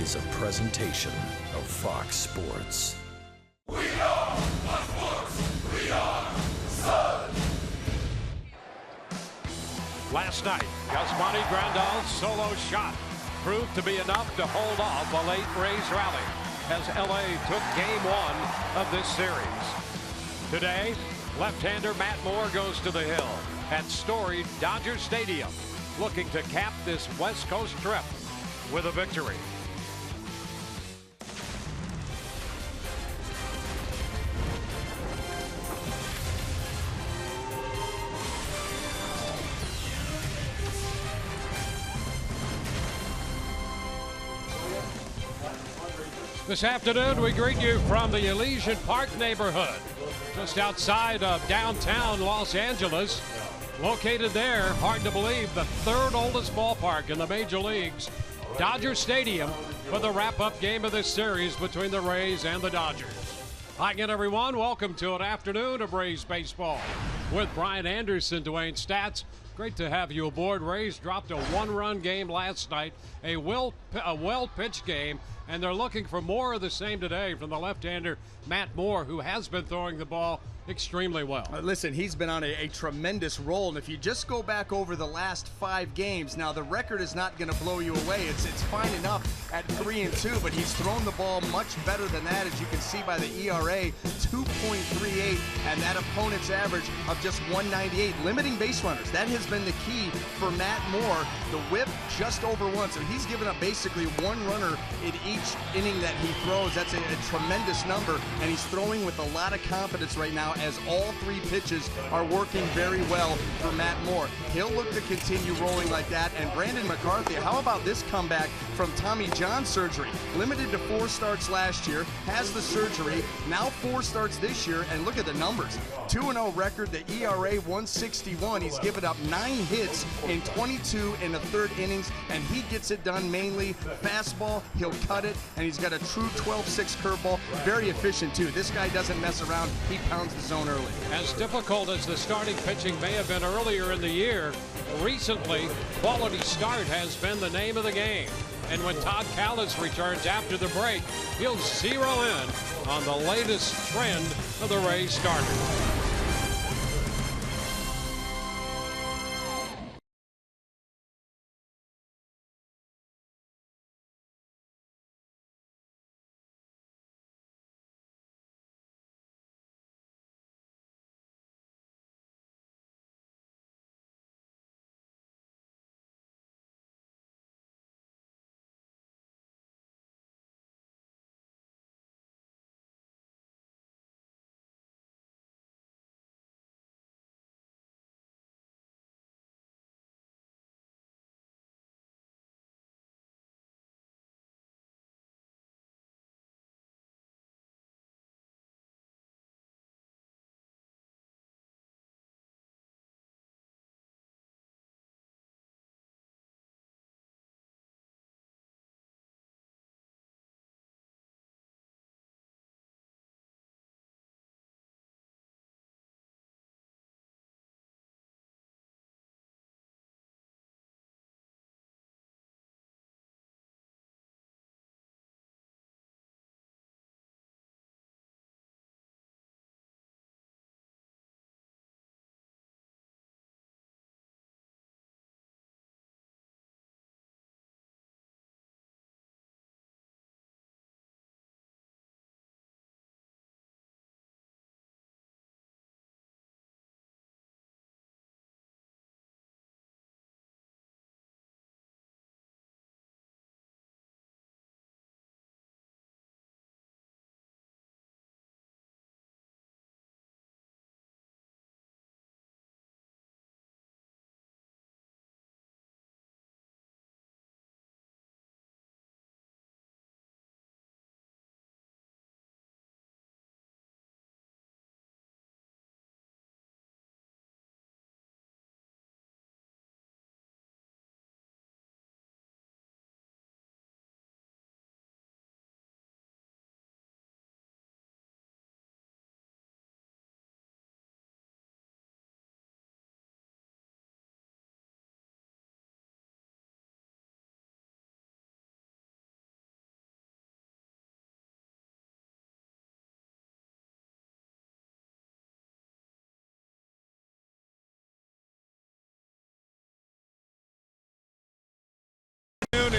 is a presentation of Fox Sports. We are Fox Sports. We are Sun. Last night, Yasmani Grandal's solo shot proved to be enough to hold off a late Rays rally as LA took game one of this series. Today, left-hander Matt Moore goes to the hill at storied Dodger Stadium, looking to cap this West Coast trip with a victory. This afternoon, we greet you from the Elysian Park neighborhood, just outside of downtown Los Angeles. Located there, hard to believe, the third oldest ballpark in the major leagues, Dodger Stadium, for the wrap-up game of this series between the Rays and the Dodgers. Hi again, everyone. Welcome to an afternoon of Rays baseball with Brian Anderson, Dwayne Stats. Great to have you aboard. Rays dropped a one-run game last night, a well-pitched game, and they're looking for more of the same today from the left-hander Matt Moore, who has been throwing the ball extremely well. Listen, he's been on a tremendous roll, and if you just go back over the last 5 games, now the record is not going to blow you away. It's fine enough at 3-2, but he's thrown the ball much better than that, as you can see by the ERA, 2.38, and that opponent's average of just 198. Limiting base runners, that has been the key for Matt Moore. The whip just over 1, so he's given up basically 1 runner in each inning that he throws. That's a tremendous number, and he's throwing with a lot of confidence right now, as all 3 pitches are working very well for Matt Moore. He'll look to continue rolling like that. And Brandon McCarthy, how about this comeback from Tommy John surgery? Limited to 4 starts last year, has the surgery, now 4 starts this year, and look at the numbers. 2-0 record, the ERA 161. He's given up 9 hits in 22 in the 3rd innings, and he gets it done mainly fastball. He'll cut it, and he's got a true 12-6 curveball. Very efficient, too. This guy doesn't mess around. He pounds the zone early. As difficult as the starting pitching may have been earlier in the year, recently, quality start has been the name of the game. And when Todd Callis returns after the break, he'll zero in on the latest trend of the Rays starters.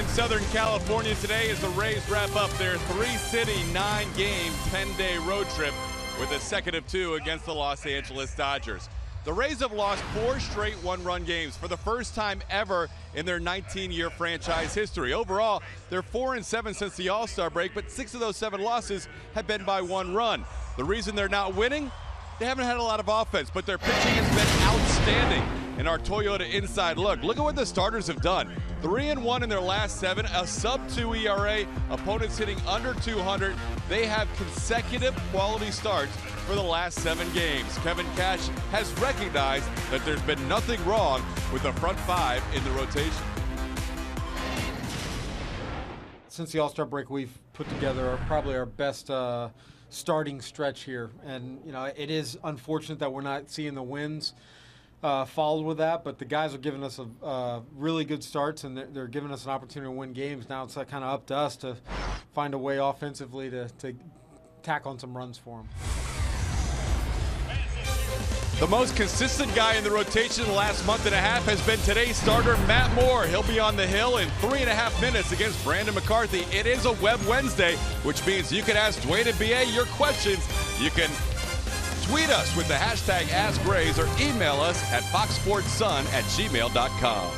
Southern California today as the Rays wrap up their 3-city, 9-game, 10-day road trip with a second of 2 against the Los Angeles Dodgers. The Rays have lost 4 straight one-run games for the first time ever in their 19-year franchise history. Overall, they're 4-7 since the All-Star break, but 6 of those 7 losses have been by 1 run. The reason they're not winning? They haven't had a lot of offense, but their pitching has been outstanding. In our Toyota Inside Look, look at what the starters have done. 3-1 in their last 7, a sub-2 ERA, opponents hitting under 200. They have consecutive quality starts for the last 7 games. Kevin Cash has recognized that there's been nothing wrong with the front 5 in the rotation. Since the All-Star break, we've put together probably our best starting stretch here. And, you know, it is unfortunate that we're not seeing the wins followed with that, but the guys are giving us really good starts, and they're giving us an opportunity to win games. Now it's kind of up to us to find a way offensively to tack on some runs for them. The most consistent guy in the rotation the last month and a half has been today's starter, Matt Moore. He'll be on the hill in 3.5 minutes against Brandon McCarthy. It is a Web Wednesday, which means you can ask Dwayne and BA your questions. You can tweet us with the hashtag AskRays or email us at foxsportsun@gmail.com.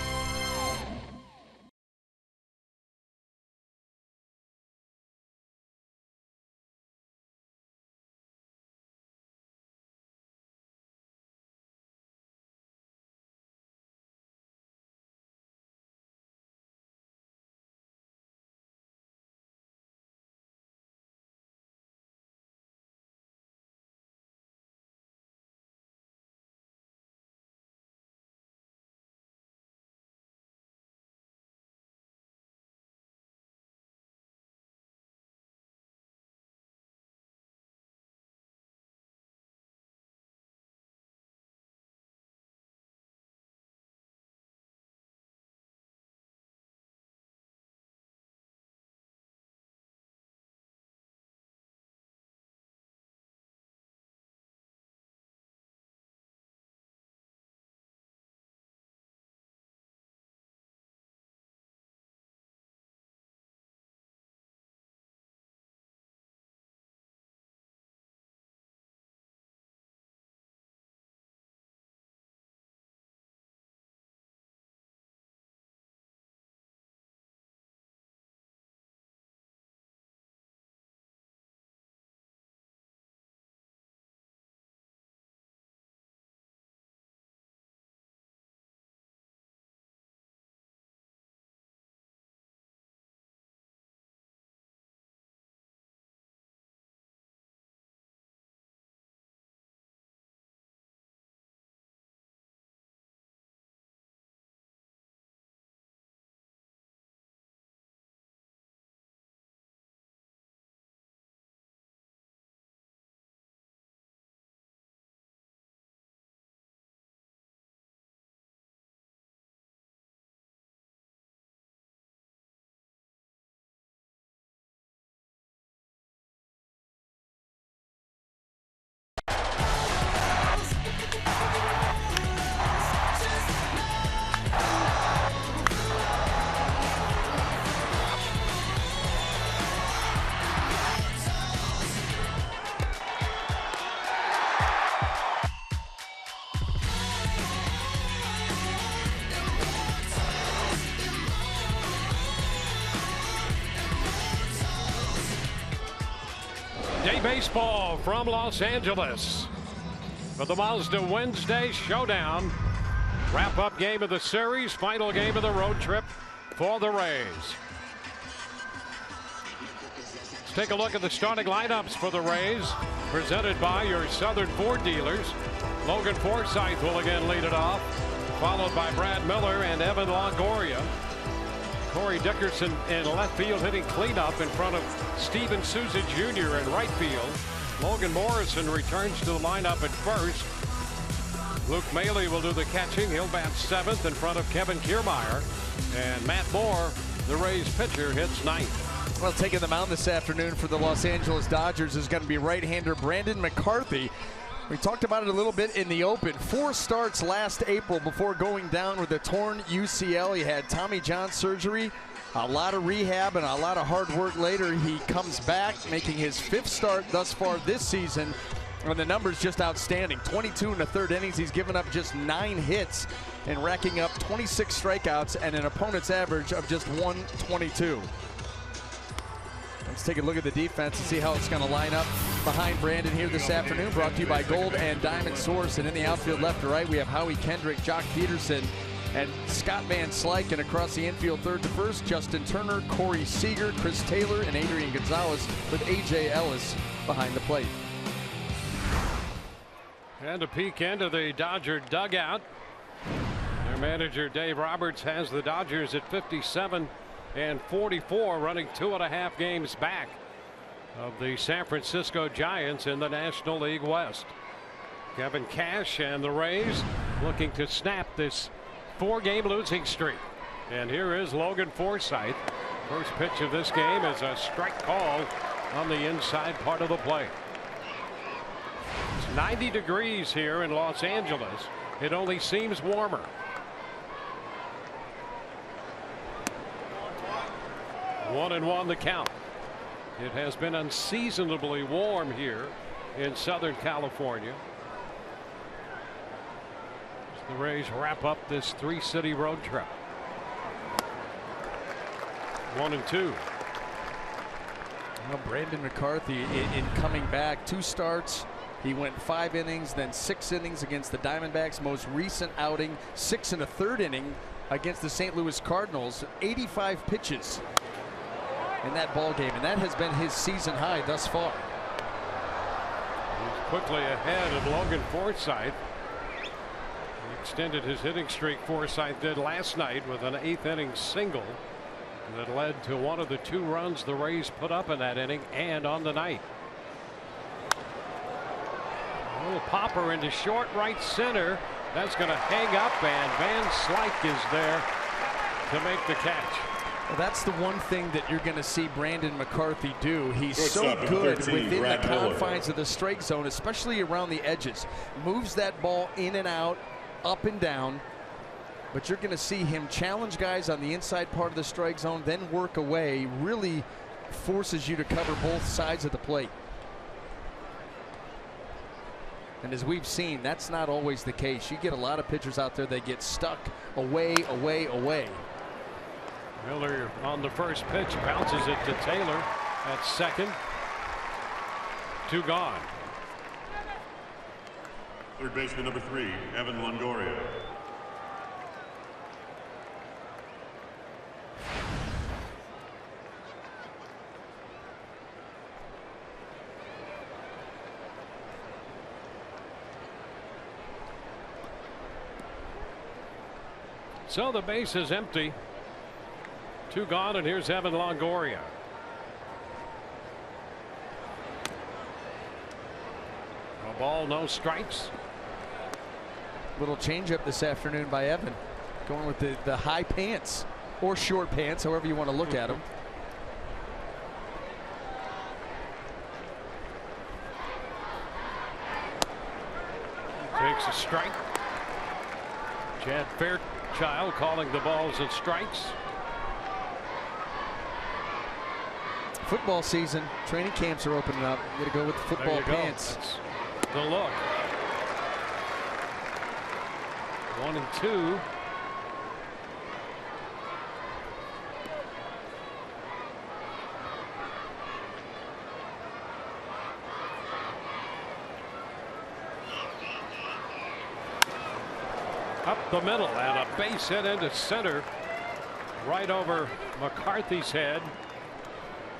Day baseball from Los Angeles for the Mazda Wednesday Showdown. Wrap-up game of the series, final game of the road trip for the Rays. Let's take a look at the starting lineups for the Rays, presented by your Southern Ford dealers. Logan Forsythe will again lead it off, followed by Brad Miller and Evan Longoria. Corey Dickerson in left field hitting cleanup in front of Steven Souza Jr. in right field. Logan Morrison returns to the lineup at first. Luke Maile will do the catching. He'll bat 7th in front of Kevin Kiermaier. And Matt Moore, the Rays pitcher, hits 9th. Well, taking the mound this afternoon for the Los Angeles Dodgers is going to be right-hander Brandon McCarthy. We talked about it a little bit in the open. 4 starts last April before going down with a torn UCL. He had Tommy John surgery A lot of rehab and a lot of hard work later, he comes back, making his 5th start thus far this season. And the numbers just outstanding. 22 in the 3rd innings. He's given up just 9 hits and racking up 26 strikeouts and an opponent's average of just 122. Let's take a look at the defense and see how it's going to line up behind Brandon here this afternoon. Brought to you by Gold and Diamond Source. And in the outfield left to right, we have Howie Kendrick, Jock Peterson, and Scott Van Slyke. And across the infield, 3rd to 1st, Justin Turner, Corey Seager, Chris Taylor, and Adrian Gonzalez, with A.J. Ellis behind the plate. And a peek into the Dodger dugout. Their manager Dave Roberts has the Dodgers at 57 and 44, running 2.5 games back of the San Francisco Giants in the National League West. Kevin Cash and the Rays looking to snap this 4-game losing streak. And here is Logan Forsythe. First pitch of this game is a strike call on the inside part of the plate. It's 90 degrees here in Los Angeles. It only seems warmer. 1-1 the count. It has been unseasonably warm here in Southern California. As the Rays wrap up this 3-city road trip. 1-2. Well, Brandon McCarthy in coming back, 2 starts. He went 5 innings, then 6 innings against the Diamondbacks. Most recent outing, 6 and a 3rd inning against the St. Louis Cardinals. 85 pitches in that ball game, and that has been his season high thus far. He's quickly ahead of Logan Forsythe. He extended his hitting streak. Forsythe did last night with an 8th inning single that led to one of the 2 runs the Rays put up in that inning and on the night. A little popper into short right center. That's going to hang up, and Van Slyke is there to make the catch. Well, that's the one thing that you're going to see Brandon McCarthy do. He's so good within the confines of the strike zone, especially around the edges. Moves that ball in and out, up and down. But you're going to see him challenge guys on the inside part of the strike zone, then work away. Really forces you to cover both sides of the plate. And as we've seen, that's not always the case. You get a lot of pitchers out there that get stuck away, away, away. Miller on the first pitch bounces it to Taylor at second. 2 gone. Third baseman number 3, Evan Longoria. So the base is empty. 2 gone, and here's Evan Longoria. A ball, no strikes. Little changeup this afternoon by Evan. Going with the high pants or short pants, however you want to look at them. Takes a strike. Chad Fairchild calling the balls and strikes. Football season, training camps are opening up. You got to go with the football pants. That's the look. 1-2. Up the middle, and a base hit into center, right over McCarthy's head.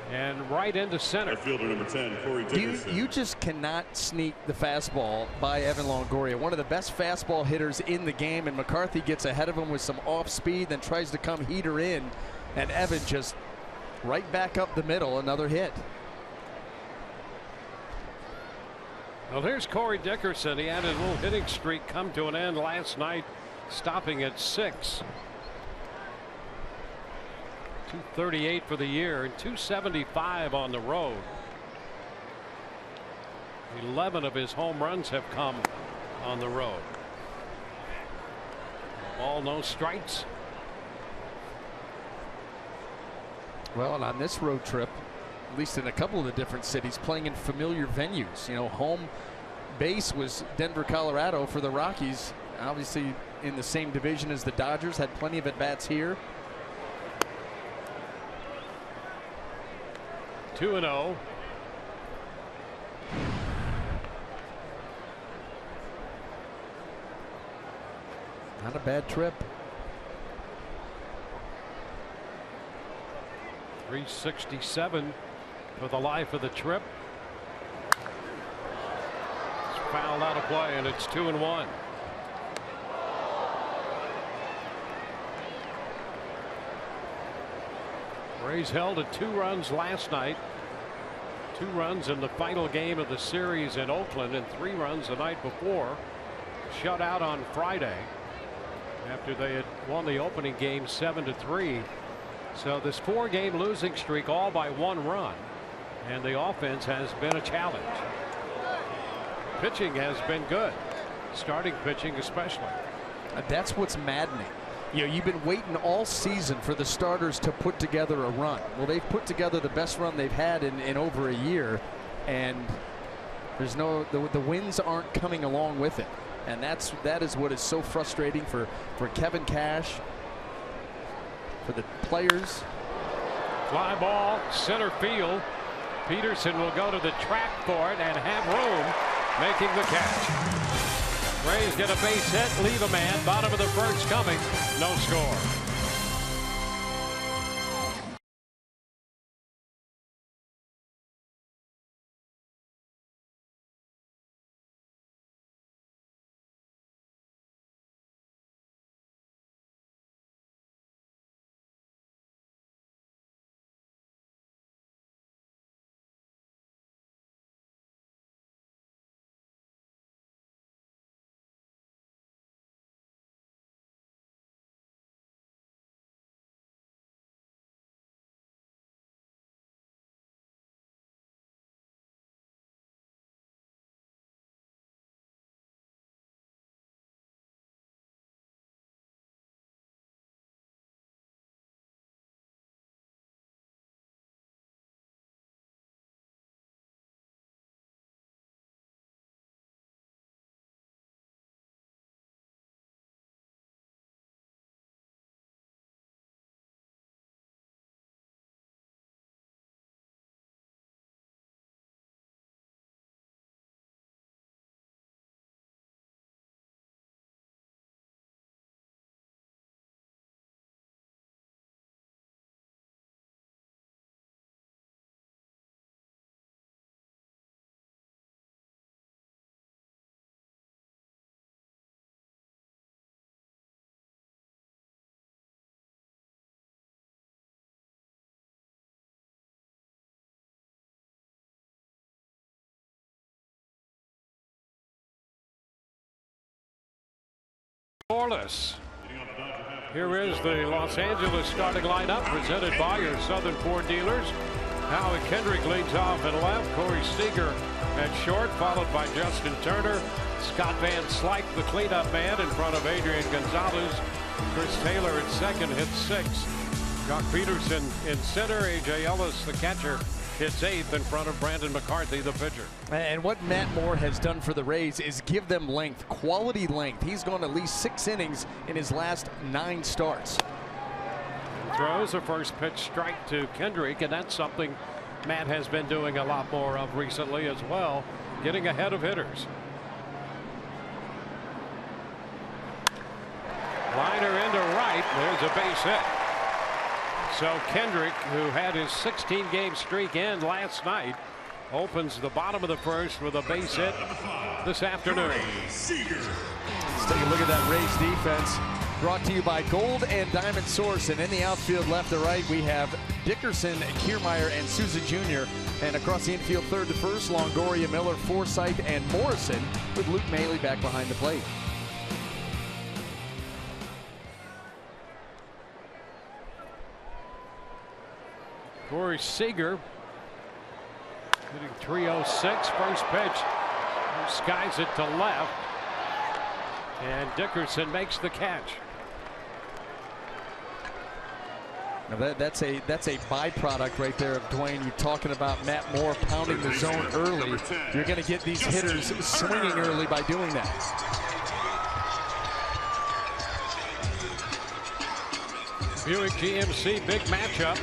And right into center. Fielder number 10, Corey Dickerson. You just cannot sneak the fastball by Evan Longoria, one of the best fastball hitters in the game, and McCarthy gets ahead of him with some off speed, then tries to come heater in, and Evan just right back up the middle. Another hit. Well, here's Corey Dickerson. He had a little hitting streak come to an end last night, stopping at 6. 238 for the year and 275 on the road. 11 of his home runs have come on the road. Ball, no strikes. Well, and on this road trip, at least in a couple of the different cities, playing in familiar venues. You know, home base was Denver, Colorado for the Rockies. Obviously in the same division as the Dodgers, had plenty of at-bats here. 2-0. Not a bad trip. 367 for the life of the trip. It's fouled out of play, and it's 2-1. Rays held at 2 runs last night. 2 runs in the final game of the series in Oakland, and 3 runs the night before. Shut out on Friday after they had won the opening game 7-3. So this 4-game losing streak, all by 1 run, and the offense has been a challenge. Pitching has been good, starting pitching especially. That's what's maddening. You know, you've been waiting all season for the starters to put together a run. Well, they've put together the best run they've had in over a year, and there's no the wins aren't coming along with it, and that is what is so frustrating for Kevin Cash, for the players. Fly ball, center field. Peterson will go to the track for it and have room, making the catch. Rays get a base hit, leave a man, bottom of the first coming, no score. Scoreless. Here is the Los Angeles starting lineup presented by your Southern Ford dealers. Howie Kendrick leads off at left. Corey Seager at short, followed by Justin Turner. Scott Van Slyke, the cleanup man, in front of Adrian Gonzalez. Chris Taylor at second, hits 6. Jock Peterson in center. A.J. Ellis, the catcher, hits 8th in front of Brandon McCarthy, the pitcher. And what Matt Moore has done for the Rays is give them length, quality length. He's gone at least 6 innings in his last 9 starts. And throws a first pitch strike to Kendrick, and that's something Matt has been doing a lot more of recently as well, getting ahead of hitters. Liner into right. There's a base hit. So Kendrick, who had his 16-game streak end last night, opens the bottom of the first with a base hit this afternoon. Let's take a look at that Rays defense. Brought to you by Gold and Diamond Source. And in the outfield, left to right, we have Dickerson, Kiermaier, and Souza Jr. And across the infield, third to first, Longoria, Miller, Forsythe, and Morrison, with Luke Maile back behind the plate. Corey Seager hitting 306. First pitch, skies it to left, and Dickerson makes the catch. Now that's a byproduct right there of Dwayne. You're talking about Matt Moore pounding the zone early. You're going to get these hitters swinging early by doing that. Buick GMC big matchup.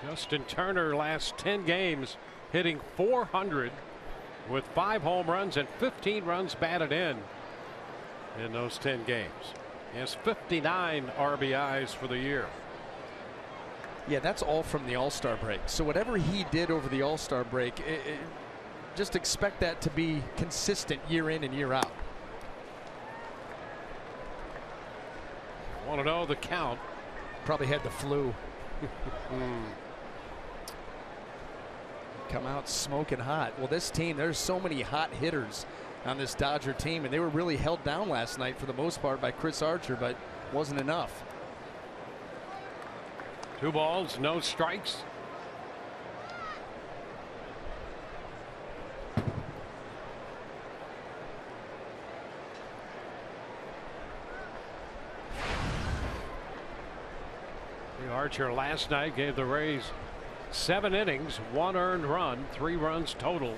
Justin Turner last 10 games hitting .400 with 5 home runs and 15 runs batted in those 10 games. He has 59 RBIs for the year. Yeah, that's all from the All-Star break. So whatever he did over the All-Star break, just expect that to be consistent year in and year out. Want to know the count? Probably had the flu. Come out smoking hot. Well, this team, there's so many hot hitters on this Dodger team, and they were really held down last night for the most part by Chris Archer, but wasn't enough. 2 balls, no strikes. Archer last night gave the Rays 7 innings, 1 earned run, 3 runs total.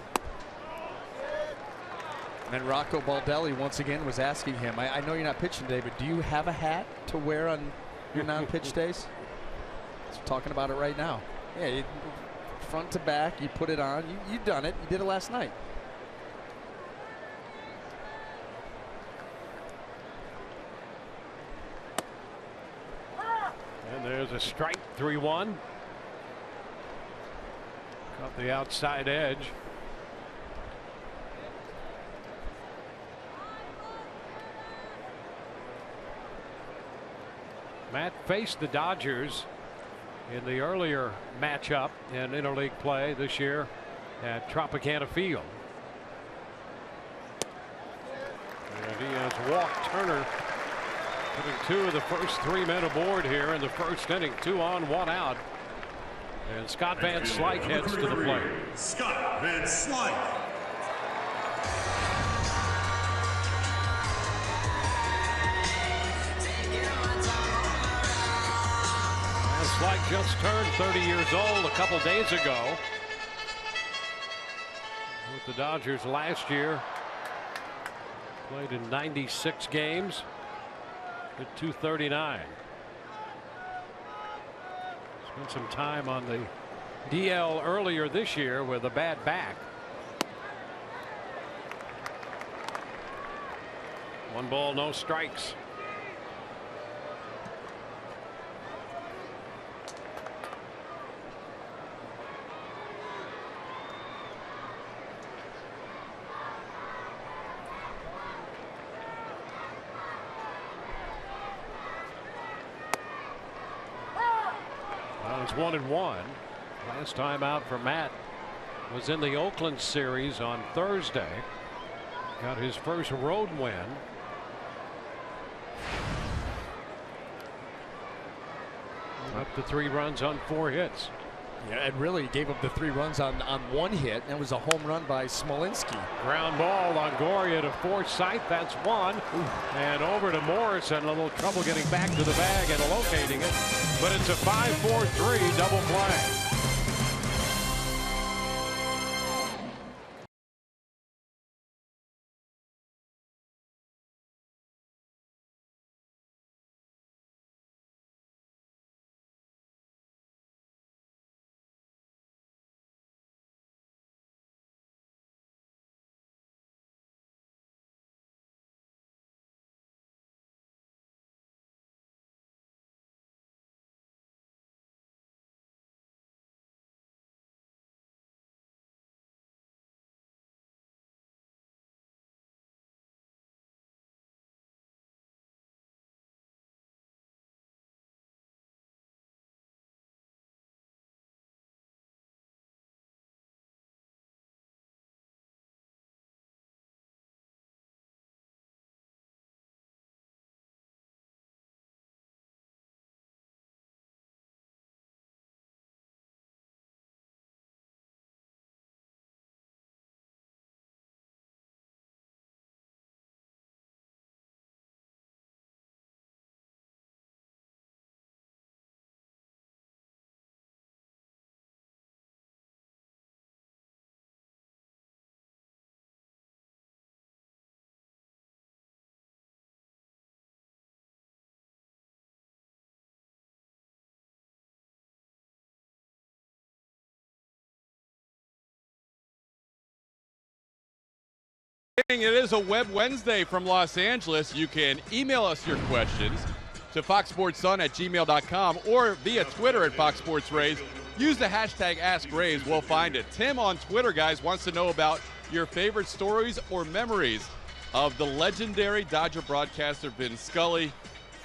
And Rocco Baldelli once again was asking him, I know you're not pitching today, but do you have a hat to wear on your non-pitch days? He's talking about it right now. Yeah, front to back, you put it on. You've done it. You did it last night. And there's a strike, 3-1. Caught the outside edge. Matt faced the Dodgers in the earlier matchup in interleague play this year at Tropicana Field. And he has walked Turner, putting 2 of the first 3 men aboard here in the first inning. 2 on, 1 out. And Scott Van Slyke heads to the plate. Scott Van Slyke. Slyke just turned 30 years old a couple days ago with the Dodgers last year. Played in 96 games. Hit .239. Spent some time on the DL earlier this year with a bad back. 1 ball, no strikes. It's 1-1. Last time out for Matt was in the Oakland series on Thursday. Got his first road win. Up to 3 runs on 4 hits. Yeah, and really gave up the 3 runs on 1 hit. That was a home run by Smolinski. Ground ball, Longoria to Forsythe. That's 1. And over to Morrison. A little trouble getting back to the bag and locating it. But it's a 5-4-3 double play. It is a Web Wednesday from Los Angeles. You can email us your questions to foxsportsun@gmail.com or via Twitter at Fox Sports Rays. Use the hashtag #AskRays. We'll find it. Tim on Twitter, guys, wants to know about your favorite stories or memories of the legendary Dodger broadcaster Vin Scully.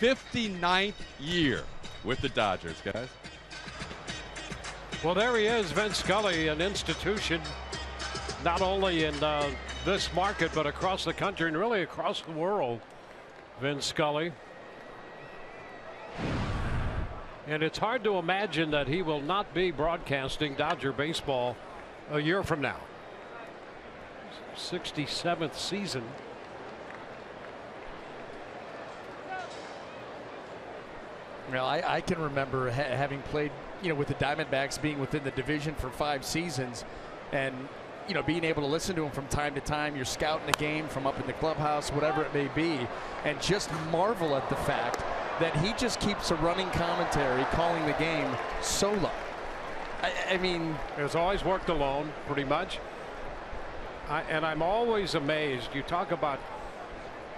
59th year with the Dodgers, guys. Well, there he is, Vin Scully, an institution not only in this market but across the country and really across the world. Vin Scully. And it's hard to imagine that he will not be broadcasting Dodger baseball a year from now. 67th season. Well, I can remember having played, with the Diamondbacks, being within the division for 5 seasons, and being able to listen to him from time to time. You're scouting a game from up in the clubhouse, whatever it may be, and just marvel at the fact that he just keeps a running commentary calling the game solo. I mean, it's always worked alone, pretty much. And I'm always amazed. You talk about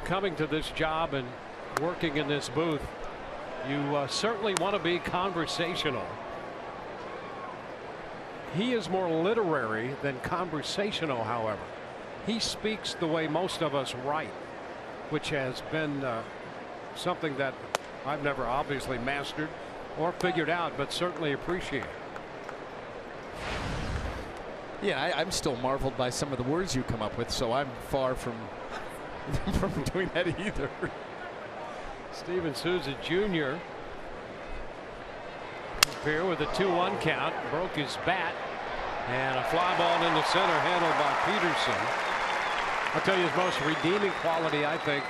coming to this job and working in this booth. You certainly want to be conversational. He is more literary than conversational, however. He speaks the way most of us write, which has been something that I've never obviously mastered or figured out, but certainly appreciate. Yeah, I'm still marveled by some of the words you come up with, so I'm far from doing that either. Steven Souza Jr. here with a 2-1 count, broke his bat, and a fly ball into center handled by Peterson. I'll tell you, his most redeeming quality, I think,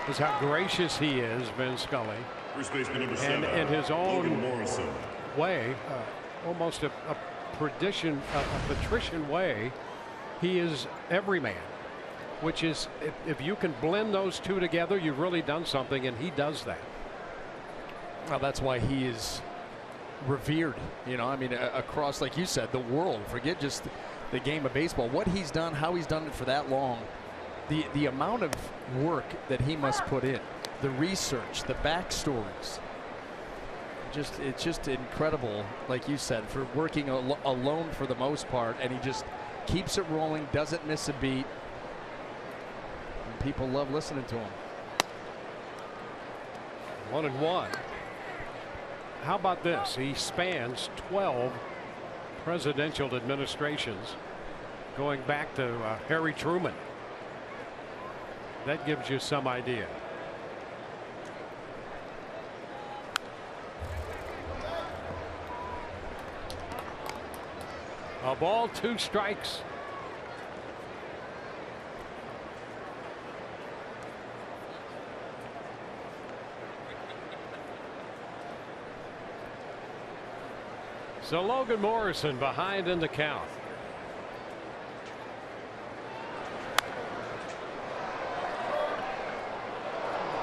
is how gracious he is, Vin Scully. First baseman number 7, and in his own way, almost a patrician way, he is everyman. Which is, if you can blend those two together, you've really done something, and he does that. Well, that's why he is revered, I mean, across, like you said, the world. Forget just the game of baseball. What he's done, how he's done it for that long, the amount of work that he must put in, the research, the backstories. It's just incredible, like you said, for working alone for the most part, and he just keeps it rolling, doesn't miss a beat. People love listening to him. 1-1. How about this? He spans 12 presidential administrations, going back to Harry Truman. That gives you some idea. A ball, 2 strikes. So Logan Morrison behind in the count.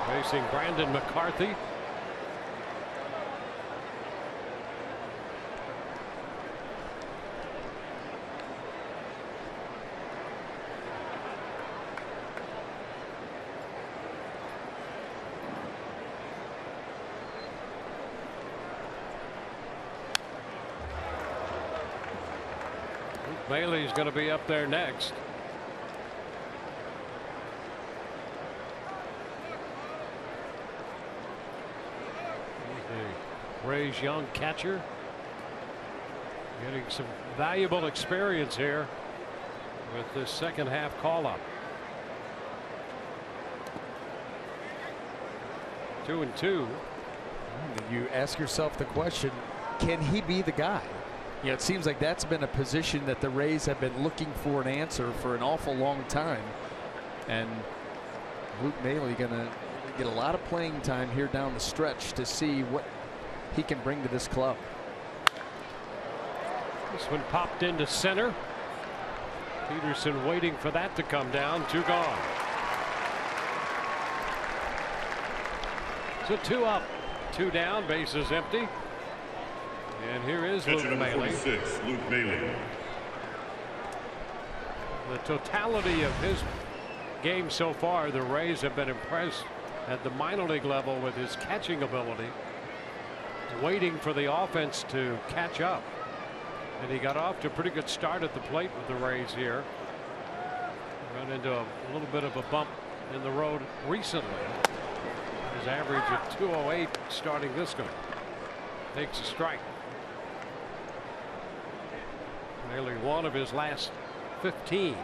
Facing Brandon McCarthy. Bailey's going to be up there next. Ray's young catcher getting some valuable experience here with this second half call up. 2-2. You ask yourself the question, can he be the guy? It seems like that's been a position that the Rays have been looking for an answer for an awful long time. And Luke Maile going to get a lot of playing time here down the stretch to see what he can bring to this club. This one popped into center. Peterson waiting for that to come down. 2 gone. So 2 up, 2 down, bases empty. And here is Luke Maile. Luke Maile. The totality of his games so far, the Rays have been impressed at the minor league level with his catching ability, waiting for the offense to catch up. And he got off to a pretty good start at the plate with the Rays here. Run into a little bit of a bump in the road recently. His average of 208 starting this game. Takes a strike. Nearly one of his last 15.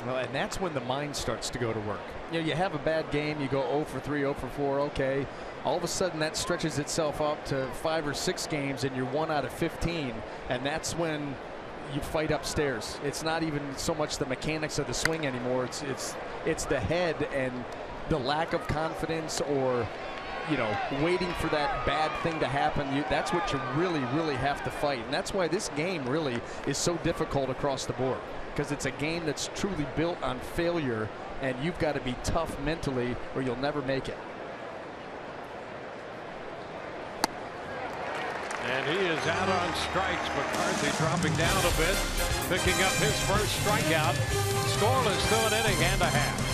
Well, and that's when the mind starts to go to work. You know, you have a bad game, you go 0 for 3, 0 for 4, okay. All of a sudden that stretches itself up to 5 or 6 games and you're 1 out of 15, and that's when you fight upstairs. It's not even so much the mechanics of the swing anymore. It's the head and the lack of confidence, or waiting for that bad thing to happen. That's what you really have to fight, and that's why this game really is so difficult across the board, because it's a game that's truly built on failure, and you've got to be tough mentally or you'll never make it. And he is out on strikes. McCarthy dropping down a bit, picking up his first strikeout. Scoreless through an inning and a half.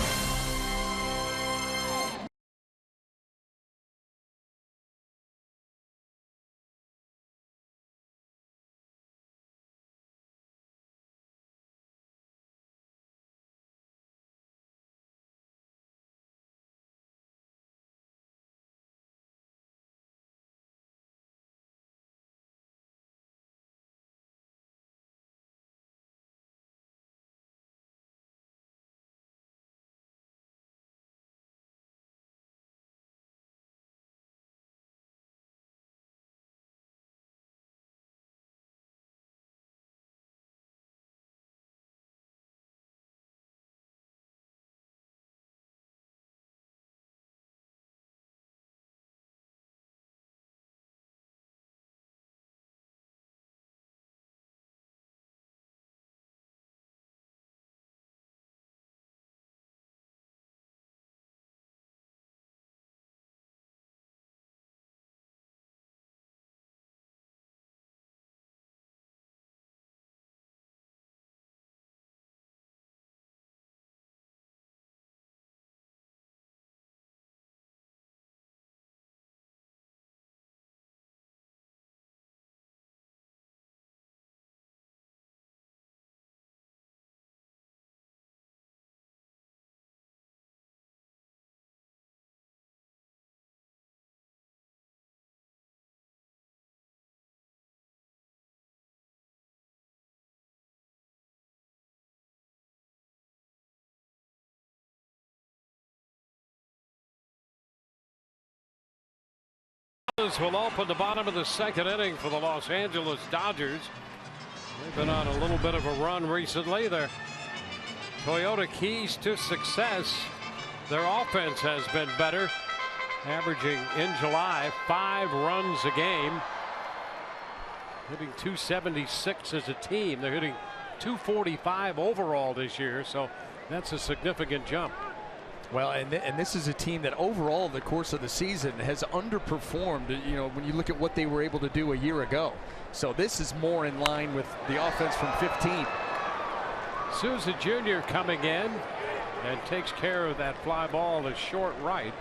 Will open the bottom of the second inning for the Los Angeles Dodgers. They've been on a little bit of a run recently. Their Toyota keys to success. Their offense has been better, averaging in July 5 runs a game, hitting .276 as a team. They're hitting .245 overall this year, so that's a significant jump. Well, and this is a team that overall, the course of the season, has underperformed, when you look at what they were able to do a year ago. So this is more in line with the offense from 15. Souza Jr. coming in and takes care of that fly ball to short right.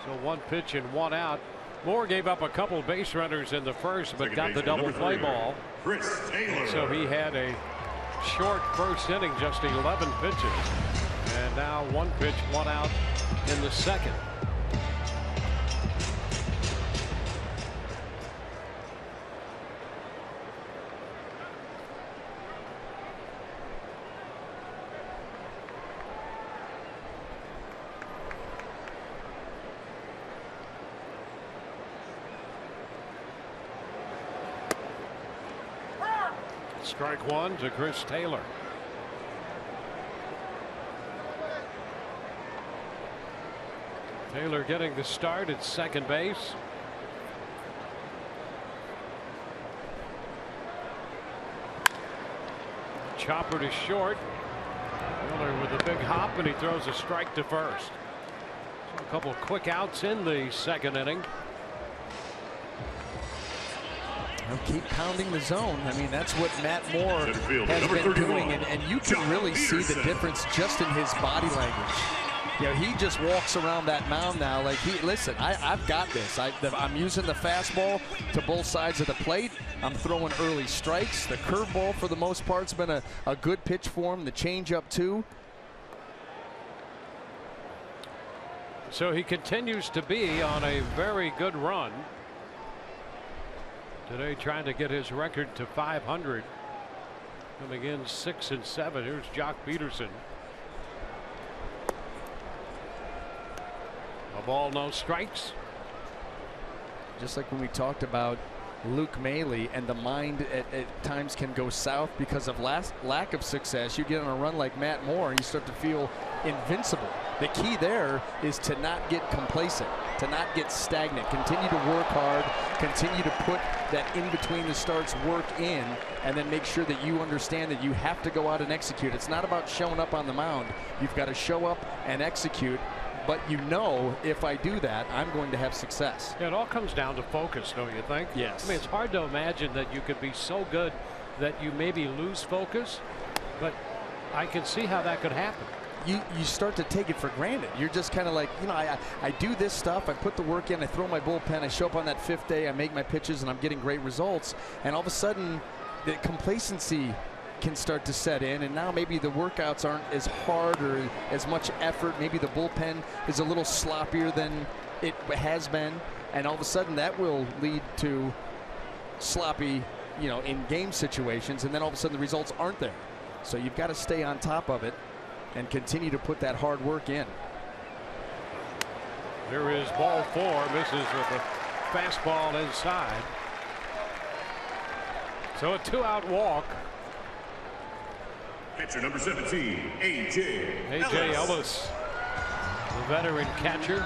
So 1 pitch and 1 out. Moore gave up a couple base runners in the first, but got the double play ball. So he had a short first inning, just 11 pitches. And now 1 pitch, 1 out in the second. Strike 1 to Chris Taylor. Taylor getting the start at second base. Chopper to short. Miller with a big hop, and he throws a strike to first. So a couple quick outs in the second inning. keep pounding the zone. I mean, that's what Matt Moore has been doing, and you can really see the difference just in his body language. You know, he just walks around that mound now like, listen, I've got this. I'm using the fastball to both sides of the plate. I'm throwing early strikes. The curveball, for the most part, has been a good pitch for him. The changeup, too. So he continues to be on a very good run. Today trying to get his record to 500. Coming in 6-7. Here's Jock Peterson. A ball, no strikes. Just like when we talked about Luke Maile, and the mind at times can go south because of lack of success. You get on a run like Matt Moore and you start to feel invincible. The key there is to not get complacent, to not get stagnant. Continue to work hard, continue to put that in between the starts work in, and then make sure that you understand that you have to go out and execute. It's not about showing up on the mound. You've got to show up and execute. But you know, if I do that, I'm going to have success. Yeah, it all comes down to focus, don't you think? Yes. I mean, it's hard to imagine that you could be so good that you maybe lose focus, but I can see how that could happen. You start to take it for granted. You're just kind of like, you know, I do this stuff, I put the work in, I throw my bullpen, I show up on that 5th day, I make my pitches, and I'm getting great results. And all of a sudden, the complacency can start to set in, and now maybe the workouts aren't as hard or as much effort. Maybe the bullpen is a little sloppier than it has been, and all of a sudden that will lead to sloppy, you know, in game situations, and then all of a sudden the results aren't there. So you've got to stay on top of it and continue to put that hard work in. There is ball 4, misses with a fastball inside. So a 2-out walk. Pitcher number 17, A.J. Ellis, the veteran catcher.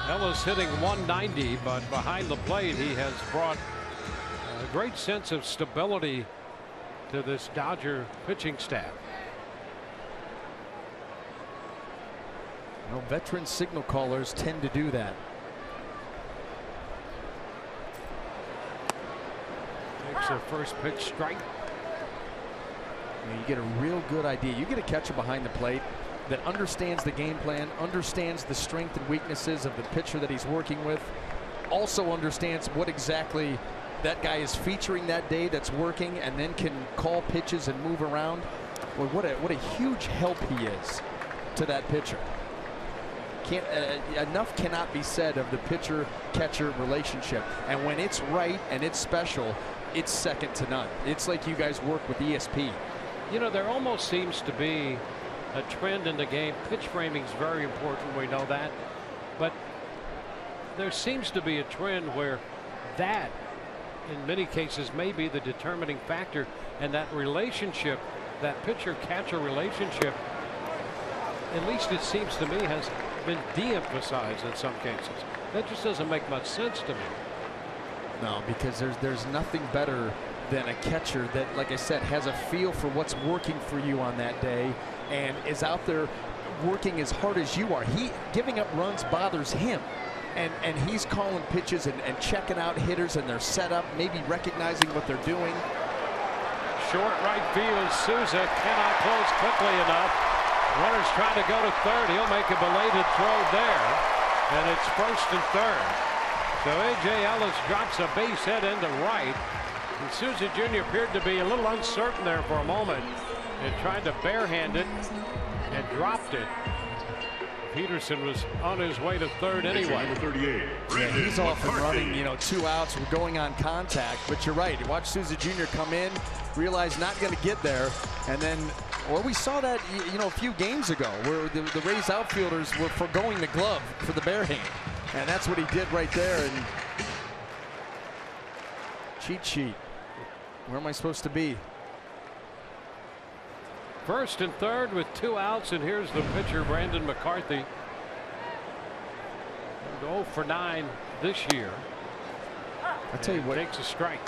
Ellis hitting 190, but behind the plate he has brought a great sense of stability to this Dodger pitching staff. You know, veteran signal callers tend to do that. Takes a first pitch strike. You get a real good idea. You get a catcher behind the plate that understands the game plan, understands the strength and weaknesses of the pitcher that he's working with, also understands what exactly that guy is featuring that day that's working, and then can call pitches and move around. Well, what a huge help he is to that pitcher. Enough cannot be said of the pitcher-catcher relationship, and when it's right and it's special, it's second to none. It's like you guys work with ESP. You know, there almost seems to be a trend in the game. Pitch framing is very important, we know that, but there seems to be a trend where that in many cases may be the determining factor, and that relationship, that pitcher-catcher relationship, at least it seems to me, has been de-emphasized in some cases. That just doesn't make much sense to me. No, because there's nothing better than a catcher that, like I said, has a feel for what's working for you on that day and is out there working as hard as you are. Giving up runs bothers him. And he's calling pitches and checking out hitters and their setup, maybe recognizing what they're doing. Short right field. Souza cannot close quickly enough. Runner's trying to go to third. He'll make a belated throw there. And it's first and third. So A.J. Ellis drops a base hit into right. And Souza Jr. appeared to be a little uncertain there for a moment and tried to barehand it and dropped it. Peterson was on his way to third anyway. Yeah, he's off and running, you know, 2 outs. We're going on contact, but you're right. You watch Souza Jr. come in, realize not going to get there, and then, well, we saw that, you know, a few games ago where the Rays outfielders were forgoing the glove for the bare hand, and that's what he did right there. And cheat sheet. Where am I supposed to be? First and third with 2 outs, and here's the pitcher, Brandon McCarthy. 0 for 9 this year. I tell you what, takes a strike.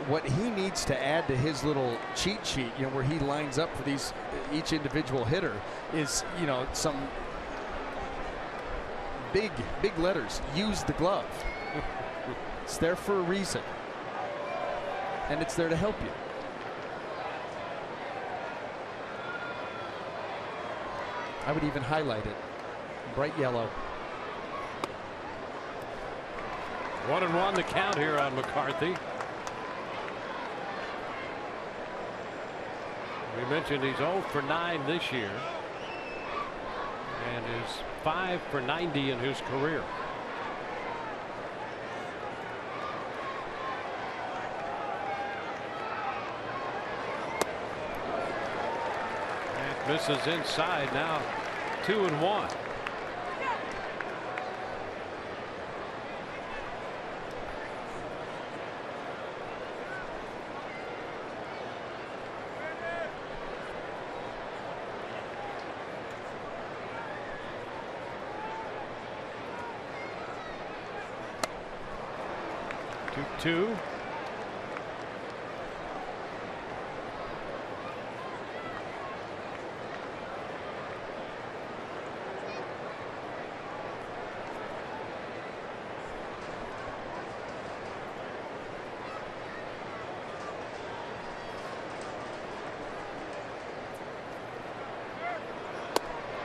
What he needs to add to his little cheat sheet, you know, where he lines up for each individual hitter, is, you know, some big letters, use the glove. It's there for a reason. And it's there to help you. I would even highlight it. Bright yellow. 1-1 the count here on McCarthy. We mentioned he's 0 for 9 this year and is 5 for 90 in his career. Misses inside, now 2-1. Two.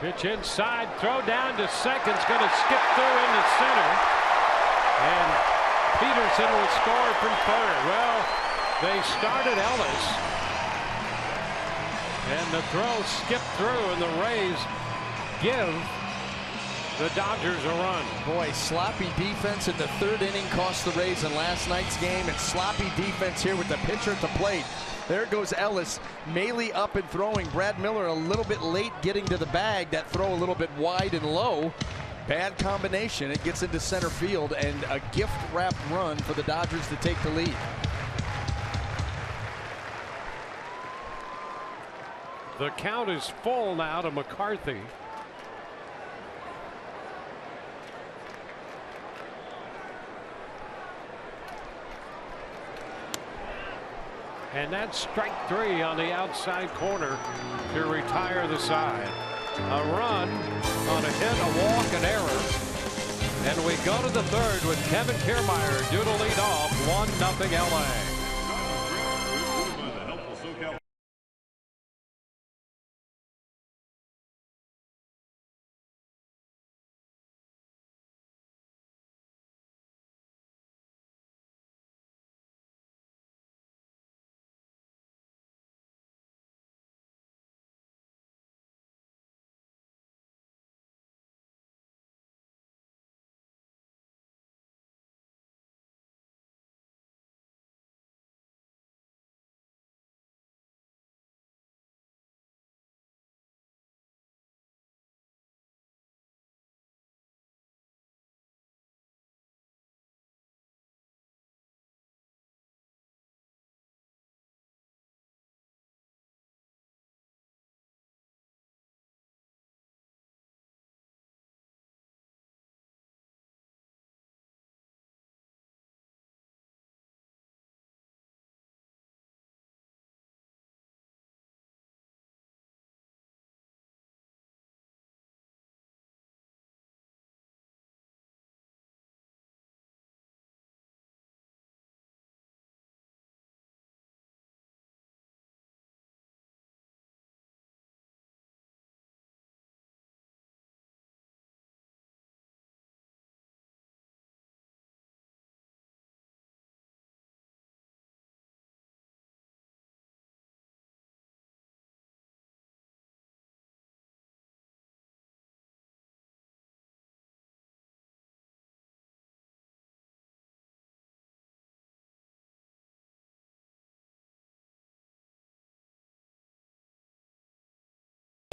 Pitch inside, throw down to second's going to skip through into center. And Peterson will score from third. Well, they started Ellis. And the throw skipped through, and the Rays give the Dodgers a run. Boy, sloppy defense in the third inning cost the Rays in last night's game, and sloppy defense here with the pitcher at the plate. There goes Ellis, Maile up and throwing. Brad Miller a little bit late getting to the bag. That throw a little bit wide and low. Bad combination. It gets into center field, and a gift-wrapped run for the Dodgers to take the lead. The count is full now to McCarthy. And that's strike 3 on the outside corner to retire the side. A run on a hit, a walk, an error. And we go to the third with Kevin Kiermaier due to lead off 1-0 LA.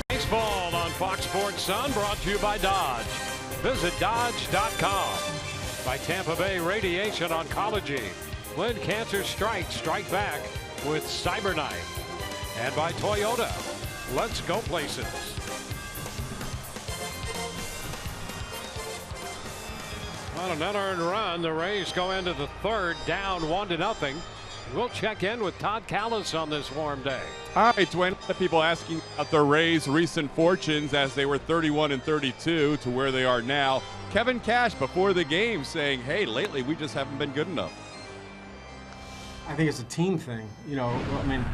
Baseball on Fox Sports Sun, brought to you by Dodge. Visit Dodge.com. By Tampa Bay Radiation Oncology. When cancer strikes, strike back with CyberKnife. And by Toyota. Let's go places. On an unearned run, the Rays go into the third down 1-0. We'll check in with Todd Callis on this warm day. All right, Dwayne, a lot of people asking about the Rays' recent fortunes as they were 31-32 to where they are now. Kevin Cash before the game saying, hey, lately we just haven't been good enough. I think it's a team thing. You know, I mean,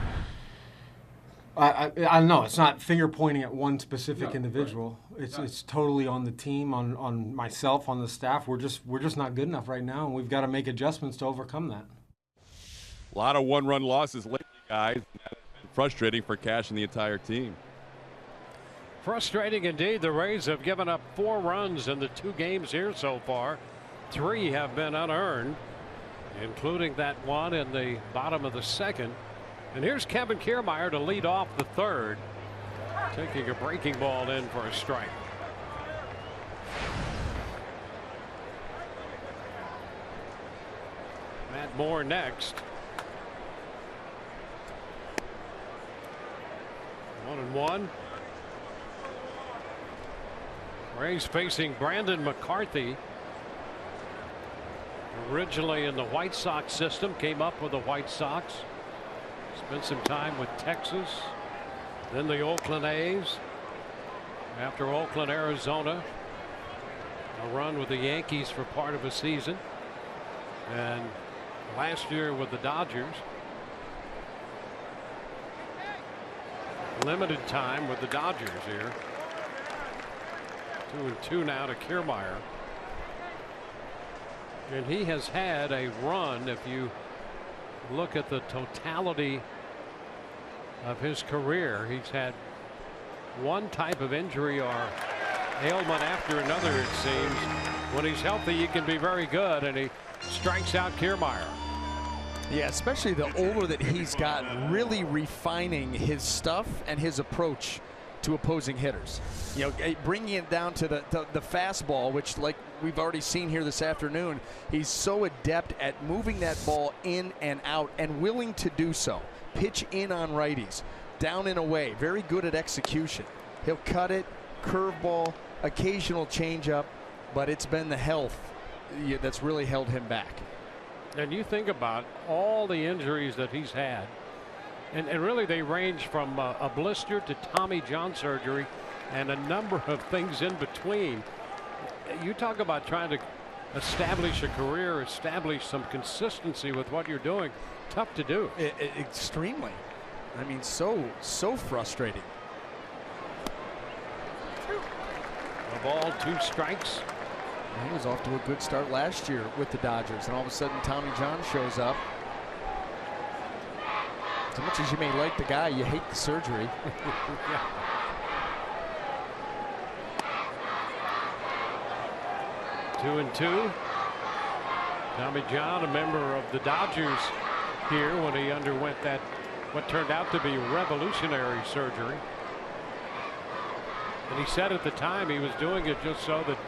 I don't know. It's not finger pointing at one specific individual. Right. It's totally on the team, on myself, on the staff. We're just not good enough right now, and we've got to make adjustments to overcome that. A lot of one-run losses lately, guys. That's been frustrating for Cash and the entire team. Frustrating indeed. The Rays have given up 4 runs in the 2 games here so far. 3 have been unearned, including that one in the bottom of the 2nd. And here's Kevin Kiermaier to lead off the 3rd, taking a breaking ball in for a strike. Matt Moore next. 1-1. Rays facing Brandon McCarthy. Originally in the White Sox system, came up with the White Sox. Spent some time with Texas, then the Oakland A's. After Oakland, Arizona, a run with the Yankees for part of a season, and last year with the Dodgers. Limited time with the Dodgers here. 2-2 now to Kiermaier. And he has had a run, if you look at the totality of his career, he's had one type of injury or ailment after another, it seems. When he's healthy, he can be very good, and he strikes out Kiermaier. Yeah, especially the older that he's gotten, really refining his stuff and his approach to opposing hitters. You know, bringing it down to the fastball, which, like we've already seen here this afternoon, he's so adept at moving that ball in and out and willing to do so. Pitch in on righties, down and away, very good at execution. He'll cut it, curveball, occasional changeup, but it's been the health that's really held him back. And you think about all the injuries that he's had, and really they range from a blister to Tommy John surgery and a number of things in between. You talk about trying to establish a career, establish some consistency with what you're doing. Tough to do. Extremely. I mean, so frustrating. A ball, 2 strikes. He was off to a good start last year with the Dodgers, and all of a sudden Tommy John shows up. As much as you may like the guy, you hate the surgery. Yeah. Two and 2. Tommy John, a member of the Dodgers here when he underwent that, what turned out to be revolutionary surgery. And he said at the time he was doing it just so that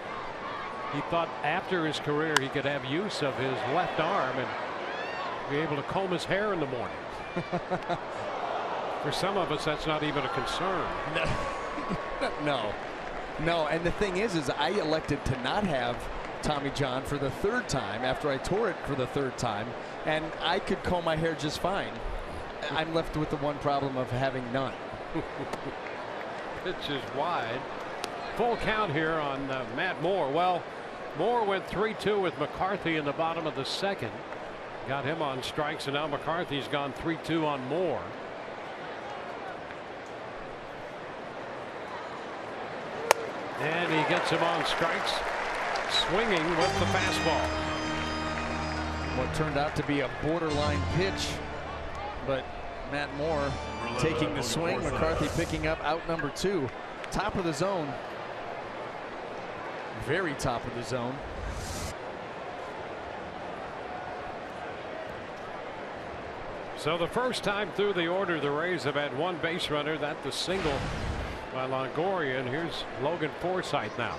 he thought after his career he could have use of his left arm and be able to comb his hair in the morning. For some of us, that's not even a concern. No. And the thing is I elected to not have Tommy John for the 3rd time after I tore it for the 3rd time, and I could comb my hair just fine. I'm left with the one problem of having none. Pitch is wide. Full count here on Matt Moore. Well, Moore went 3-2 with McCarthy in the bottom of the 2nd. Got him on strikes, and now McCarthy's gone 3-2 on Moore. And he gets him on strikes, swinging with the fastball. What turned out to be a borderline pitch, but Matt Moore taking the swing. McCarthy picking up out number 2. Top of the zone. Very top of the zone. So the first time through the order, the Rays have had 1 base runner. That's the single by Longoria. And here's Logan Forsythe now.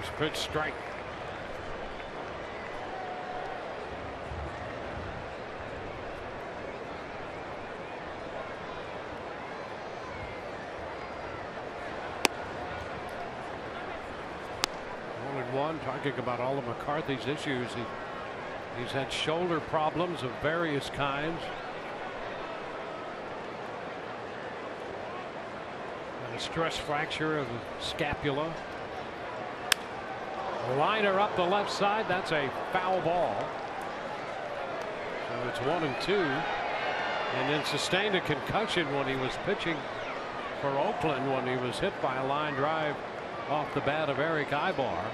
First pitch, strike. 1, talking about all of McCarthy's issues. He's had shoulder problems of various kinds. And a stress fracture of the scapula. A liner up the left side. That's a foul ball. So it's 1-2. And then sustained a concussion when he was pitching for Oakland when he was hit by a line drive off the bat of Eric Ibar.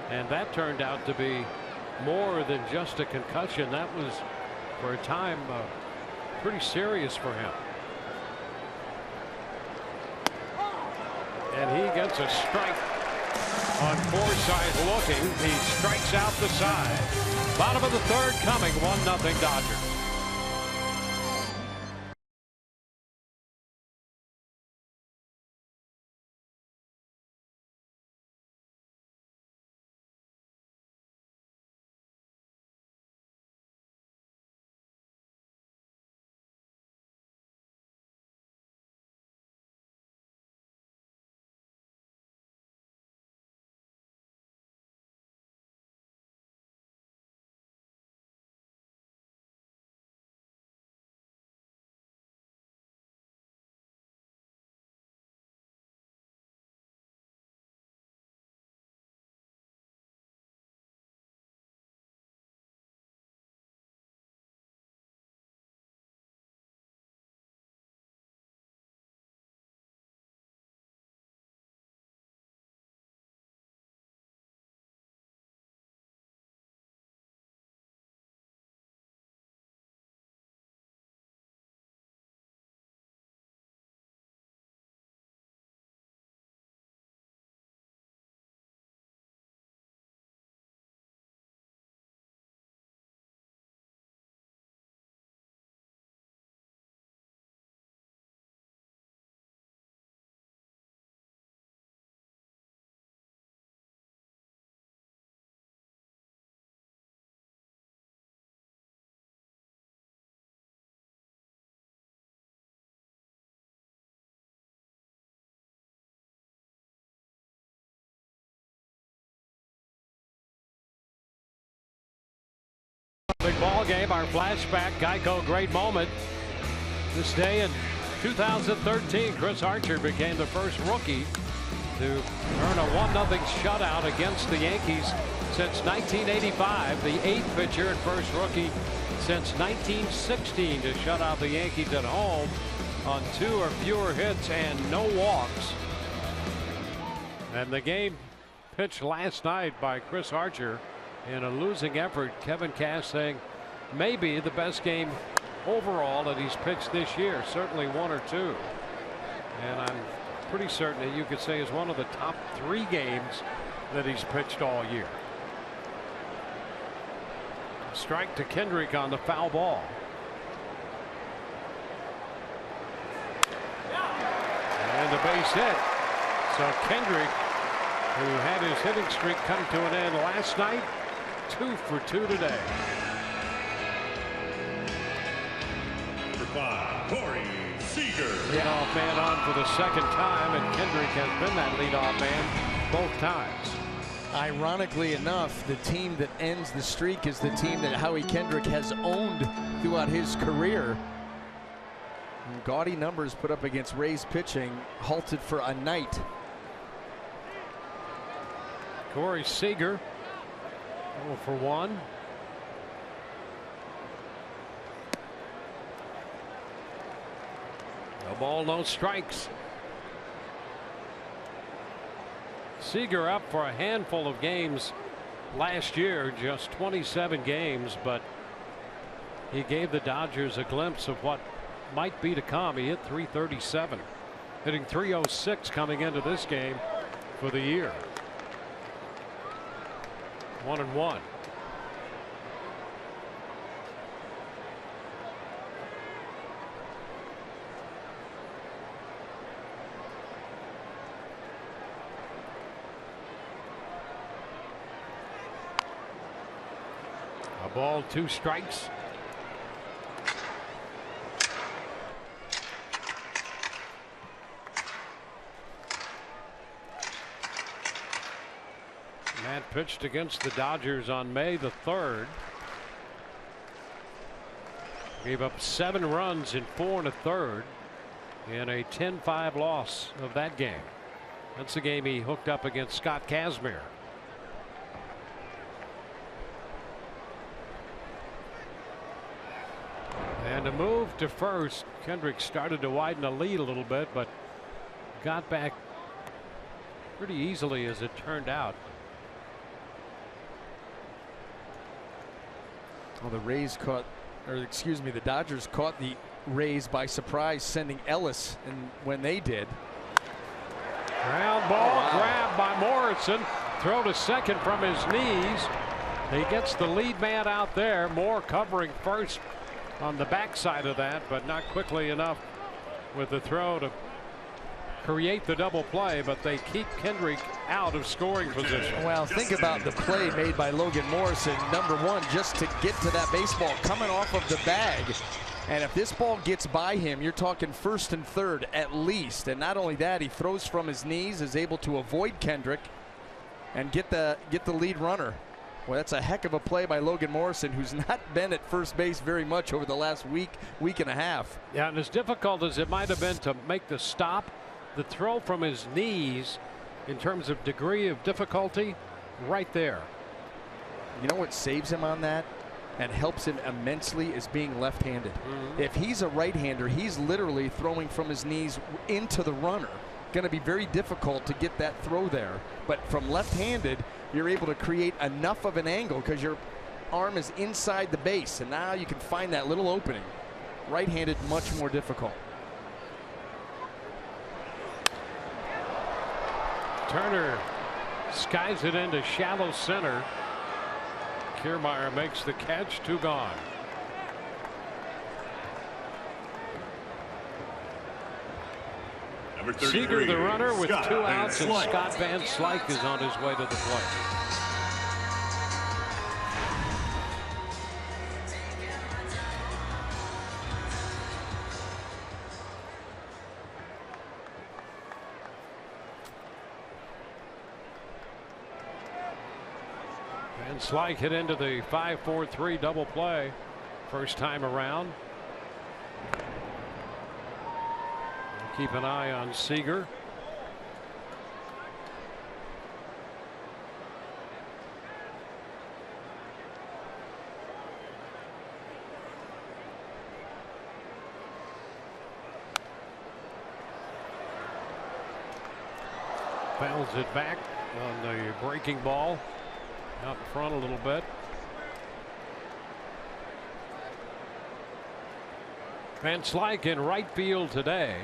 And that turned out to be more than just a concussion. That was, for a time, pretty serious for him. And he gets a strike on Forsythe looking. He strikes out the side. Bottom of the third coming. 1-0 Dodgers. Big ball game, our flashback Geico great moment. This day in 2013, Chris Archer became the first rookie to earn a 1-0 shutout against the Yankees since 1985. The 8th pitcher and first rookie since 1916 to shut out the Yankees at home on 2 or fewer hits and no walks. And the game pitched last night by Chris Archer in a losing effort. Kevin Cash saying maybe the best game overall that he's pitched this year, certainly 1 or 2. And I'm pretty certain that you could say is one of the top 3 games that he's pitched all year. Strike to Kendrick on the foul ball. And the base hit. So Kendrick, who had his hitting streak come to an end last night, 2 for 2 today. Number 5, Corey Seager. Leadoff man on for the second time, and Kendrick has been that leadoff man both times. Ironically enough, the team that ends the streak is the team that Howie Kendrick has owned throughout his career. And gaudy numbers put up against Rays pitching, halted for a night. Corey Seager 0 for 1. No ball, no strikes. Seager up for a handful of games last year, just 27 games, but he gave the Dodgers a glimpse of what might be to come. He hit .337, hitting .306 coming into this game for the year. 1-1. A ball, 2 strikes. Matt pitched against the Dodgers on May the 3rd. Gave up 7 runs in 4 1/3 in a 10-5 loss of that game. That's the game he hooked up against Scott Kazmir. And a move to first. Kendrick started to widen the lead a little bit, but got back pretty easily as it turned out. Well, the Dodgers caught the Rays by surprise, sending Ellis, and when they did. Ground ball grabbed by Morrison. Throw to second from his knees. He gets the lead man out there. Moore covering first on the backside of that, but not quickly enough with the throw to create the double play, but they keep Kendrick out of scoring position. Well, think about the play made by Logan Morrison. Number one, just to get to that baseball coming off of the bag. And if this ball gets by him, you're talking first and third at least. And not only that, he throws from his knees, is able to avoid Kendrick and get the lead runner. Well, that's a heck of a play by Logan Morrison, who's not been at first base very much over the last week and a half. Yeah, and as difficult as it might have been to make the stop, the throw from his knees, in terms of degree of difficulty, right there. You know what saves him on that and helps him immensely is being left-handed. If he's a right-hander, he's literally throwing from his knees into the runner. Going to be very difficult to get that throw there. But from left-handed, you're able to create enough of an angle because your arm is inside the base, and now you can find that little opening. Right-handed, much more difficult. Turner skies it into shallow center. Kiermaier makes the catch. 2 gone. Seager the runner with 2 outs, and Scott Van Slyke is on his way to the plate. Van Slyke hit into the 5-4-3 double play first time around. Keep an eye on Seager. Fouls it back on the breaking ball. Out in front a little bit. Van Slyke in right field today.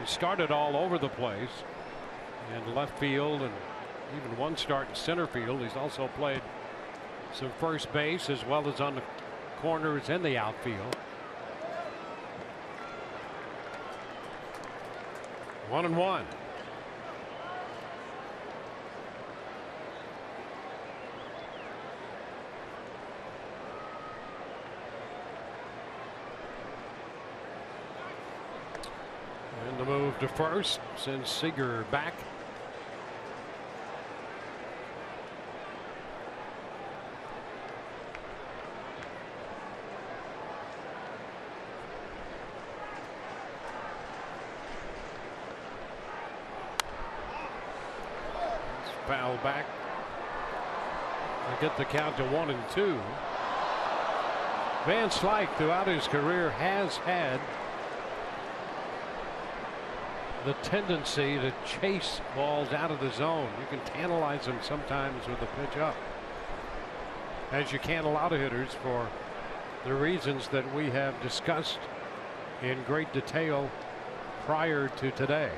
He started all over the place in left field and even one start in center field. He's also played some first base as well as on the corners in the outfield. 1-1. And the move to first sends Seager back. Foul back. They get the count to 1-2. Van Slyke throughout his career has had the tendency to chase balls out of the zone. You can tantalize them sometimes with a pitch up, as you can a lot of hitters, for the reasons that we have discussed in great detail prior to today.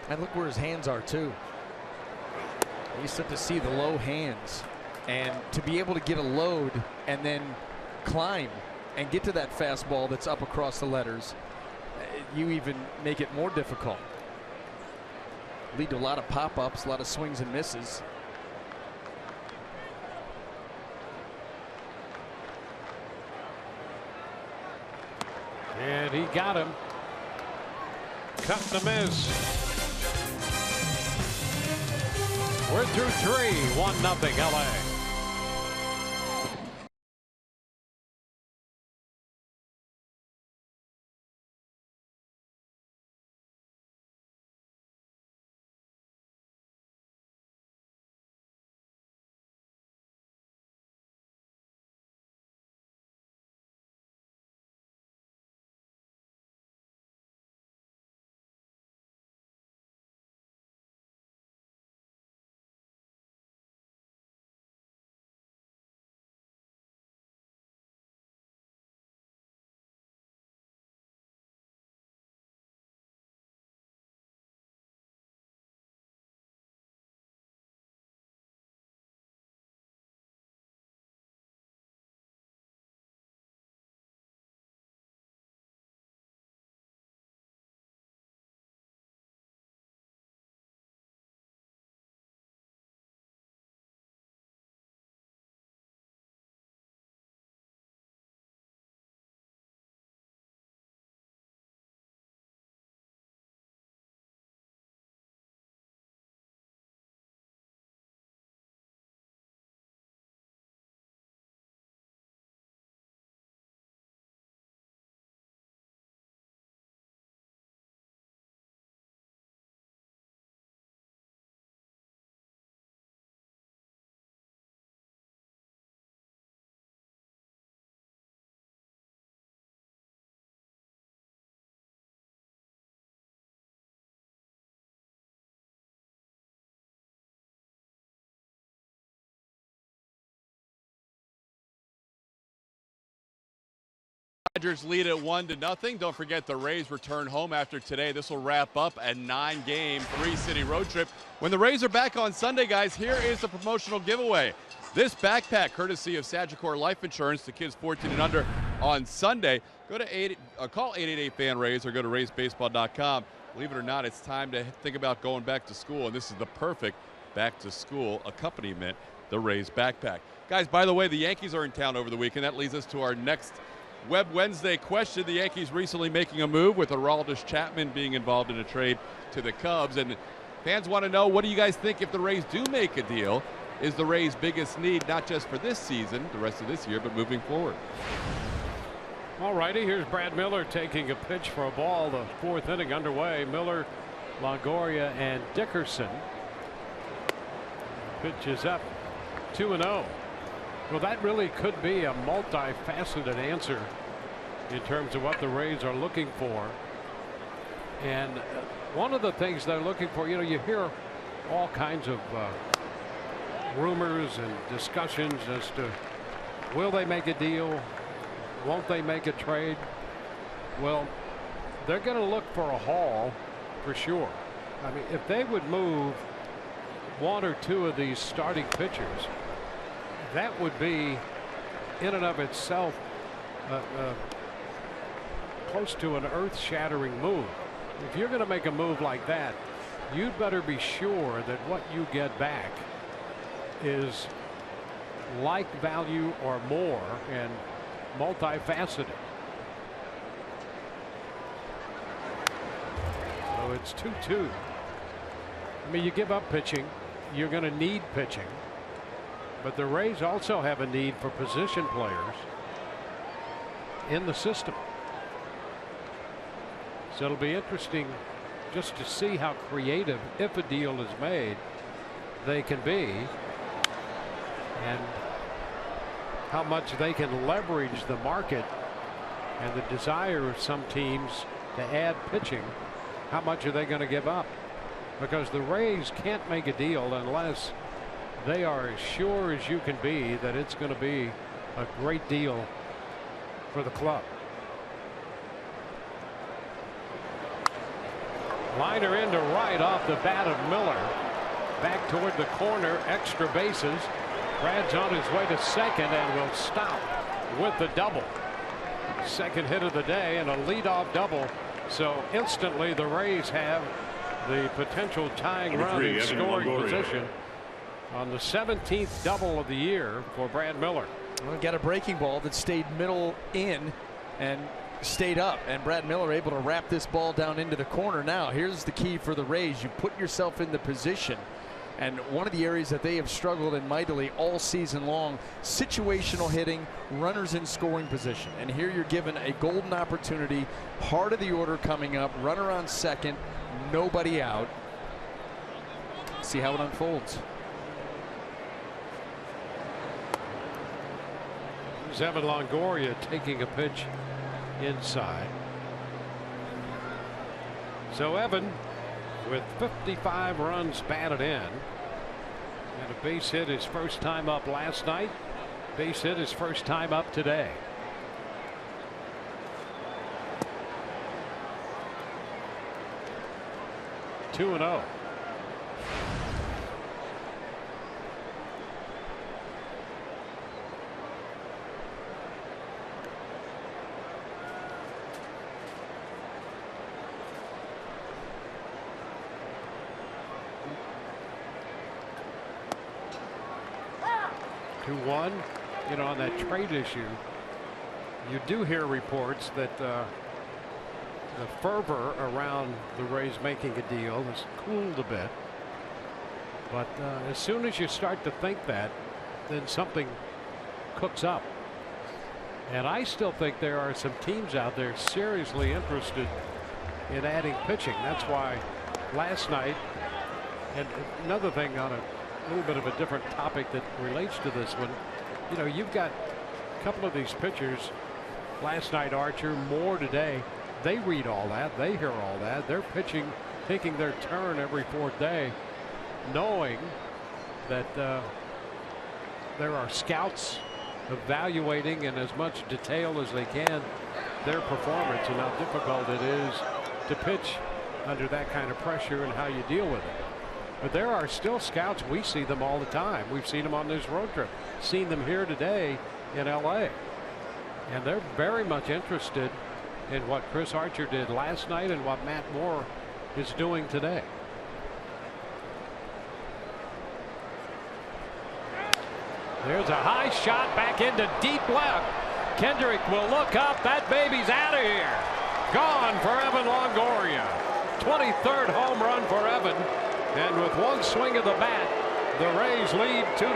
And look where his hands are too. You start to see the low hands, and to be able to get a load and then climb and get to that fastball that's up across the letters, you even make it more difficult. Lead to a lot of pop-ups, a lot of swings and misses. And he got him. Cut the miss. We're through 3, 1-0 LA. Dodgers lead at 1-0. Don't forget the Rays return home after today. This will wrap up a 9-game, 3-city road trip. When the Rays are back on Sunday, guys, here is the promotional giveaway. This backpack, courtesy of Sagicor Life Insurance to kids 14 and under on Sunday. Go to call 888-FAN-RAYS or go to RaysBaseball.com. Believe it or not, it's time to think about going back to school, and this is the perfect back-to-school accompaniment, the Rays backpack. Guys, by the way, the Yankees are in town over the weekend. That leads us to our next Web Wednesday question. The Yankees recently making a move with Aroldis Chapman being involved in a trade to the Cubs. And fans want to know, what do you guys think if the Rays do make a deal? Is the Rays' biggest need, not just for this season, the rest of this year, but moving forward? All righty, here's Brad Miller taking a pitch for a ball. The 4th inning underway. Miller, Longoria, and Dickerson. Pitch is up, 2-0. Well, that really could be a multifaceted answer in terms of what the Rays are looking for. And one of the things they're looking for, you know, you hear all kinds of rumors and discussions as to will they make a deal? Won't they make a trade? Well, they're going to look for a haul for sure. I mean, if they would move 1 or 2 of these starting pitchers, that would be in and of itself close to an earth-shattering move. If you're going to make a move like that, you'd better be sure that what you get back is like value or more and multifaceted. So it's 2-2. I mean, you give up pitching, you're going to need pitching. But the Rays also have a need for position players in the system. So it'll be interesting just to see how creative, if a deal is made, they can be, and how much they can leverage the market and the desire of some teams to add pitching. How much are they going to give up? Because the Rays can't make a deal unless they are as sure as you can be that it's going to be a great deal for the club. Liner into right off the bat of Miller. Back toward the corner, extra bases. Brad's on his way to second and will stop with the double. Second hit of the day and a leadoff double. So instantly the Rays have the potential tying run in scoring position on the 17th double of the year for Brad Miller. Well, got a breaking ball that stayed middle in and stayed up, and Brad Miller able to wrap this ball down into the corner. Now here's the key for the Rays. You put yourself in the position And one of the areas that they have struggled in mightily all season long, situational hitting, runners in scoring position. And here you're given a golden opportunity, heart of the order coming up, runner on second, nobody out. See how it unfolds. Here's Evan Longoria taking a pitch inside. So Evan, with 55 runs batted in, and a base hit his first time up last night, base hit his first time up today. Two and 0. You know, on that trade issue, you do hear reports that the fervor around the Rays making a deal has cooled a bit. But as soon as you start to think that, then something cooks up. And I still think there are some teams out there seriously interested in adding pitching. That's why last night, and another thing on a little bit of a different topic that relates to this one, you know, you've got a couple of these pitchers last night, Archer, more today. They read all that, they hear all that, they're pitching, taking their turn every fourth day, knowing that there are scouts evaluating in as much detail as they can their performance and how difficult it is to pitch under that kind of pressure and how you deal with it. But there are still scouts. We see them all the time. We've seen them on this road trip, seen them here today in LA, and they're very much interested in what Chris Archer did last night and what Matt Moore is doing today. There's a high shot back into deep left. Kendrick will look up. That baby's out of here. Gone for Evan Longoria. 23rd home run for Evan. And with one swing of the bat, the Rays lead 2-1.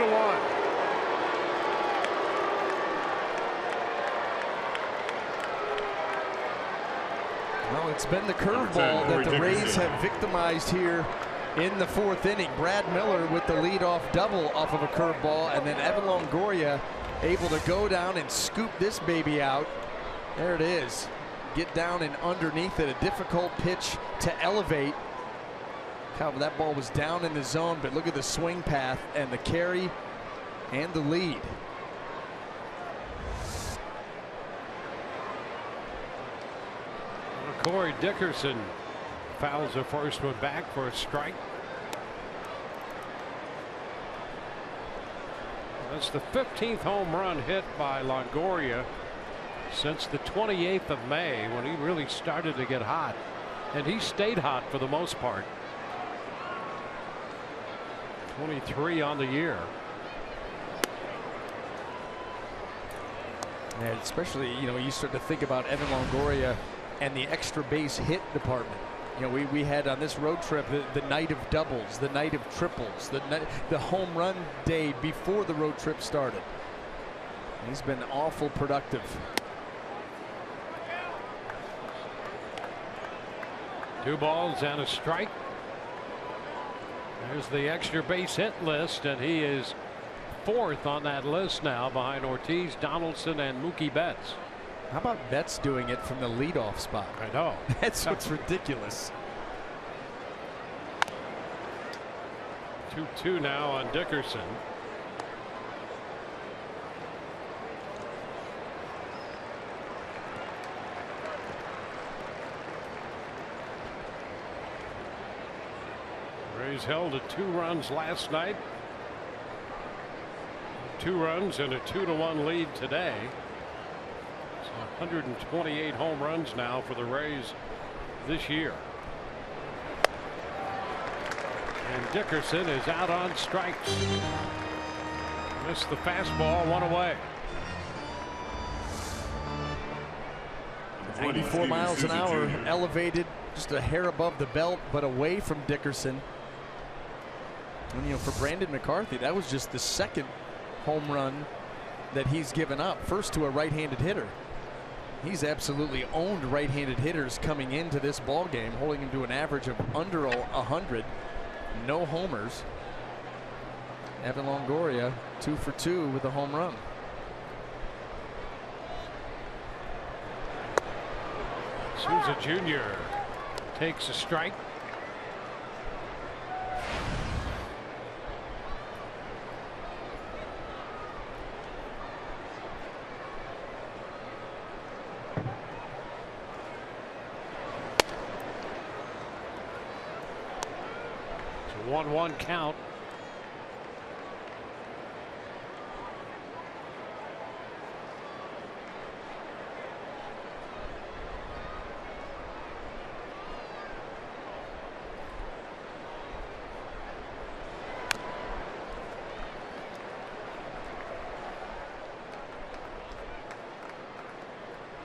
Well, it's been the curveball that the Rays have victimized here in the fourth inning. Brad Miller with the leadoff double off of a curveball, and then Evan Longoria able to go down and scoop this baby out. There it is. Get down and underneath it. A difficult pitch to elevate. That ball was down in the zone, but look at the swing path and the carry and the lead. Corey Dickerson fouls the first one back for a strike. That's the 15th home run hit by Longoria since the 28th of May, when he really started to get hot, and he stayed hot for the most part. 23 on the year. And especially, you know, you start to think about Evan Longoria and the extra base hit department. You know, we had on this road trip the night of doubles, the night of triples, the home run day before the road trip started. He's been awful productive. Two balls and a strike. There's the extra base hit list, and he is fourth on that list now behind Ortiz, Donaldson, and Mookie Betts. How about Betts doing it from the leadoff spot? I know. That's what's ridiculous. 2-2 now on Dickerson. Rays held to 2 runs last night. 2 runs and a 2-1 lead today. It's 128 home runs now for the Rays this year. And Dickerson is out on strikes. Missed the fastball, 1 away. 94 miles an hour, elevated just a hair above the belt, but away from Dickerson. And, you know, for Brandon McCarthy, that was just the second home run that he's given up. First to a right-handed hitter. He's absolutely owned right-handed hitters coming into this ball game, holding him to an average of under 100. No homers. Evan Longoria 2 for 2 with a home run. Souza Jr. takes a strike. It's a 1-1 count.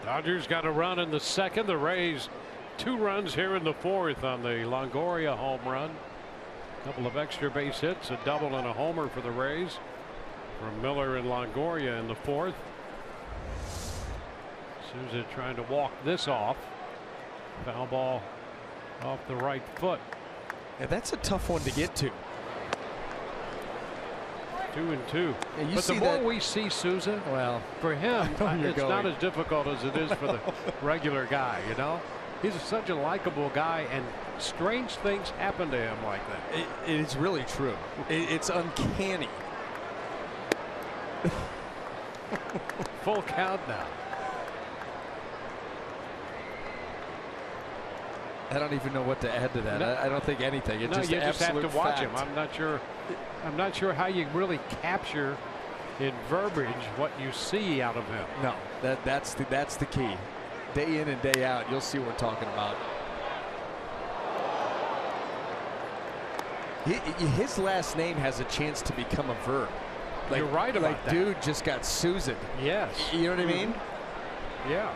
Dodgers got a run in the second. The Rays 2 runs here in the fourth on the Longoria home run. A couple of extra base hits, a double and a homer for the Rays from Miller and Longoria in the fourth. Souza trying to walk this off. Foul ball off the right foot. Yeah, that's a tough one to get to. 2-2. Yeah, but the more we see Souza, well, for him, it's going. not as difficult as it is for the regular guy, you know? He's such a likable guy, and strange things happen to him like that. It is really true. It's uncanny. Full count now. I don't even know what to add to that. No, I don't think anything. It's no, just you just have to watch fact. him. I'm not sure how you really capture in verbiage what you see out of him. No, that's the key. Day in and day out, you'll see what we're talking about. His last name has a chance to become a verb. Like, you're right about like that. Dude just got Susan. Yes. You know what I mean? Yeah.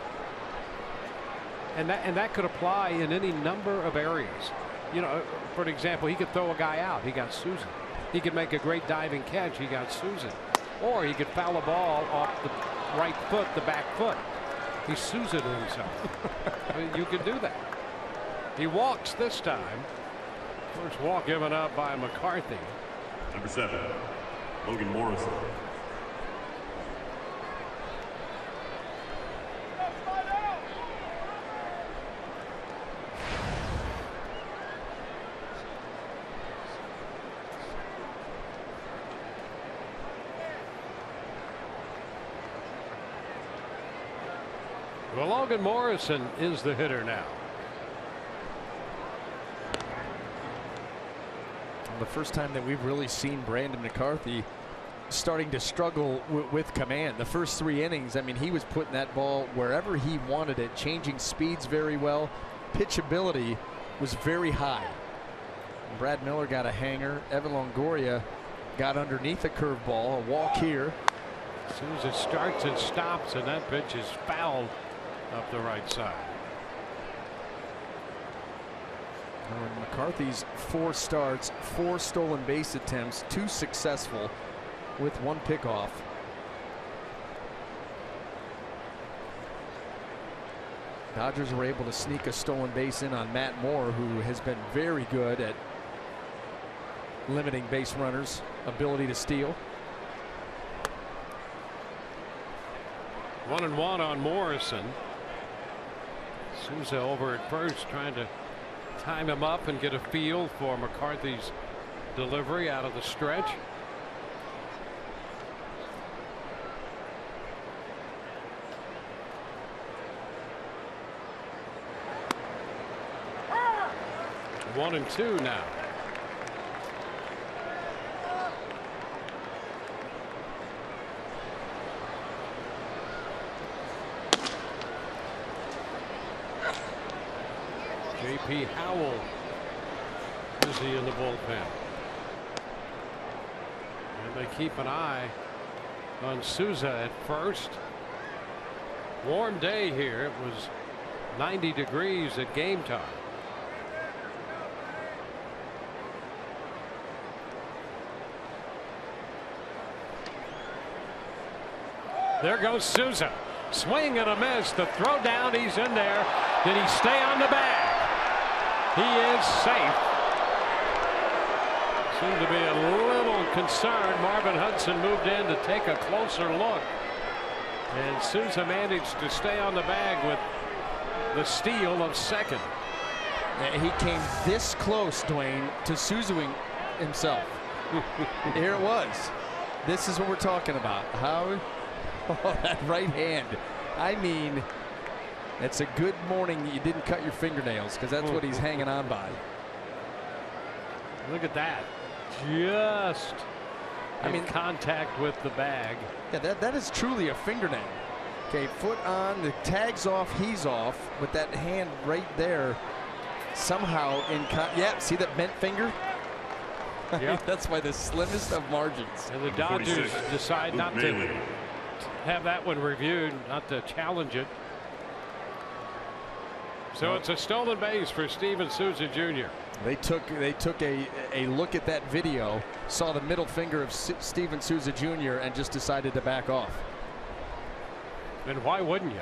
And that could apply in any number of areas. You know, for an example, he could throw a guy out. He got Susan. He could make a great diving catch. He got Susan. Or he could foul a ball off the right foot, the back foot. He Susan himself. I mean, you could do that. He walks this time. First walk given up by McCarthy. Number 7, Logan Morrison. Well, Logan Morrison is the hitter now. The first time that we've really seen Brandon McCarthy starting to struggle with command. The first 3 innings, I mean, he was putting that ball wherever he wanted it, changing speeds very well. Pitchability was very high. Brad Miller got a hanger. Evan Longoria got underneath a curveball, a walk here. As soon as it starts, it stops, and that pitch is fouled up the right side. McCarthy's 4 starts, 4 stolen base attempts, 2 successful with 1 pickoff. Dodgers were able to sneak a stolen base in on Matt Moore, who has been very good at limiting base runners' ability to steal. 1-1 on Morrison. Souza over at first, trying to time him up and get a feel for McCarthy's delivery out of the stretch. One and 2 now. J.P. Howell busy in the bullpen. And they keep an eye on Souza at first. Warm day here. It was 90 degrees at game time. There goes Souza. Swing and a miss. The throw down. He's in there. Did he stay on the bag? He is safe. Seemed to be a little concerned. Marvin Hudson moved in to take a closer look. And Souza managed to stay on the bag with the steal of second. He came this close, Dwayne, to Souzaing himself. Here it was. This is what we're talking about. How? Oh, that right hand. I mean, it's a good morning that you didn't cut your fingernails, because that's what he's hanging on by. Look at that. Just in contact with the bag. Yeah, that is truly a fingernail. Okay, foot on, the tag's off, he's off, but that hand right there somehow yeah, see that bent finger? Yeah. That's by the slimmest of margins. And the Dodgers decide not to have that one reviewed, not to challenge it. So it's a stolen base for Steven Souza Jr. They took a look at that video, saw the middle finger of Steven Souza Jr. and just decided to back off. And why wouldn't you?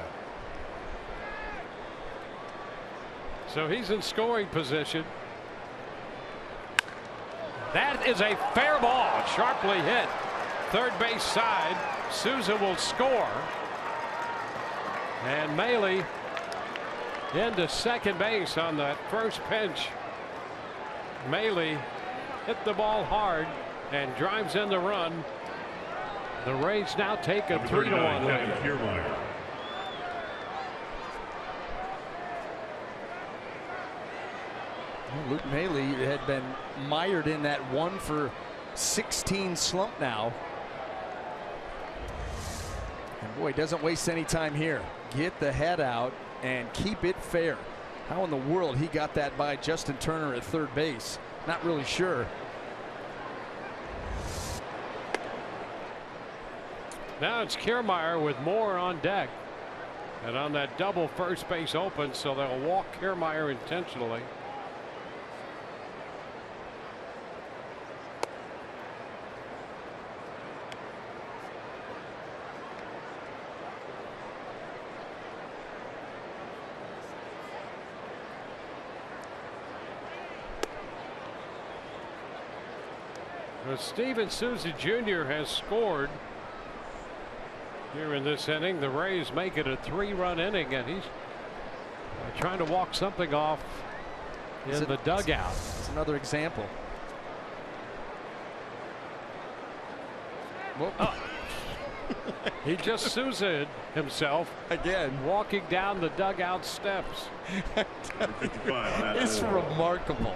So he's in scoring position. That is a fair ball, sharply hit. Third base side. Souza will score. And Maile into second base on that first pitch. Maile hit the ball hard and drives in the run. The Rays now take a 3-1 lead. Luke Maile had been mired in that 1-for-16 slump now. And boy, doesn't waste any time here. Get the head out and keep it fair. How in the world he got that by Justin Turner at third base? Not really sure. Now it's Kiermaier with more on deck. And on that double, first base open, so they'll walk Kiermaier intentionally. Steven Souza Jr. has scored here in this inning. The Rays make it a 3-run inning, and he's trying to walk something off in the dugout. It's another example. He just Souza'd himself again, walking down the dugout steps. It's remarkable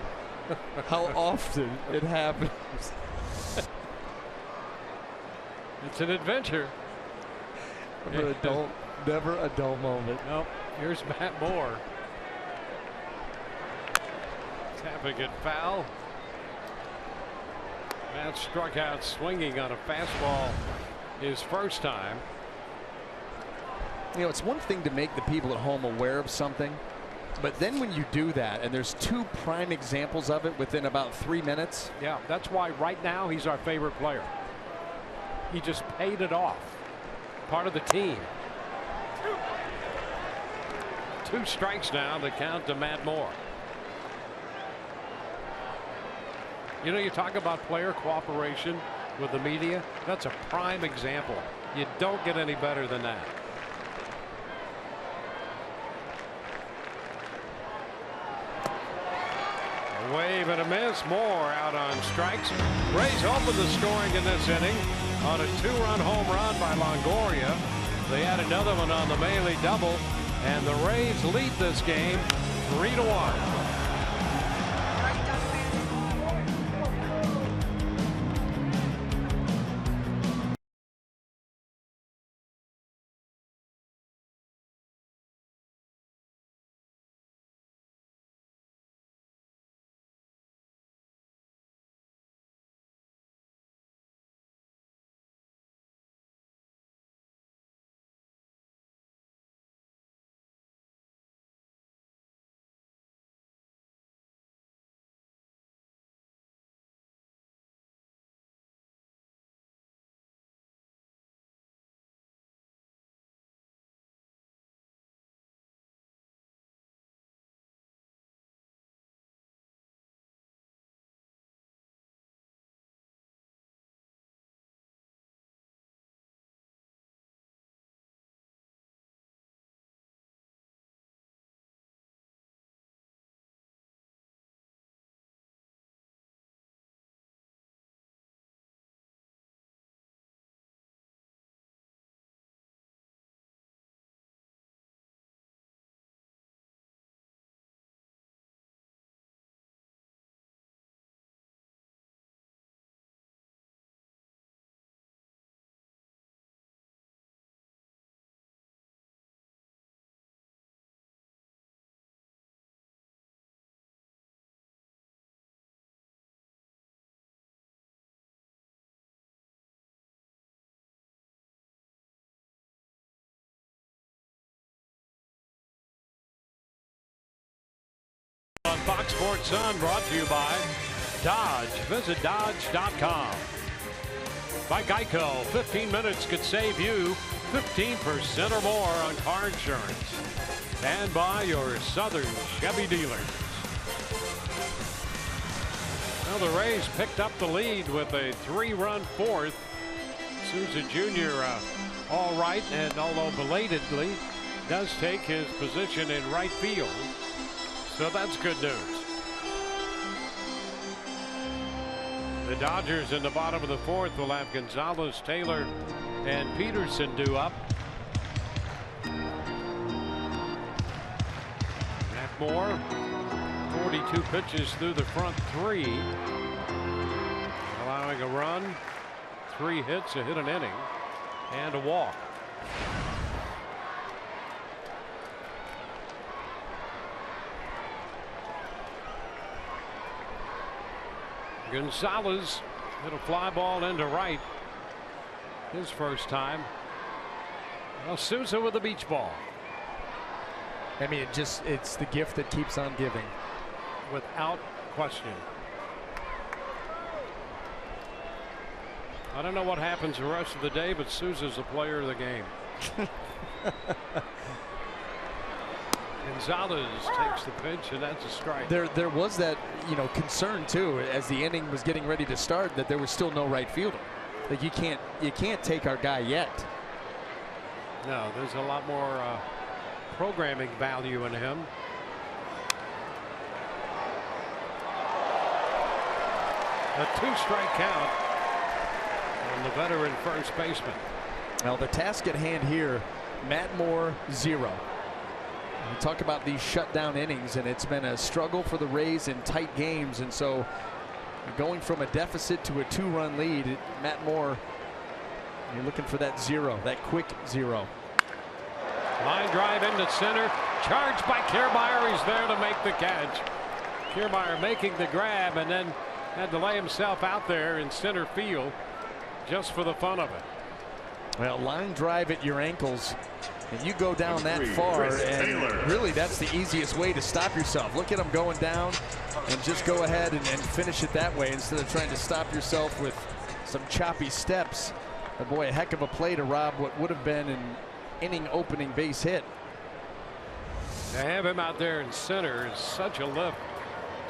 how often it happens. It's an adventure. Never a dull moment. Nope. Here's Matt Moore. Tapping it foul. Matt struck out swinging on a fastball his first time. You know, it's one thing to make the people at home aware of something, but then when you do that, and there's two prime examples of it within about 3 minutes. Yeah, that's why right now he's our favorite player. He just paid it off. Part of the team. 2 strikes now, the count to Matt Moore. You know, you talk about player cooperation with the media. That's a prime example. You don't get any better than that. A wave and a miss. Moore out on strikes. Rays open the scoring in this inning on a 2-run home run by Longoria. They had another one on the Maile double, and the Rays lead this game 3-1. Fox Sports Sun brought to you by Dodge. Visit Dodge.com. By Geico, 15 minutes could save you 15% or more on car insurance. And by your Southern Chevy dealers. Well, the Rays picked up the lead with a 3-run fourth. Souza Jr. All right, and although belatedly, does take his position in right field. So that's good news. The Dodgers in the bottom of the fourth will have Gonzalez, Taylor, and Peterson due up. Matt Moore, 42 pitches through the front three, allowing a run, 3 hits, a hit an inning, and a walk. Gonzalez hit a fly ball into right. His first time. Well, Souza with the beach ball. I mean, it's the gift that keeps on giving. Without question. I don't know what happens the rest of the day, but Souza's the player of the game. Gonzalez takes the pitch, and that's a strike. There was that, concern too, as the inning was getting ready to start, that there was still no right fielder. Like you can't take our guy yet. No, there's a lot more programming value in him. A 2-strike count on the veteran first baseman. Now the task at hand here, Matt Moore 0. We talk about these shutdown innings, and it's been a struggle for the Rays in tight games, and so going from a deficit to a 2-run lead, Matt Moore, you're looking for that 0, that quick 0. Line drive into center, charged by Kiermaier. He's there to make the catch. Kiermaier making the grab and then had to lay himself out there in center field just for the fun of it. Well, line drive at your ankles, and you go down that far, and really that's the easiest way to stop yourself. Look at him going down, and just go ahead and finish it that way instead of trying to stop yourself with some choppy steps. But boy, a heck of a play to rob what would have been an inning opening base hit. To have him out there in center is such a lift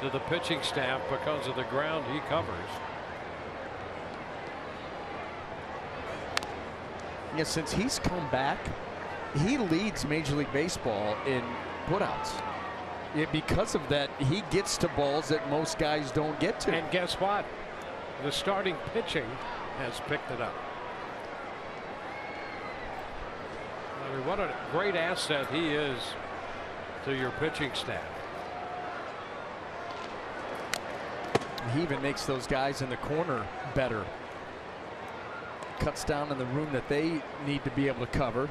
to the pitching staff because of the ground he covers. Yeah, since he's come back, he leads Major League Baseball in putouts. Yeah, because of that, he gets to balls that most guys don't get to. And guess what? The starting pitching has picked it up. I mean, what a great asset he is to your pitching staff. He even makes those guys in the corner better. Cuts down in the room that they need to be able to cover.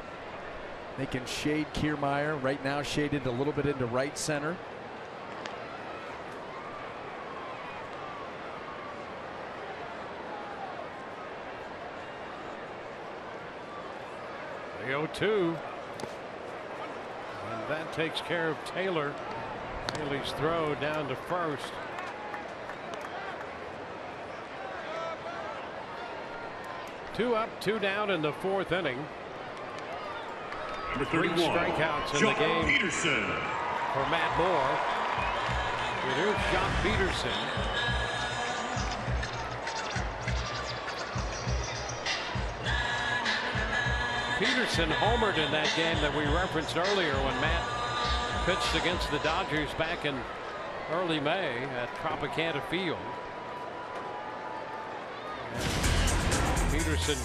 They can shade Kiermaier. Right now shaded a little bit into right center. The 0-2. And that takes care of Taylor. Haley's throw down to first. Two up, 2 down in the 4th inning. Number 3 31, strikeouts in Jock the game Peterson. for Matt Moore. Here's Jock Peterson. Peterson homered in that game that we referenced earlier when Matt pitched against the Dodgers back in early May at Tropicana Field. Peterson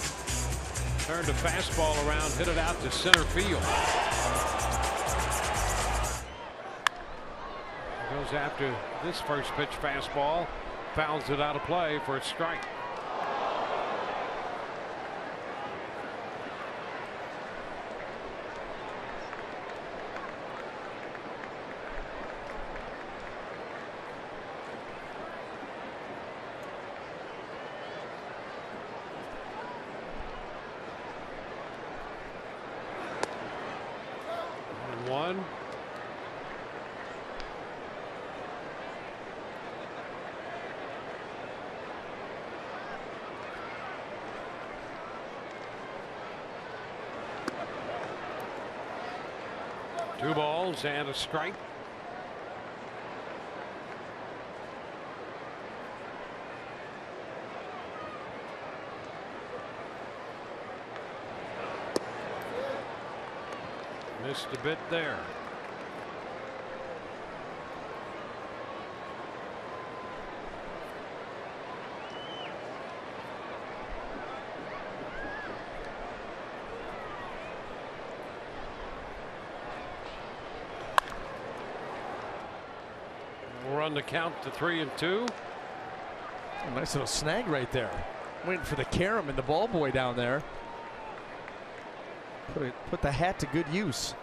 turned a fastball around, hit it out to center field. Goes after this first pitch fastball, fouls it out of play for a strike. 2 balls and a strike. Missed a bit there. We'll run the count to 3-2. A nice little snag right there. Waiting for the carom and the ball boy down there. Put the hat to good use.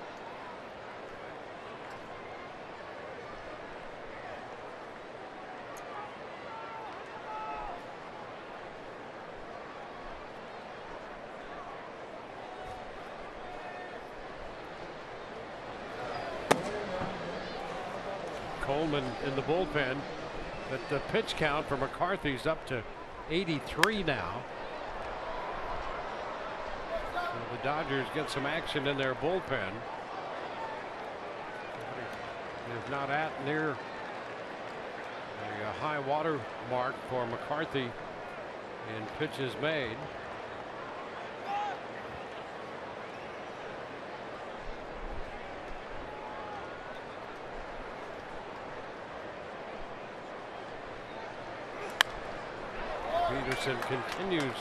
Coleman in the bullpen, but the pitch count for McCarthy's up to 83 now. So the Dodgers get some action in their bullpen. Is not at near a high water mark for McCarthy in pitches made. Peterson continues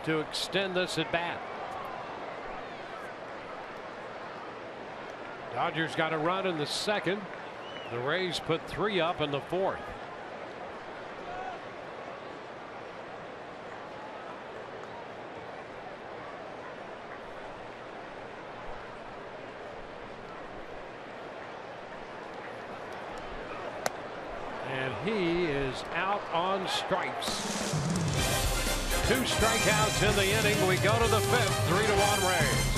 to extend this at bat. Dodgers got a run in the second. The Rays put 3 up in the fourth. And he is out on strikes. 2 strikeouts in the inning. We go to the 5th. 3-1 Rays.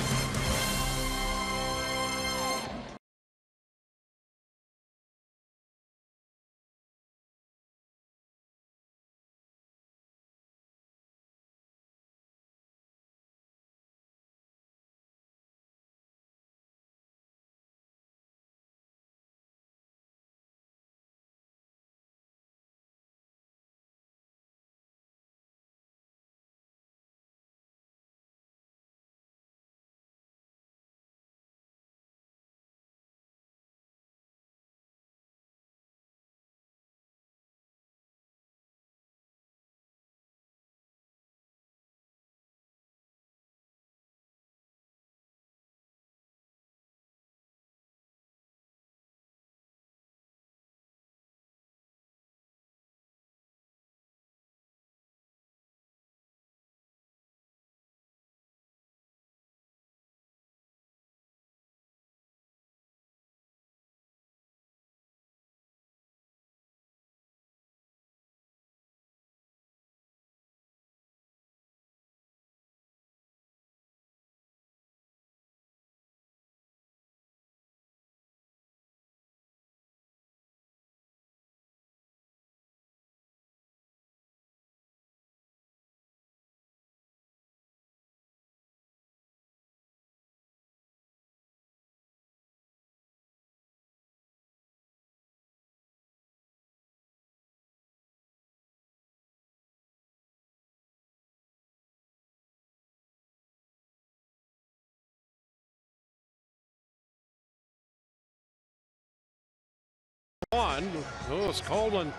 Lewis Coleman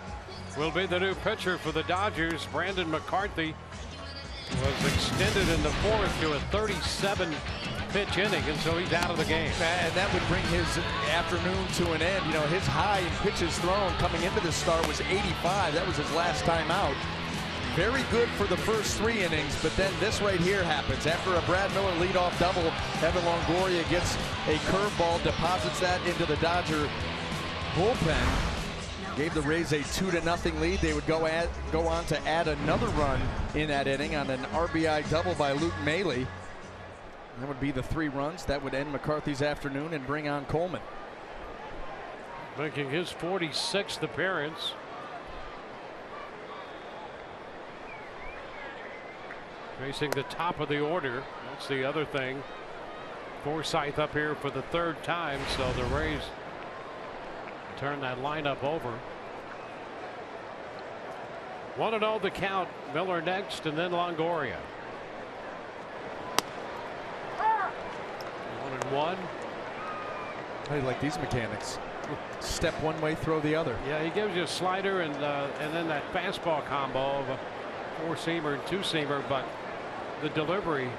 will be the new pitcher for the Dodgers. Brandon McCarthy was extended in the fourth to a 37-pitch inning, and so he's out of the game. And that would bring his afternoon to an end. You know, his high in pitches thrown coming into this start was 85. That was his last time out. Very good for the first 3 innings, but then this right here happens. After a Brad Miller leadoff double, Evan Longoria gets a curveball, deposits that into the Dodger bullpen. Gave the Rays a 2-0 lead. They would go on to add another run in that inning on an RBI double by Luke Maile. That would be the 3 runs. That would end McCarthy's afternoon and bring on Coleman. Making his 46th appearance. Facing the top of the order. That's the other thing Forsythe up here for the third time, so the Rays turn that lineup over. 1-0 the count. Miller next, and then Longoria. 1-1. I like these mechanics. Step one way, throw the other. Yeah, he gives you a slider and then that fastball combo of a four-seamer and two-seamer, but the delivery,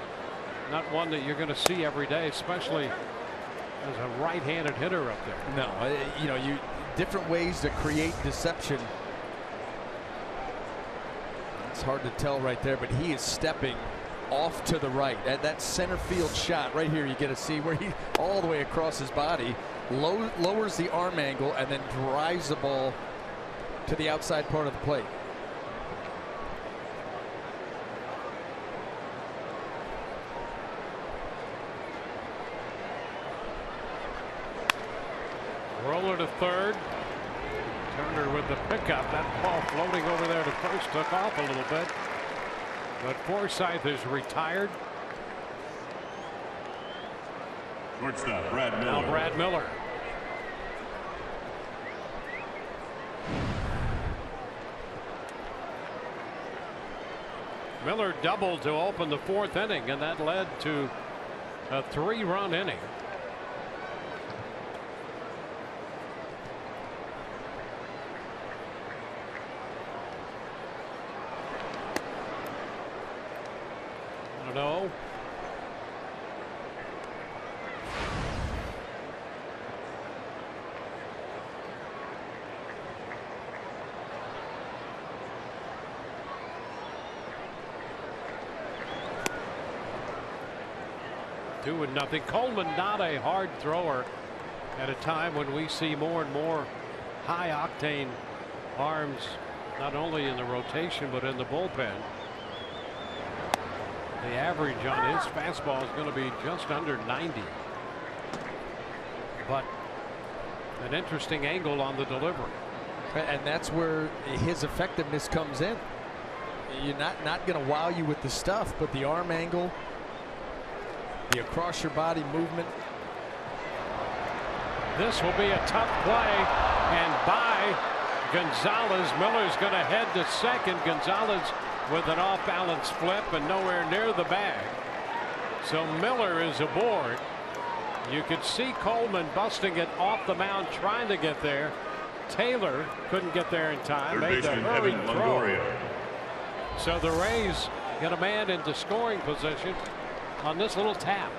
not one that you're going to see every day, especially as a right-handed hitter up there. No, you know, different ways to create deception. It's hard to tell right there, but he is stepping off to the right. That center field shot right here, you get to see where he all the way across his body, lowers the arm angle, and then drives the ball to the outside part of the plate. Roller to third. Turner with the pickup. That ball floating over there to first took off a little bit. But Forsythe is retired. Shortstop, Brad Miller. Now Brad Miller. Miller doubled to open the fourth inning, and that led to a 3-run inning. No. Two and nothing. Coleman not a hard thrower at a time when we see more and more high octane arms, not only in the rotation but in the bullpen. The average on his fastball is going to be just under 90. But an interesting angle on the delivery. And that's where his effectiveness comes in. You're not going to wow you with the stuff, but the arm angle, the across your body movement. This will be a tough play, and by Gonzalez. Miller's going to head to second. Gonzalez with an off-balance flip and nowhere near the bag. So Miller is aboard. You could see Coleman busting it off the mound trying to get there. Taylor couldn't get there in time. Made the hurried throw. So the Rays get a man into scoring position on this little tap.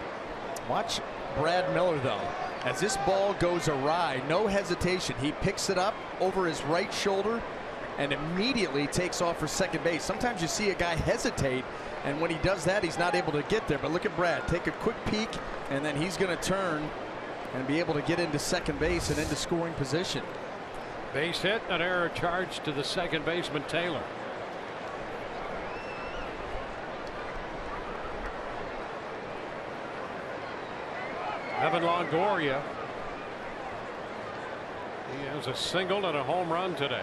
Watch Brad Miller though. As this ball goes awry, no hesitation. He picks it up over his right shoulder and immediately takes off for second base. Sometimes you see a guy hesitate, and when he does that, he's not able to get there. But look at Brad. Take a quick peek, and then he's going to turn and be able to get into second base and into scoring position. Base hit, an error charge to the second baseman Taylor. Evan Longoria. He has a single and a home run today.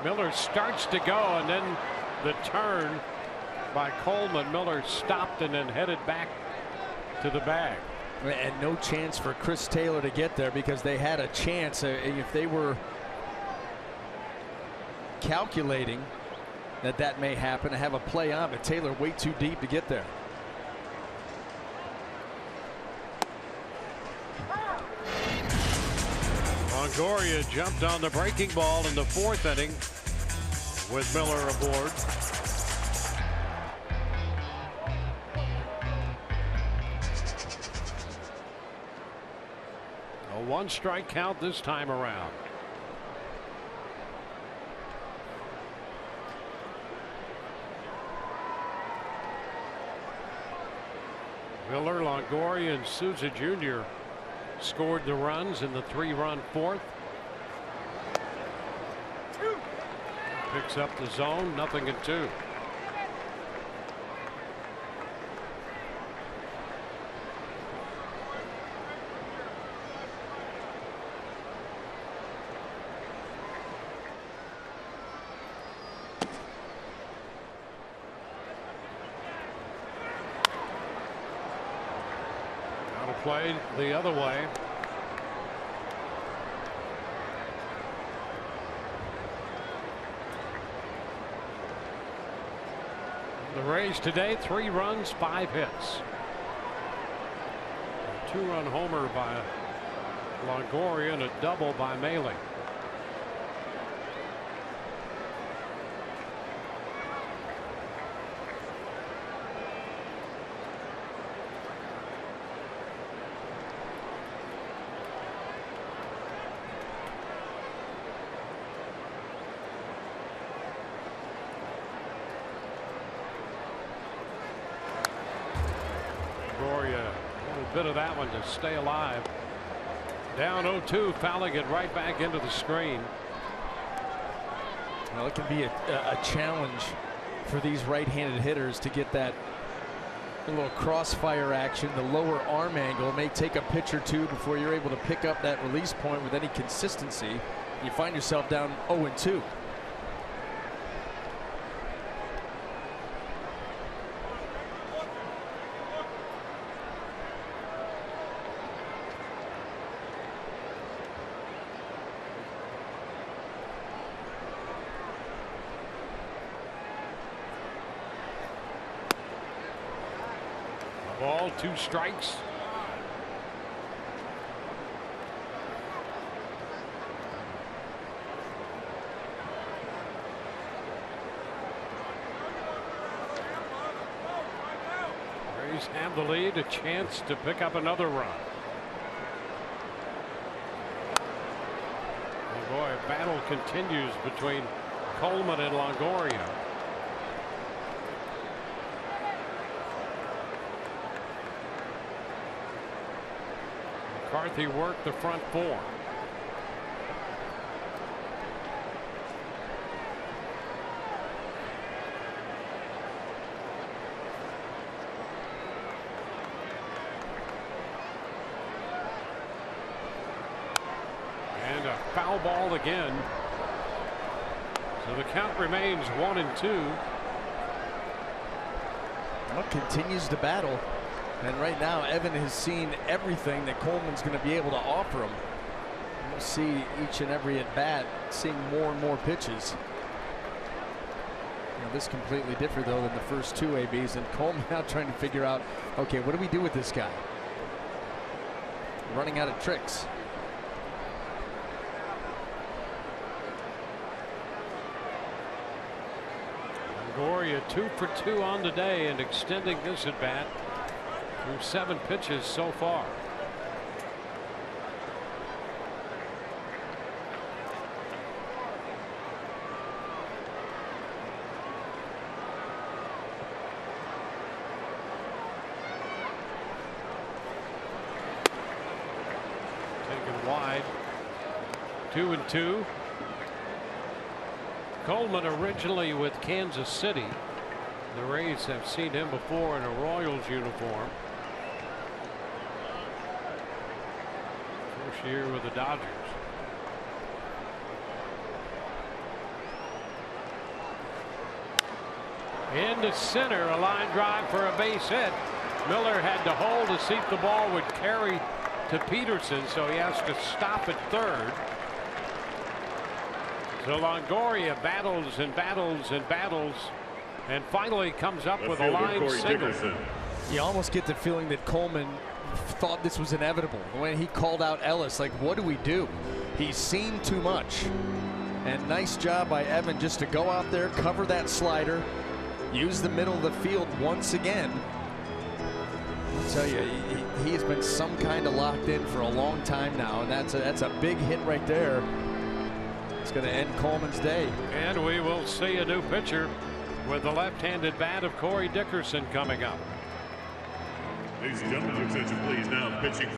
Miller starts to go, and then the turn by Coleman. Miller stopped and then headed back to the bag. And no chance for Chris Taylor to get there, because they had a chance. If they were calculating that may happen, to have a play on, but Taylor way too deep to get there. Longoria jumped on the breaking ball in the fourth inning with Miller aboard. A one-strike count this time around. Miller, Longoria, and Souza Jr. scored the runs in the 3-run fourth. Picks up the zone, 0-2. played the other way. The Rays today, 3 runs, 5 hits. A 2-run homer by Longoria and a double by Maley. Bit of that one to stay alive. Down 0-2, fouling it right back into the screen. Well, it can be a challenge for these right-handed hitters to get that little crossfire action. The lower arm angle may take a pitch or two before you're able to pick up that release point with any consistency. You find yourself down 0-2. Ball, 2 strikes. Rays have the lead, a chance to pick up another run. And boy, a battle continues between Coleman and Longoria. McCarthy worked the front 4. And a foul ball again. So the count remains 1-2. Well, continues to battle. And right now, Evan has seen everything that Coleman's going to be able to offer him. We'll see each and every at bat, seeing more and more pitches. You know, this is completely different, though, than the first 2 ABs. And Coleman now trying to figure out, okay, what do we do with this guy? Running out of tricks. Longoria 2 for 2 on the day and extending this at bat through 7 pitches so far. Taken wide. 2-2. Coleman originally with Kansas City. The Rays have seen him before in a Royals uniform. First year with the Dodgers. Into center, a line drive for a base hit. Miller had to hold to see if the ball would carry to Peterson, so he has to stop at third. So Longoria battles and battles and battles and finally comes up with a line single. You almost get the feeling that Coleman thought this was inevitable. When he called out Ellis, like, what do we do? He's seen too much. And nice job by Evan just to go out there, cover that slider, use the middle of the field once again. I'll tell you, he has been some kind of locked in for a long time now, and that's a big hit right there. It's going to end Coleman's day. And we will see a new pitcher with the left-handed bat of Corey Dickerson coming up. Ladies and gentlemen, your attention please. Now pitching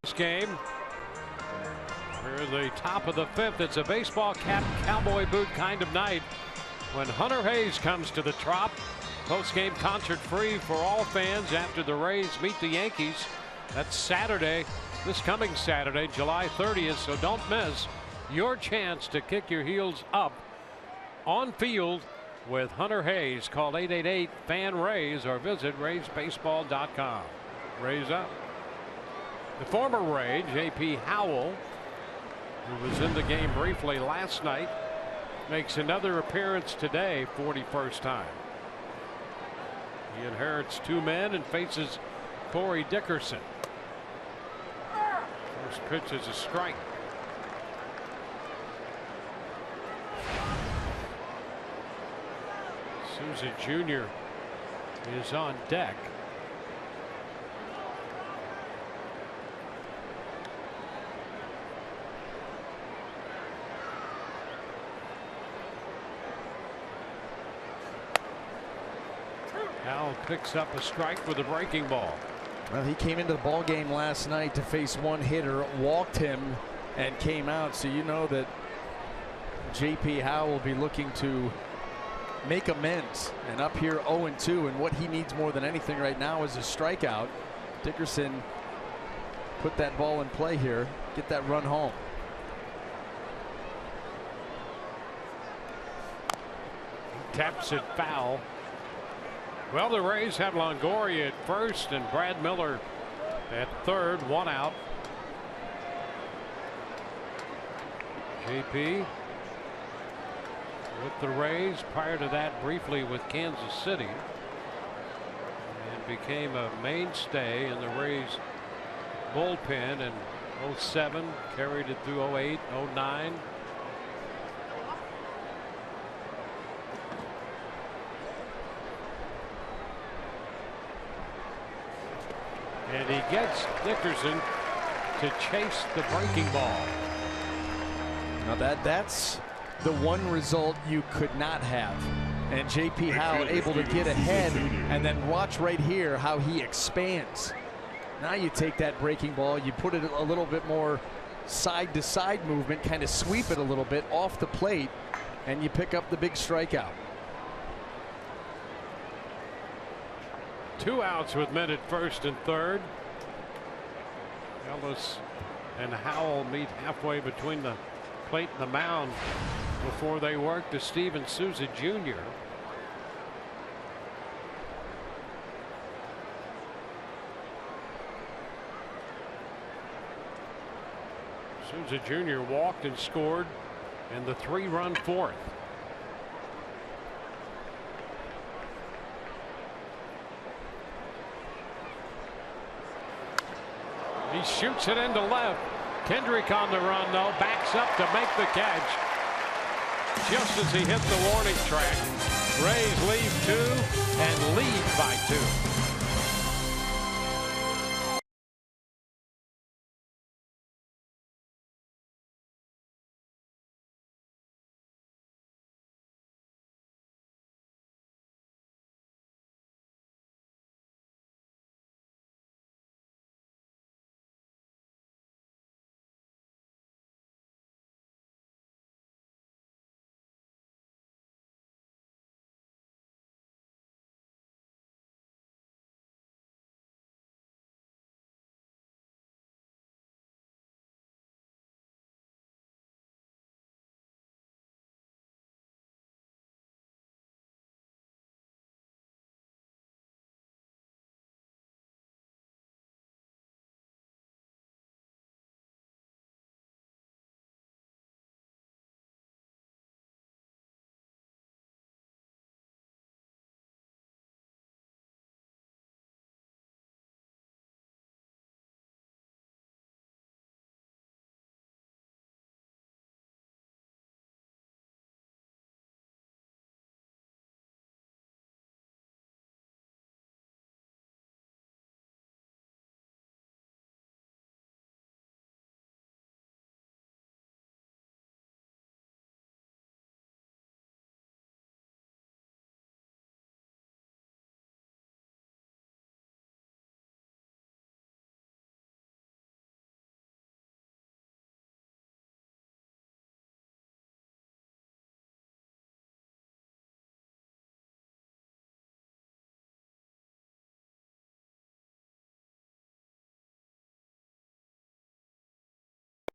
This game. We're at the top of the 5th. It's a baseball cap, cowboy boot kind of night when Hunter Hayes comes to the Trop. Post-game concert free for all fans after the Rays meet the Yankees. That's Saturday, this coming Saturday, July 30th. So don't miss your chance to kick your heels up on field with Hunter Hayes. Call 888-FAN-RAYS or visit RaysBaseball.com. Rays up. The former Ray, J.P. Howell, who was in the game briefly last night, makes another appearance today, 41st time. He inherits 2 men and faces Corey Dickerson. First pitch is a strike. Souza Jr. is on deck. Howell picks up a strike with a breaking ball. Well, he came into the ball game last night to face one hitter, walked him, and came out. So you know that J.P. Howell will be looking to make amends. And up here 0-2, and what he needs more than anything right now is a strikeout. Dickerson put that ball in play here, get that run home. Taps it foul. Well, the Rays have Longoria at first and Brad Miller at third, 1 out. JP with the Rays, prior to that briefly with Kansas City, and became a mainstay in the Rays bullpen in 07, carried it through 08, 09. And he gets Dickerson to chase the breaking ball. Now that's the one result you could not have. And J.P. Howell able to get ahead, and then watch right here how he expands. Now you take that breaking ball, you put it a little bit more side to side movement, kind of sweep it a little bit off the plate, and you pick up the big strikeout. 2 outs with men at first and third. Ellis and Howell meet halfway between the plate and the mound before they work to Steven Souza Jr. Souza Jr. walked and scored in the 3-run 4th. He shoots it into left. Kendrick on the run, though, backs up to make the catch. Just as he hit the warning track. Rays leave 2 and lead by 2.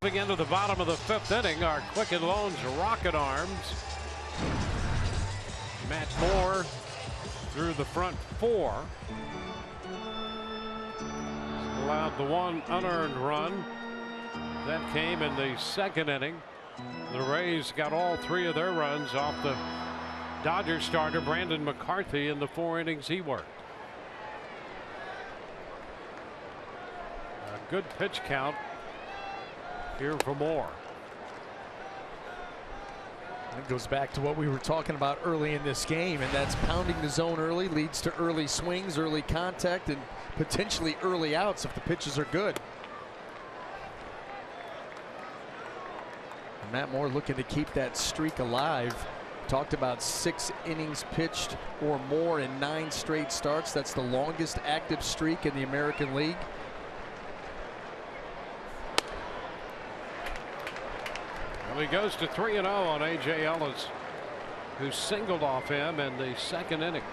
Moving into the bottom of the 5th inning, our Quicken Loans rocket arms. Matt Moore through the front 4. Allowed the 1 unearned run. That came in the 2nd inning. The Rays got all 3 of their runs off the Dodgers starter Brandon McCarthy in the 4 innings he worked. A good pitch count here for Moore. It goes back to what we were talking about early in this game, and that's pounding the zone early leads to early swings, early contact, and potentially early outs if the pitches are good. And Matt Moore looking to keep that streak alive. Talked about 6 innings pitched or more in 9 straight starts. That's the longest active streak in the American League. Well, he goes to 3-0 on A.J. Ellis, who singled off him in the 2nd inning.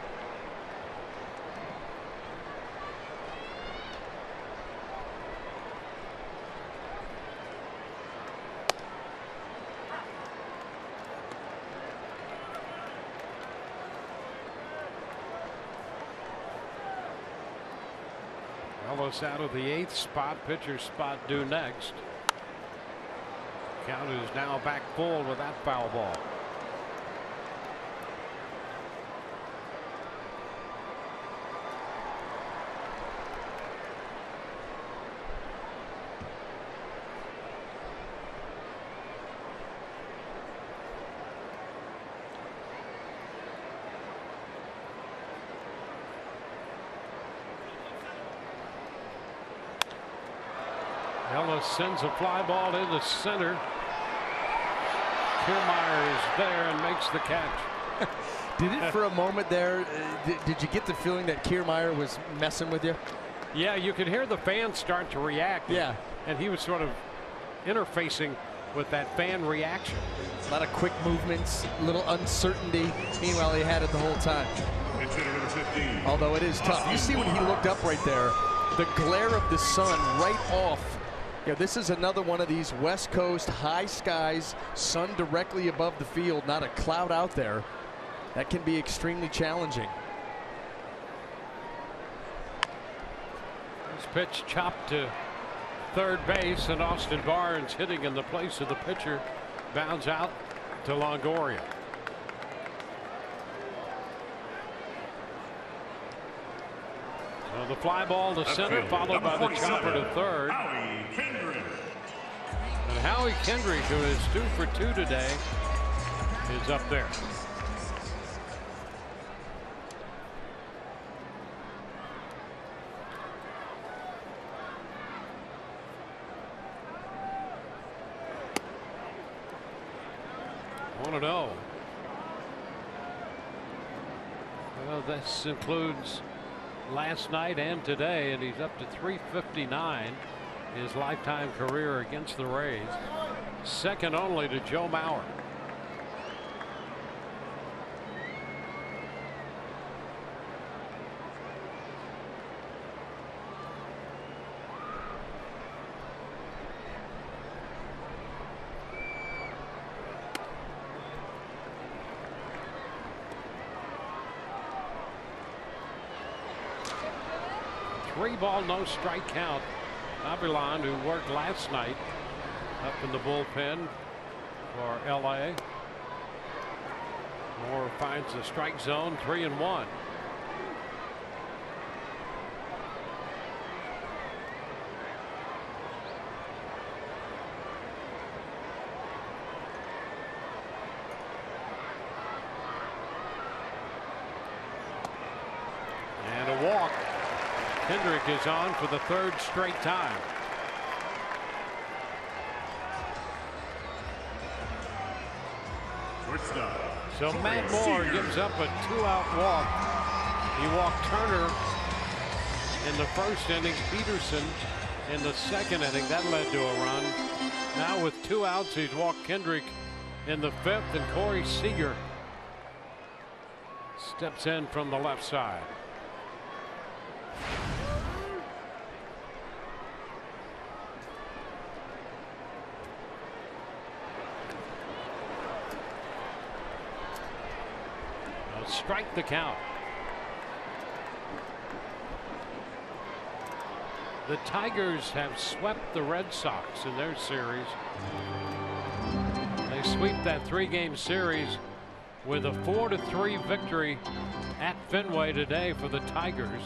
Ellis out of the 8th spot, pitcher spot due next. Count is now back full with that foul ball. Ellis sends a fly ball into center. Kiermaier is there and makes the catch. Did it for a moment there? Did you get the feeling that Kiermaier was messing with you? Yeah, you could hear the fans start to react. Yeah. And he was sort of interfacing with that fan reaction. A lot of quick movements, a little uncertainty. Meanwhile, he had it the whole time. Although it is tough. You see when he looked up right there, the glare of the sun right off. Yeah, this is another one of these West Coast high skies, sun directly above the field, not a cloud out there. That can be extremely challenging. This pitch chopped to third base, and Austin Barnes hitting in the place of the pitcher, bounds out to Longoria. So the fly ball to center, followed by the chopper to third. And Howie Kendrick, who is 2 for 2 today, is up there. Well, this includes last night and today, and he's up to 359, his lifetime career against the Rays, second only to Joe Mauer. Three-ball, no strike count. Avilan, who worked last night up in the bullpen for LA. Moore finds the strike zone, 3-1. And a walk. Kendrick is on for the third straight time. So Matt Moore gives up a 2-out walk. He walked Turner in the first inning, Peterson in the second inning. That led to a run. Now with 2 outs, he's walked Kendrick in the 5th, and Corey Seager steps in from the left side. strike the count. The Tigers have swept the Red Sox in their series. They sweep that 3-game series with a 4-3 victory at Fenway today for the Tigers.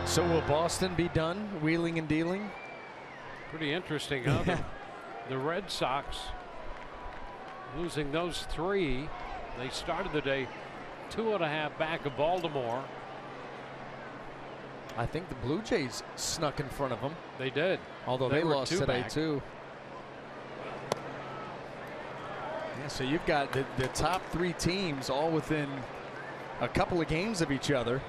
So will Boston be done wheeling and dealing? Pretty interesting, huh? The Red Sox losing those 3. They started the day 2.5 back of Baltimore. I think the Blue Jays snuck in front of them. They did. Although they lost today too. Yeah, so you've got the top 3 teams all within a couple of games of each other.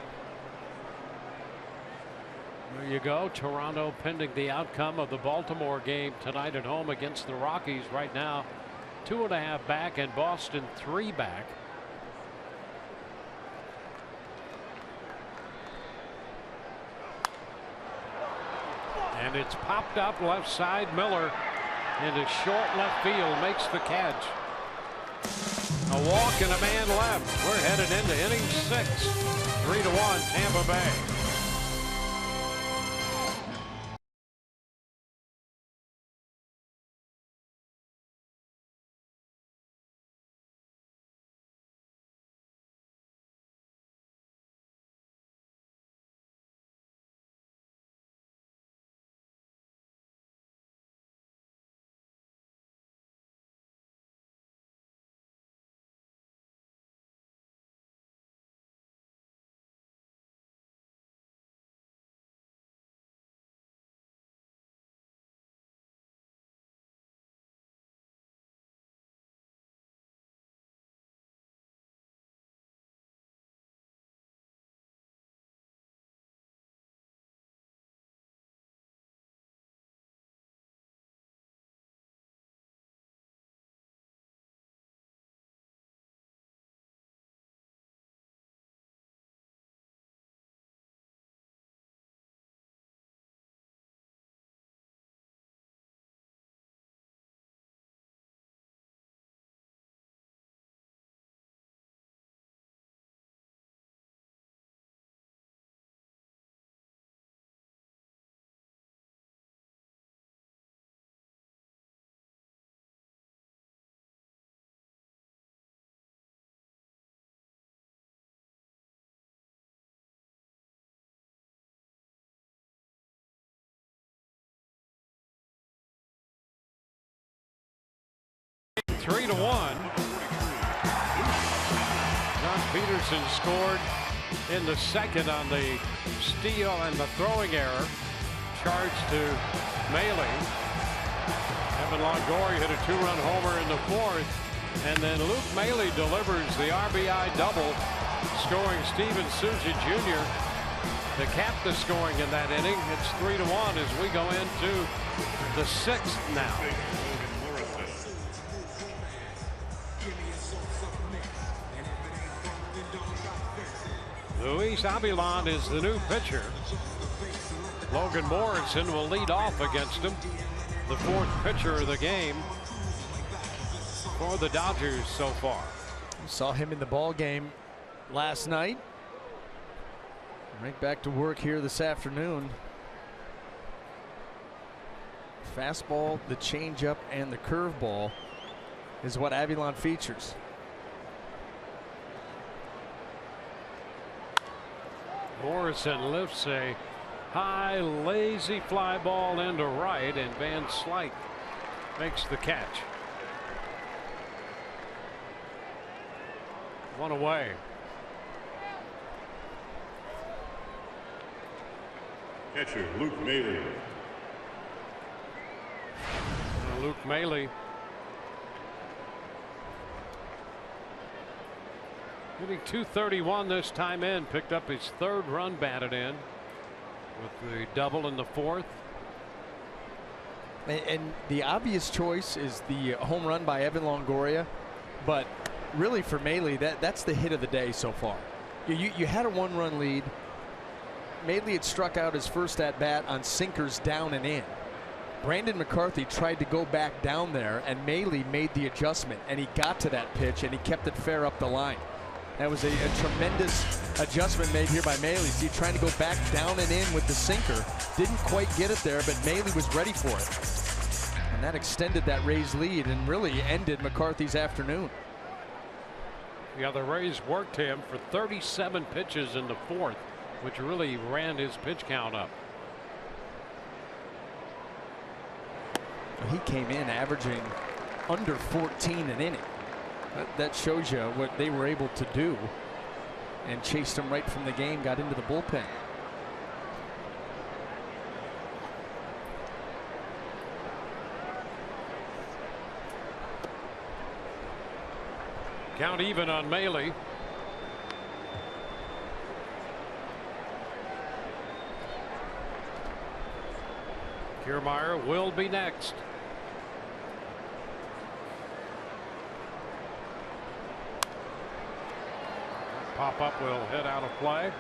There you go. Toronto pending the outcome of the Baltimore game tonight at home against the Rockies. Right now 2.5 back, and Boston 3 back. And it's popped up left side. Miller into short left field makes the catch. A walk and a man left. We're headed into inning 6. 3-1 Tampa Bay. Three to 1. John Peterson scored in the second on the steal and the throwing error. Charge to Maile. Evan Longoria hit a 2-run homer in the 4th. And then Luke Maile delivers the RBI double, scoring Steven Souza Jr. to cap the scoring in that inning. It's 3-1 as we go into the 6th now. Luis Avilan is the new pitcher. Logan Morrison will lead off against him. The 4th pitcher of the game for the Dodgers so far. Saw him in the ball game last night. Right back to work here this afternoon. Fastball, the changeup, and the curveball is what Avilan features. Morrison lifts a high, lazy fly ball into right, and Van Slyke makes the catch. 1 away. Catcher Luke Maile. Luke Maile hitting .231 this time in, picked up his 3rd run batted in with the double in the 4th. And the obvious choice is the home run by Evan Longoria, but really for Maile, that's the hit of the day so far. You had a 1-run lead. Maile had struck out his first at bat on sinkers down and in. Brandon McCarthy tried to go back down there, and Maile made the adjustment, and he got to that pitch, and he kept it fair up the line. That was a tremendous adjustment made here by Maile. See, trying to go back down and in with the sinker. Didn't quite get it there, but Maile was ready for it. And that extended that Rays lead and really ended McCarthy's afternoon. Yeah, the Rays worked him for 37 pitches in the fourth, which really ran his pitch count up. He came in averaging under 14 an inning. That shows you what they were able to do, and chased him right from the game, got into the bullpen. Count even on Maile. Kiermaier will be next. Pop-up will hit out of play.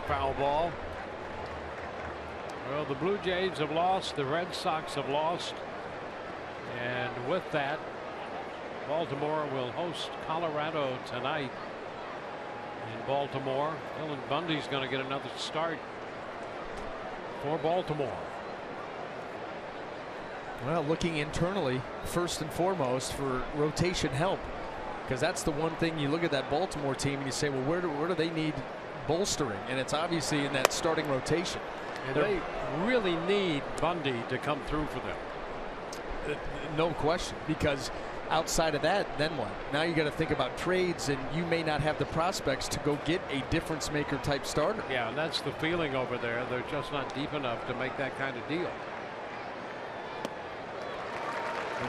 Foul ball. Well, the Blue Jays have lost, the Red Sox have lost, and with that, Baltimore will host Colorado tonight in Baltimore. Dylan Bundy's going to get another start for Baltimore. Well, looking internally first and foremost for rotation help, because that's the one thing you look at that Baltimore team and you say, well, where do they need bolstering? And it's obviously in that starting rotation. And they really need Bundy to come through for them. No question, because outside of that, then what? Now you got to think about trades, and you may not have the prospects to go get a difference maker type starter. Yeah, and that's the feeling over there. They're just not deep enough to make that kind of deal.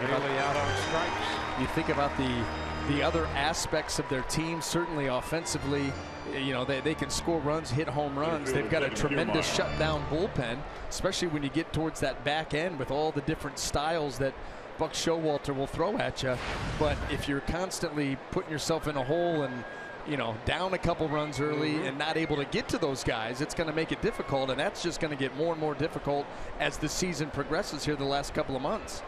Really out on strikes. You think about the other aspects of their team. Certainly offensively, you know, they can score runs, hit home runs. They've got a tremendous shutdown bullpen, especially when you get towards that back end with all the different styles that Buck Showalter will throw at you. But if you're constantly putting yourself in a hole and, you know, down a couple runs early and not able to get to those guys, it's going to make it difficult, and that's just going to get more and more difficult as the season progresses here the last couple of months.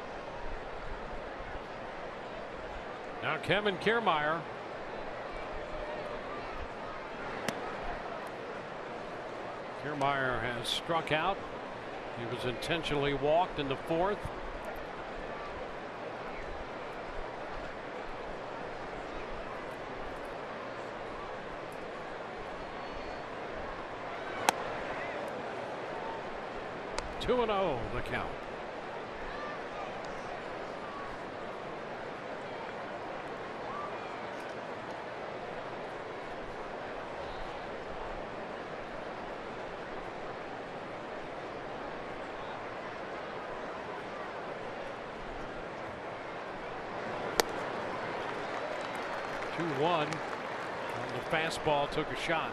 Now Kevin Kiermaier. Kiermaier has struck out. He was intentionally walked in the fourth. Two and 0 the count. One, the fastball took a shot.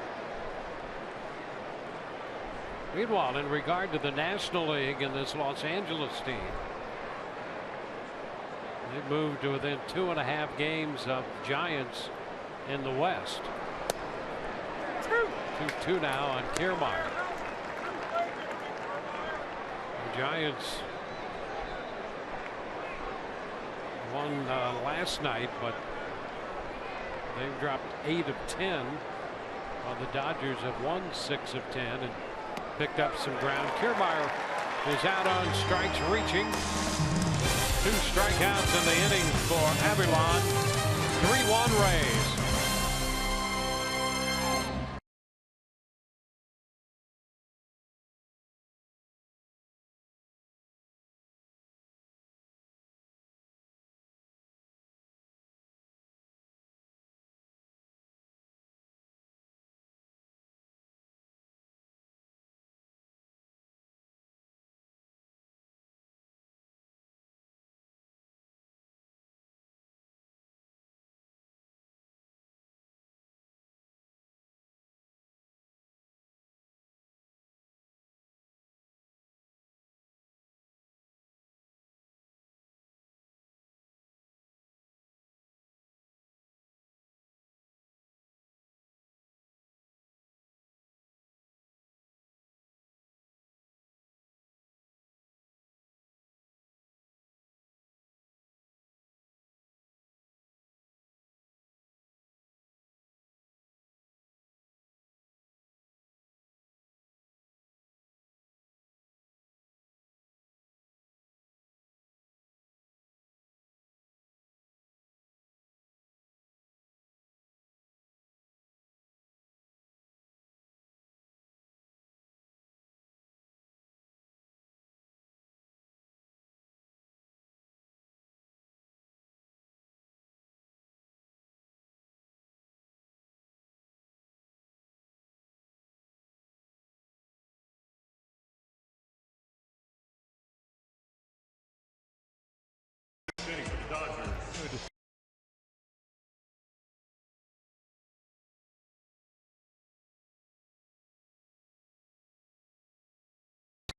Meanwhile, in regard to the National League and this Los Angeles team, they moved to within 2.5 games of Giants in the West. 2-2 now on Kiermaier. The Giants won last night, but they've dropped 8 of 10, while the Dodgers have won 6 of 10 and picked up some ground. Kiermaier is out on strikes, reaching. 2 strikeouts in the inning for Avilan. 3-1 Rays.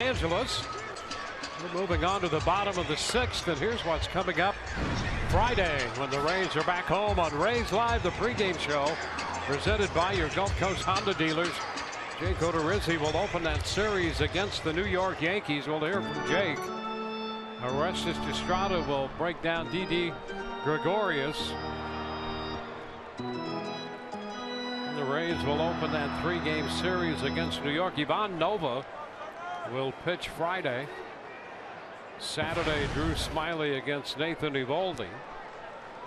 Angeles. We're moving on to the bottom of the 6th, and here's what's coming up Friday when the Rays are back home on Rays Live, the pregame show presented by your Gulf Coast Honda dealers. Jake Odorizzi will open that series against the New York Yankees. We'll hear from Jake. Orestes Estrada will break down Didi Gregorius. The Rays will open that 3-game series against New York. Ivan Nova will pitch Friday. Saturday, Drew Smiley against Nathan Eovaldi.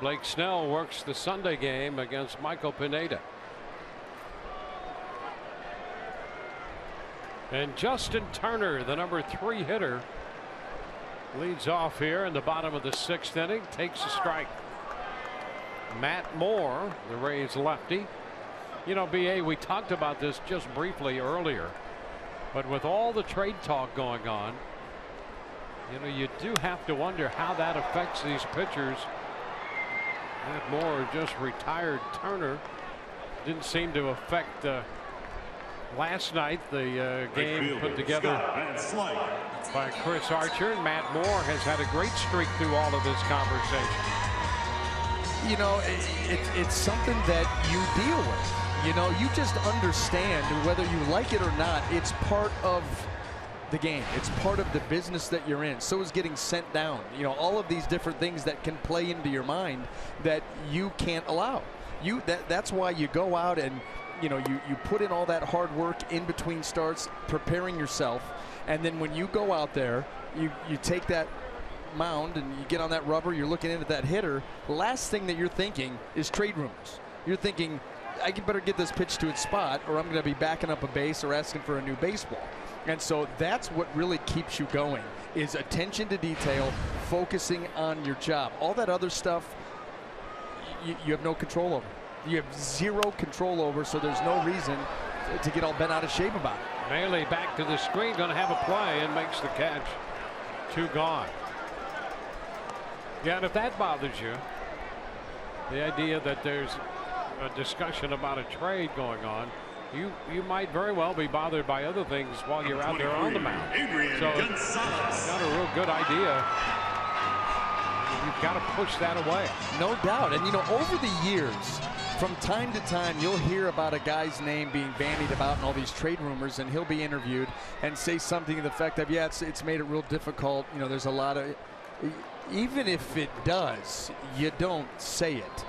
Blake Snell works the Sunday game against Michael Pineda. And Justin Turner, the number 3 hitter, leads off here in the bottom of the 6th inning, takes a strike. Matt Moore, the Rays lefty. You know, BA, we talked about this just briefly earlier, but with all the trade talk going on, you know, you do have to wonder how that affects these pitchers. Matt Moore just retired Turner. Didn't seem to affect last night, the game put together by Chris Archer. And Matt Moore has had a great streak through all of this conversation. You know, it's something that you deal with. You know, you just understand whether you like it or not. It's part of the game. It's part of the business that you're in. So is getting sent down. You know, all of these different things that can play into your mind that you can't allow. That's why you go out and, you know, you put in all that hard work in between starts, preparing yourself, and then when you go out there, you take that mound and you get on that rubber, you're looking in at that hitter. The last thing that you're thinking is trade rumors. You're thinking, I better get this pitch to its spot, or I'm going to be backing up a base or asking for a new baseball. And so that's what really keeps you going, is attention to detail, focusing on your job. All that other stuff, you have no control over. You have zero control over, so there's no reason to get all bent out of shape about it. Bailey back to the screen, going to have a play, and makes the catch. 2 gone. Yeah, and if that bothers you, the idea that there's a discussion about a trade going on, you might very well be bothered by other things while you're out there on the mound. So it's not a real good idea. You've got to push that away. No doubt. And, you know, over the years, from time to time, you'll hear about a guy's name being bandied about and all these trade rumors, and he'll be interviewed and say something to the effect of, yeah, it's made it real difficult. You know, there's a lot of, even if it does, you don't say it.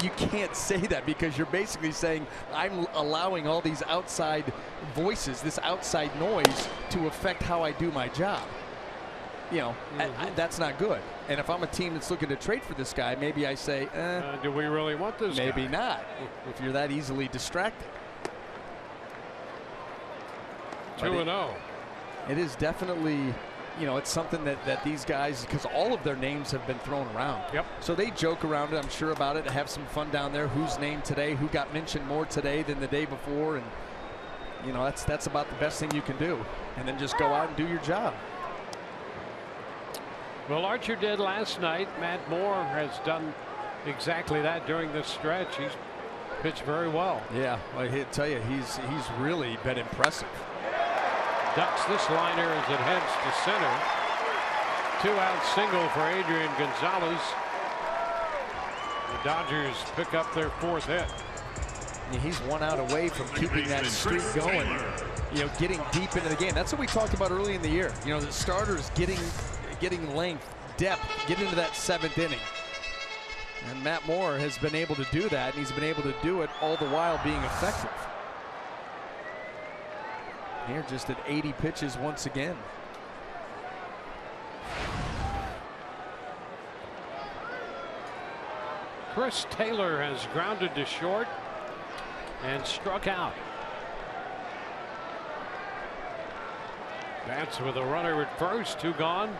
You can't say that, because you're basically saying, I'm allowing all these outside voices, this outside noise, to affect how I do my job. You know, that's not good. And if I'm a team that's looking to trade for this guy, maybe I say, do we really want this maybe guy? Not, if you're that easily distracted. 2-0. It is definitely, you know, it's something that these guys, because all of their names have been thrown around. Yep. So they joke around it, I'm sure, about it, and have some fun down there. Whose name today? Who got mentioned more today than the day before? And, you know, that's about the best thing you can do. And then just go out and do your job. Well, Archer did last night. Matt Moore has done exactly that during this stretch. He's pitched very well. Yeah, I tell you, he's really been impressive. Ducks this liner as it heads to center. 2-out single for Adrian Gonzalez. The Dodgers pick up their 4th hit. Yeah, he's 1 out away from keeping that streak going. You know, getting deep into the game. That's what we talked about early in the year. You know, the starters getting length, depth, get into that 7th inning. And Matt Moore has been able to do that, and he's been able to do it all the while being effective. Here just at 80 pitches once again. Chris Taylor has grounded to short and struck out. That's with a runner at first, 2 gone.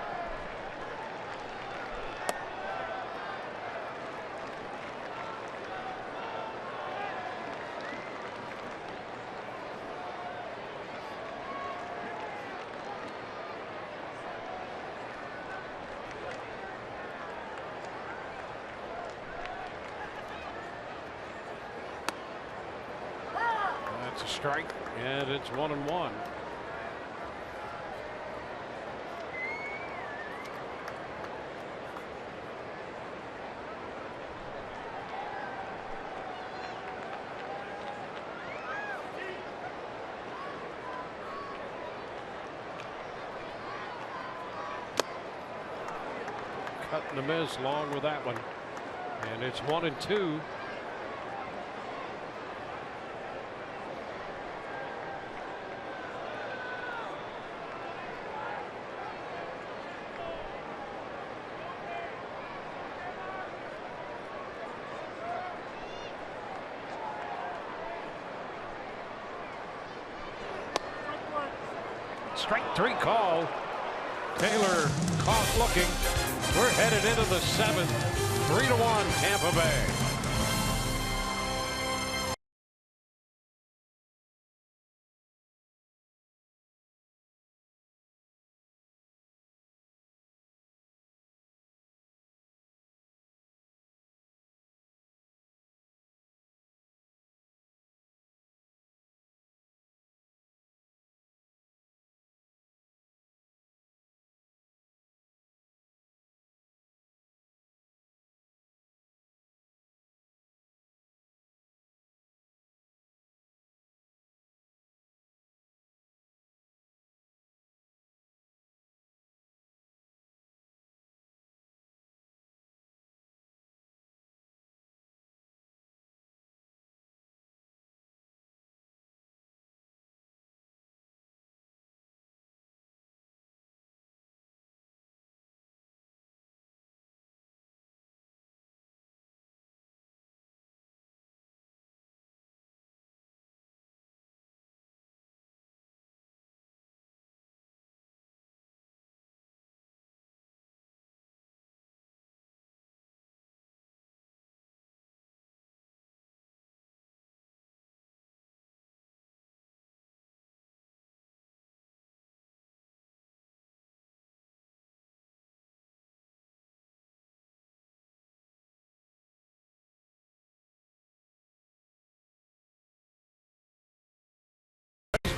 That's a strike, and it's 1-1. cut and a miss along with that one. And it's 1-2. Strike 3 call. Taylor caught looking. We're headed into the 7th. 3-1 Tampa Bay.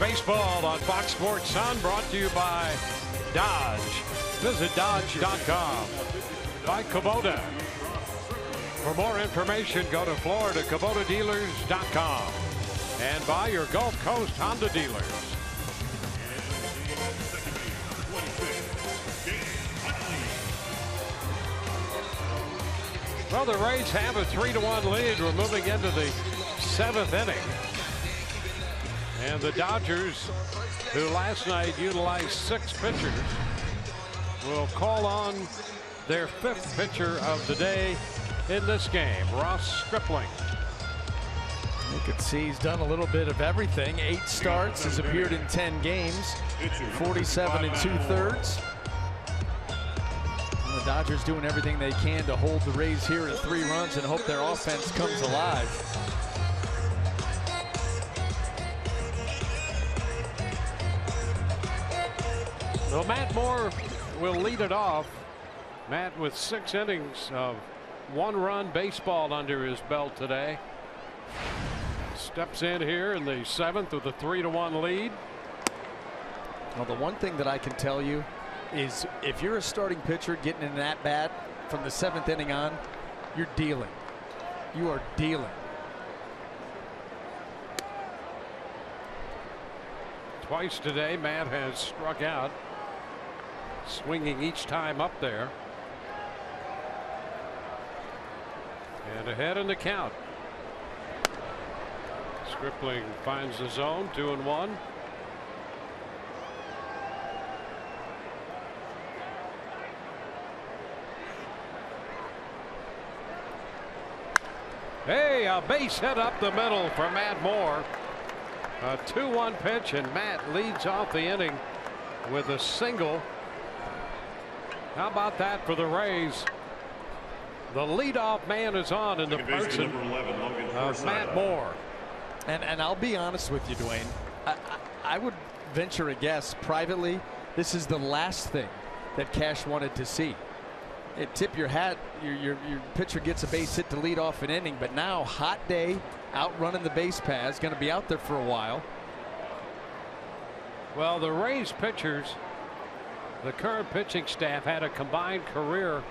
Baseball on Fox Sports Sun, brought to you by Dodge. Visit Dodge.com. By Kubota. For more information, go to FloridaKubotaDealers.com. And by your Gulf Coast Honda dealers. Well, the Rays have a 3-1 lead. We're moving into the 7th inning. And the Dodgers, who last night utilized 6 pitchers, will call on their 5th pitcher of the day in this game, Ross Stripling. You can see he's done a little bit of everything. 8 starts, has appeared in 10 games, 47 2/3. The Dodgers doing everything they can to hold the Rays here at 3 runs and hope their offense comes alive. Well, Matt Moore will lead it off. Matt with 6 innings of 1-run baseball under his belt today. Steps in here in the 7th with a 3-1 lead. Well, the one thing that I can tell you is if you're a starting pitcher getting in that bat from the 7th inning on, you're dealing. You are dealing. Twice today, Matt has struck out, swinging each time up there. And ahead in the count. Stripling finds the zone, 2-1. Hey, a base hit up the middle for Matt Moore. A 2-1 pitch, and Matt leads off the inning with a single. How about that for the Rays? The leadoff man is on in the person of Matt Moore. And I'll be honest with you, Dwayne. I would venture a guess privately, this is the last thing that Cash wanted to see. Tip your hat, your pitcher gets a base hit to lead off an inning, but now hot day, out running the base paths, going to be out there for a while. Well, the Rays pitchers, the current pitching staff, had a combined career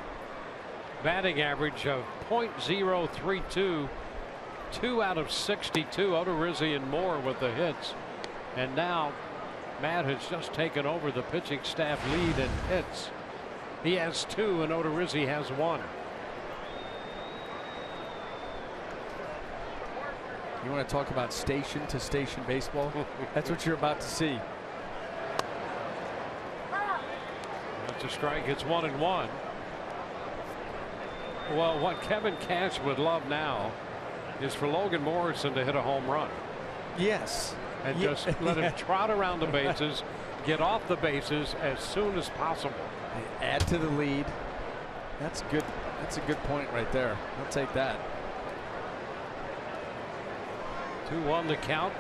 batting average of .032, 2 out of 62. Odorizzi and Moore with the hits, and now Matt has just taken over the pitching staff lead in hits. He has 2 and Odorizzi has 1. You want to talk about station to station baseball? That's what you're about to see. That's a strike. It's 1-1. Well, what Kevin Cash would love now is for Logan Morrison to hit a home run. Yes. And just let him trot around the bases, get off the bases as soon as possible. Add to the lead. That's good. That's a good point right there. I'll take that. 2-1 the count.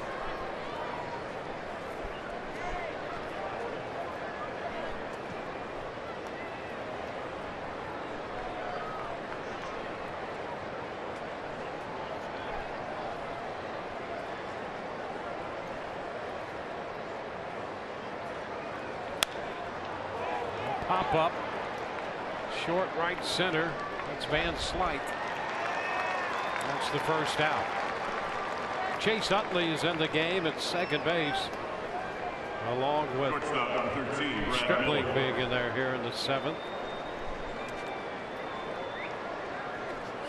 Pop up, short right center. That's Van Slyke. That's the first out. Chase Utley is in the game at second base, along with Stripling being in there here in the 7th.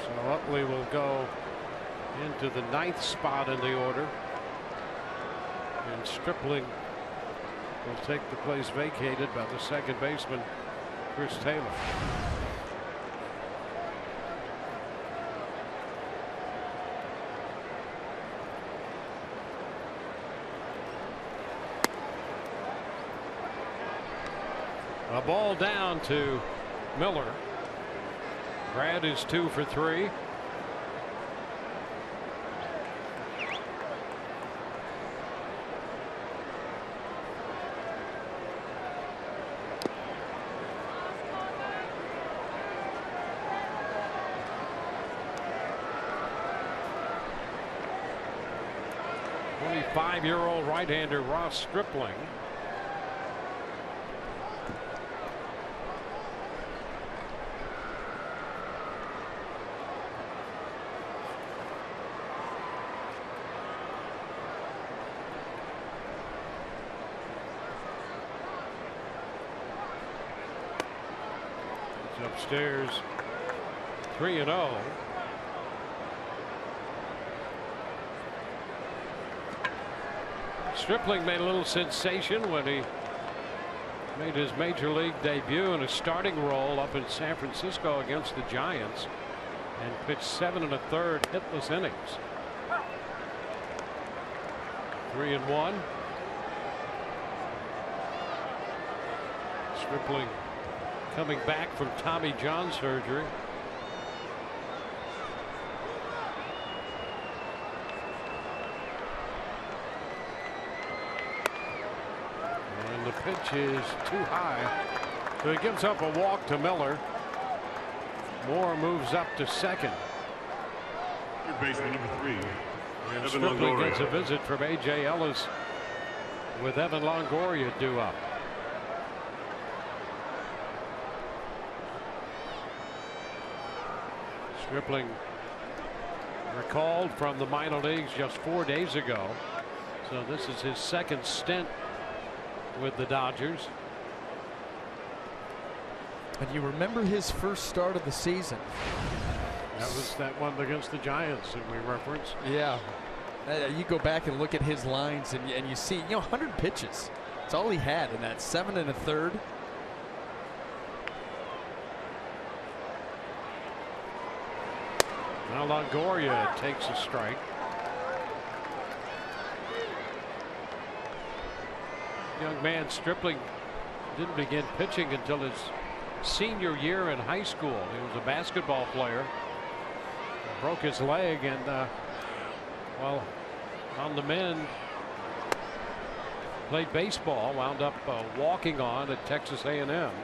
So Utley will go into the 9th spot in the order, and Stripling will take the place vacated by the second baseman, Chris Taylor. A ball down to Miller. Brad is 2 for 3. Five-year-old right-hander Ross Stripling. He's upstairs 3-0. Stripling made a little sensation when he made his major league debut in a starting role up in San Francisco against the Giants and pitched 7 1/3 hitless innings. 3-1. Stripling coming back from Tommy John surgery. The pitch is too high, so he gives up a walk to Miller. Moore moves up to second. Third baseman number 3. And Stripling gets a visit from A.J. Ellis with Evan Longoria due up. Stripling recalled from the minor leagues just 4 days ago, so this is his second stint with the Dodgers. And you remember his first start of the season? That was that one against the Giants that we referenced. Yeah. You go back and look at his lines and you see, 100 pitches. That's all he had in that 7 1/3. Now Longoria takes a strike. Young man Stripling didn't begin pitching until his senior year in high school. He was a basketball player. Broke his leg and well, on the mend, played baseball, wound up walking on at Texas A&M, and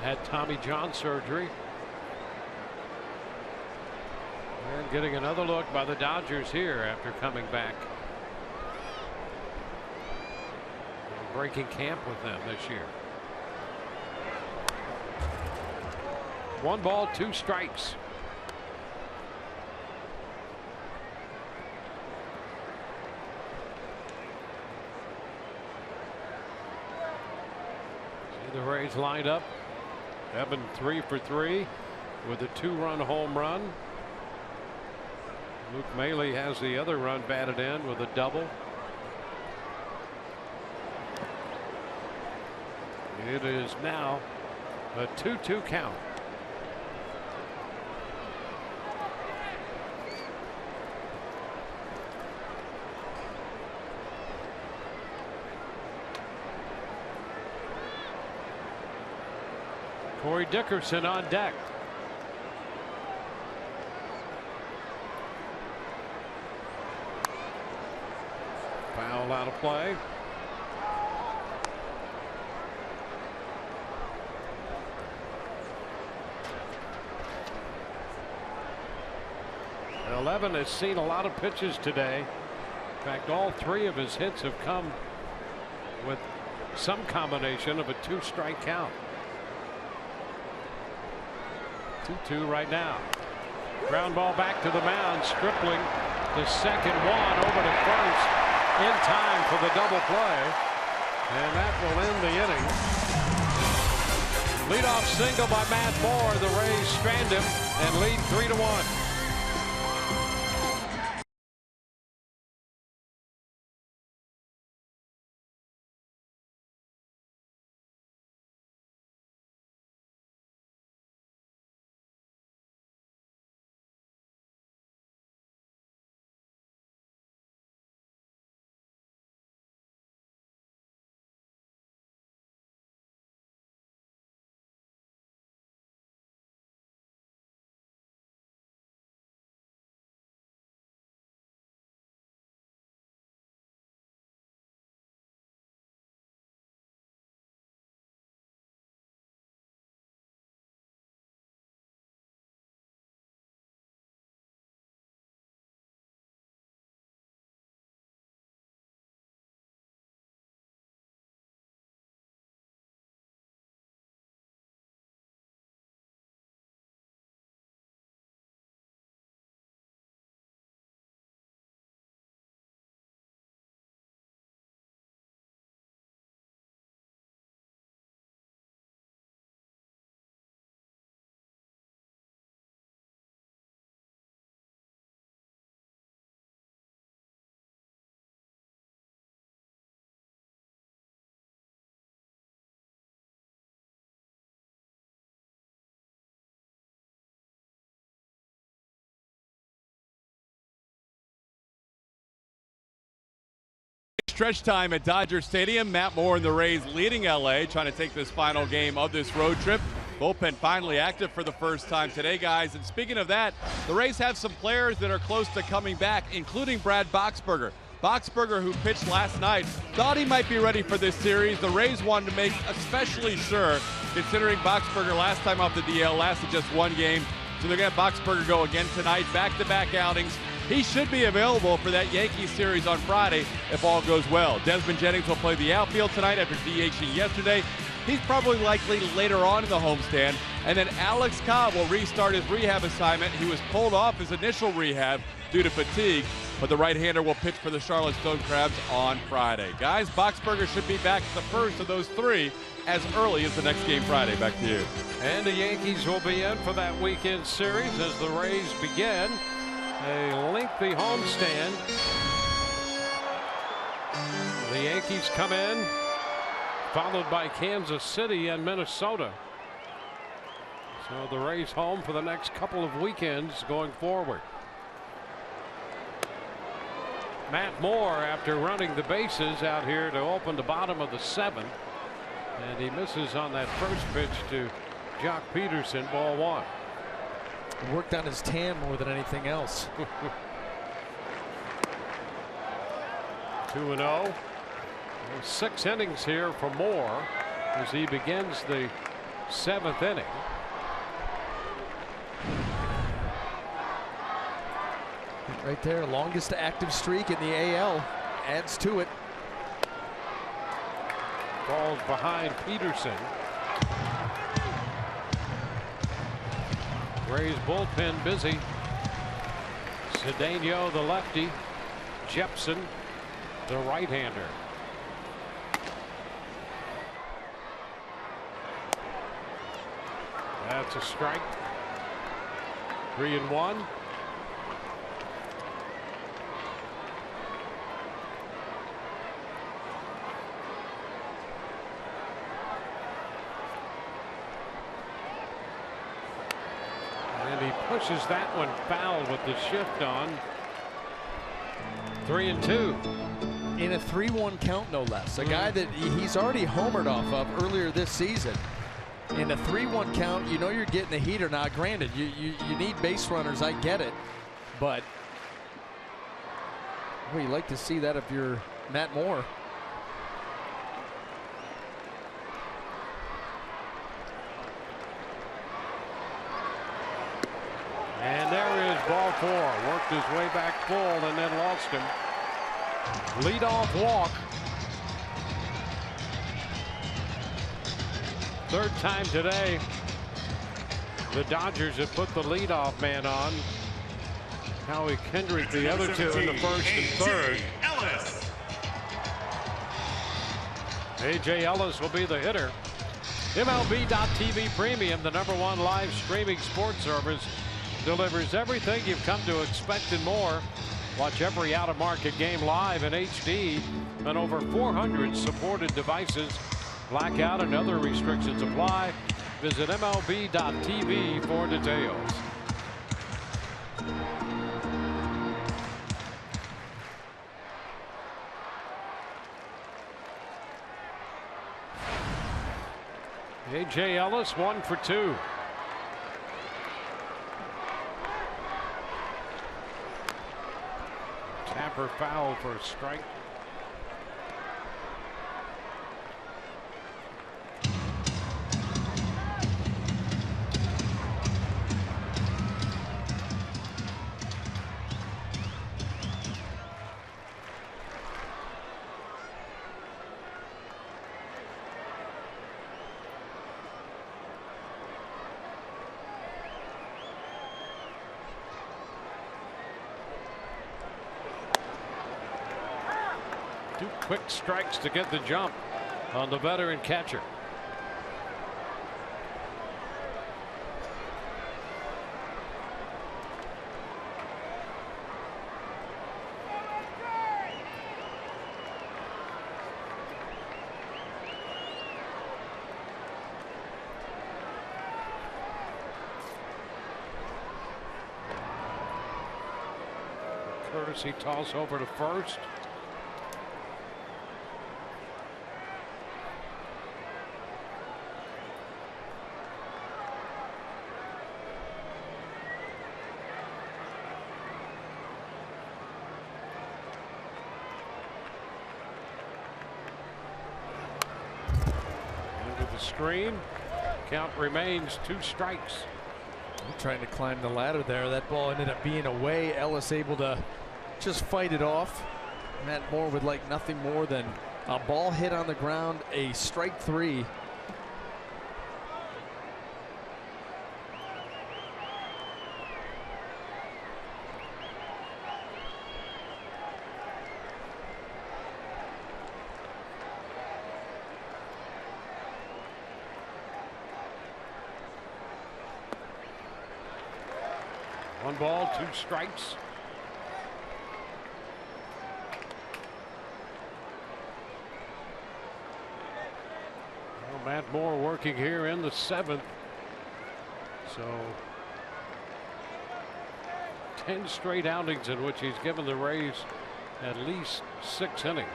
had Tommy John surgery. And getting another look by the Dodgers here after coming back. Breaking camp with them this year. 1 ball, 2 strikes. Rays lined up. Evan 3 for 3 with a 2-run home run. Luke Maile has the other run batted in with a double. It is now a 2-2 count. Corey Dickerson on deck. Foul out of play. And 11 has seen a lot of pitches today. In fact, all 3 of his hits have come with some combination of a 2-strike count. 2-2 right now. Ground ball back to the mound. Stripling to second, one over to first in time for the double play, and that will end the inning. Leadoff single by Matt Moore. The Rays strand him and lead 3-1. Stretch time at Dodger Stadium. Matt Moore and the Rays leading LA, trying to take this final game of this road trip. Bullpen finally active for the first time today, guys. And speaking of that, the Rays have some players that are close to coming back, including Brad Boxberger. Boxberger, who pitched last night, thought he might be ready for this series. The Rays wanted to make especially sure, considering Boxberger last time off the DL lasted just 1 game. So they're going to have Boxberger go again tonight, back-to-back outings. He should be available for that Yankees series on Friday if all goes well. Desmond Jennings will play the outfield tonight after DHing yesterday. He's probably likely later on in the homestand. And then Alex Cobb will restart his rehab assignment. He was pulled off his initial rehab due to fatigue, but the right-hander will pitch for the Charlotte Stone Crabs on Friday. Guys, Boxberger should be back the first of those 3 as early as the next game Friday. Back to you. And the Yankees will be in for that weekend series as the Rays begin a lengthy homestand. The Yankees come in, followed by Kansas City and Minnesota. So the Rays home for the next couple of weekends going forward. Matt Moore, after running the bases out here to open the bottom of the 7th, and he misses on that first pitch to Jock Peterson, ball 1. Worked on his tan more than anything else. 2-0. 6 innings here for Moore as he begins the 7th inning. Right there, longest active streak in the AL, adds to it. Falls behind Peterson. Rays bullpen busy. Cedeno, the lefty. Jepson, the right-hander. That's a strike. 3-1. And he pushes that one foul with the shift on. 3-2. In a 3-1 count, no less. A guy that he's already homered off of earlier this season. In a 3-1 count, you know you're getting a heater. Now, granted, you need base runners. I get it, but well, you like to see that if you're Matt Moore. And there is ball 4. Worked his way back full and then lost him. Leadoff walk. Third time today the Dodgers have put the leadoff man on. Howie Kendrick, the other two in the first and third. A.J. Ellis will be the hitter. MLB.TV Premium, the #1 live streaming sports service, delivers everything you've come to expect and more. Watch every out-of-market game live in HD on over 400 supported devices. Blackout and other restrictions apply. Visit MLB.TV for details. A.J. Ellis 1 for 2. Tapper foul for a strike. Two quick strikes to get the jump on the veteran catcher. Courtesy toss over to first. Screen. Count remains 2 strikes. Trying to climb the ladder there. That ball ended up being away. Ellis able to just fight it off. Matt Moore would like nothing more than a ball hit on the ground, a strike 3. One ball, 2 strikes. Well, Matt Moore working here in the 7th. So 10 straight outings in which he's given the Rays at least 6 innings.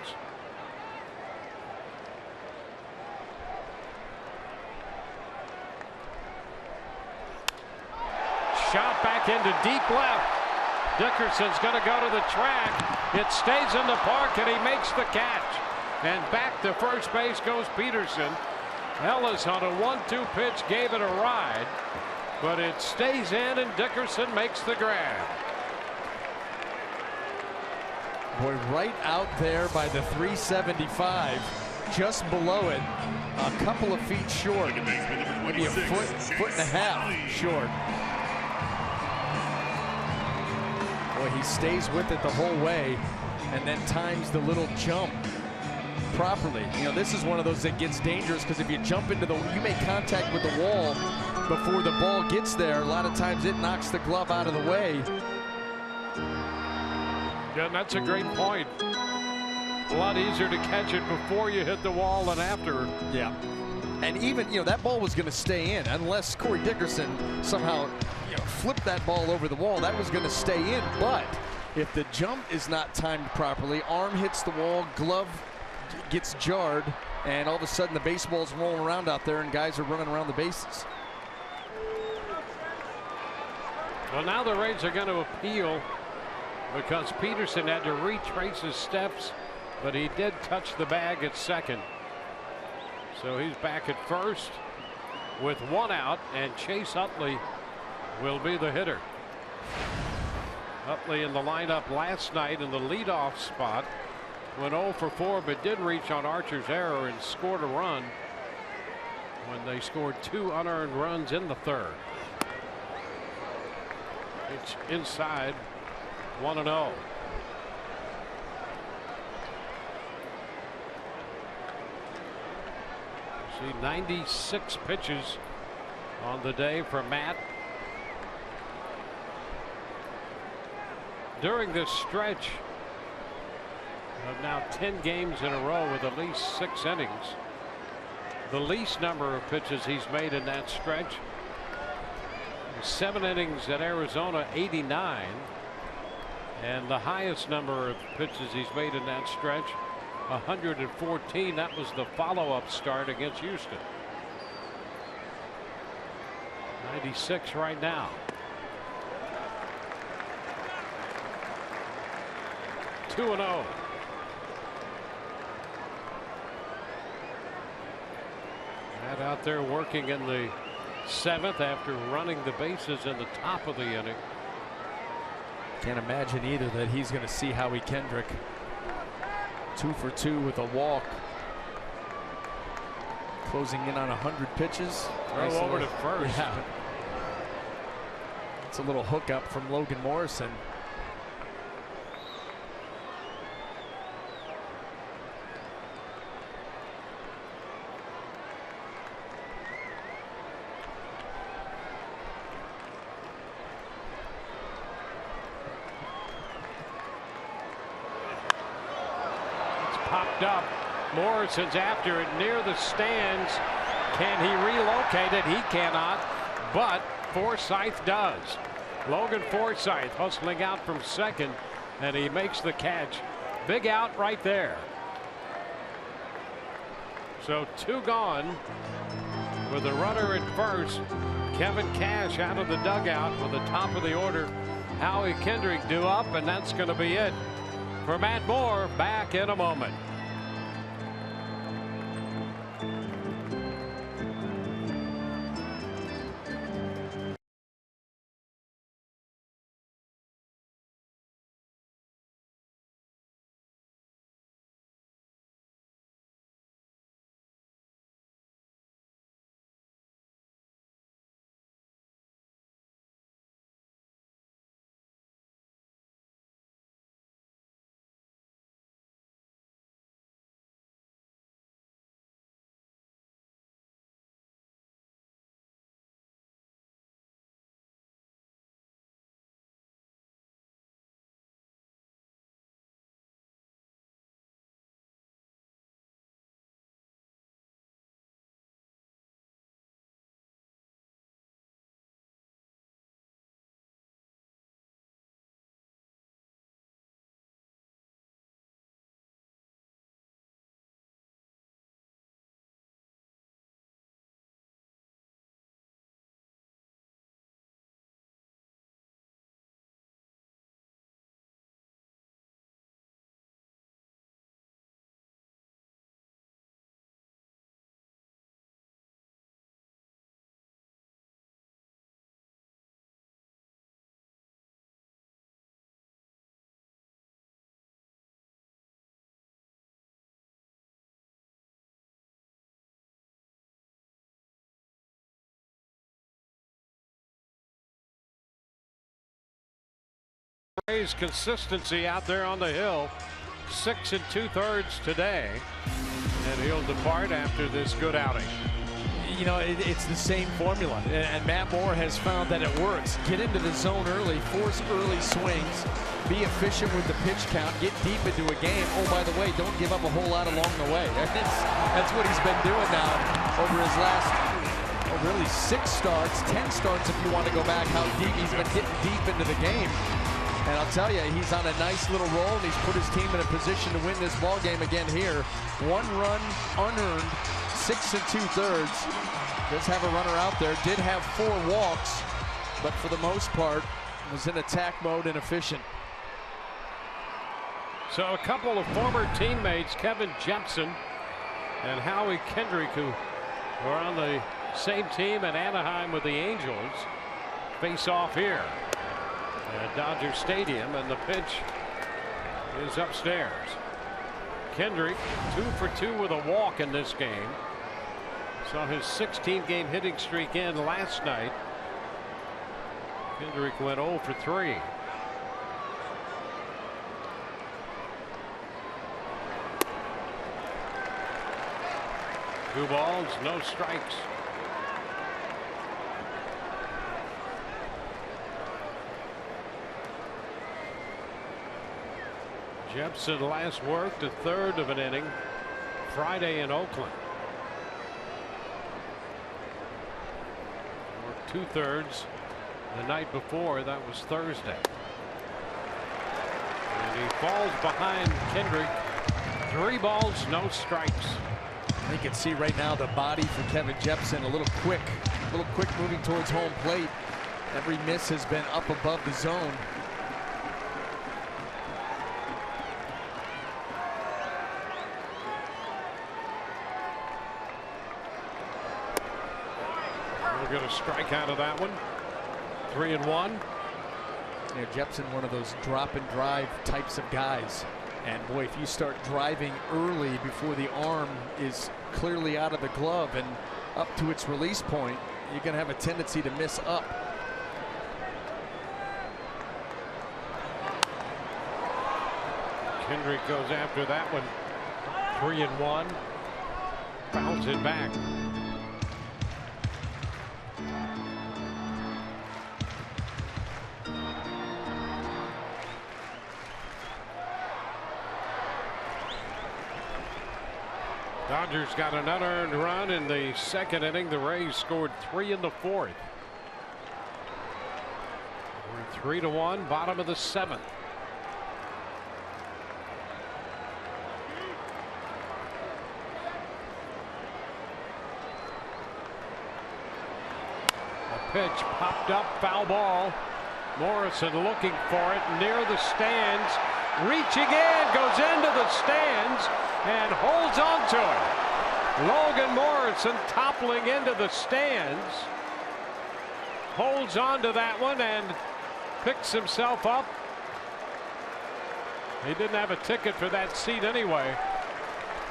Shot back into deep left. Dickerson's going to go to the track. It stays in the park and he makes the catch. And back to first base goes Peterson. Ellis on a 1-2 pitch gave it a ride, but it stays in and Dickerson makes the grab. Boy, right out there by the 375, just below it, a couple of feet short, maybe a foot and a half short. Boy, he stays with it the whole way and then times the little jump properly. You know, this is one of those that gets dangerous because if you jump into the, you make contact with the wall, before the ball gets there. A lot of times it knocks the glove out of the way. Yeah, that's a great point. A lot easier to catch it before you hit the wall than after. Yeah. And even, that ball was going to stay in unless Corey Dickerson somehow, flipped that ball over the wall. That was going to stay in. But if the jump is not timed properly, arm hits the wall, glove gets jarred, and all of a sudden the baseball's rolling around out there and guys are running around the bases. Well, now the Rays are going to appeal because Peterson had to retrace his steps, but he did touch the bag at second. So he's back at first with one out, and Chase Utley will be the hitter. Utley in the lineup last night in the leadoff spot. Went 0 for 4, but did reach on Archer's error and scored a run when they scored 2 unearned runs in the third. It's inside, 1-0. See 96 pitches on the day for Matt. During this stretch of now 10 games in a row with at least 6 innings, the least number of pitches he's made in that stretch, 7 innings at Arizona, 89, and the highest number of pitches he's made in that stretch, 114. That was the follow-up start against Houston. 96 right now. Two 2-0. Matt out there working in the 7th after running the bases in the top of the inning. Can't imagine either that he's going to see Howie Kendrick 2 for 2 with a walk. Closing in on 100 pitches. Throw over to first. Yeah. It's a little hookup from Logan Morrison. Popped up. Morrison's after it near the stands. Can he relocate it? He cannot, but Forsythe does. Logan Forsythe hustling out from second, and he makes the catch. Big out right there. So 2 gone with a runner at first. Kevin Cash out of the dugout with the top of the order. Howie Kendrick due up, and that's going to be it for Matt Moore. Back in a moment. Rays consistency out there on the hill. 6 2/3 today, and he'll depart after this good outing. you know, it's the same formula, and Matt Moore has found that it works. Get into the zone early, force early swings, be efficient with the pitch count, get deep into a game. Oh, by the way, don't give up a whole lot along the way. That's what he's been doing now over his last, really 6 starts, 10 starts if you want to go back, how deep he's been getting deep into the game. And I'll tell you, he's on a nice little roll, and he's put his team in a position to win this ball game again here. 1 run unearned, 6 2/3. Does have a runner out there. Did have 4 walks, but for the most part was in attack mode and efficient. So a couple of former teammates, Kevin Jepson and Howie Kendrick, who were on the same team at Anaheim with the Angels, face off here at Dodger Stadium, and the pitch is upstairs. Kendrick 2 for 2 with a walk in this game. Saw his 16-game hitting streak end last night. Kendrick went 0 for 3. Two balls, no strikes. Jepson last worked a 1/3 of an inning Friday in Oakland. Worked 2/3 the night before. That was Thursday. And he falls behind Kendrick. 3 balls, no strikes. You can see right now the body for Kevin Jepson a little quick moving towards home plate. Every miss has been up above the zone. We'll get a strike out of that one. 3-1. Yeah, Jepson, one of those drop and drive types of guys. And boy, if you start driving early before the arm is clearly out of the glove and up to its release point, you're going to have a tendency to miss up. Kendrick goes after that one. 3-1. Bounce it back. Dodgers got an unearned run in the 2nd inning. The Rays scored 3 in the 4th. We're 3-1, bottom of the 7th. The pitch popped up, foul ball. Morrison looking for it near the stands. Reaching in, goes into the stands and holds on to it. Logan Morrison toppling into the stands. Holds on to that one and picks himself up. He didn't have a ticket for that seat anyway.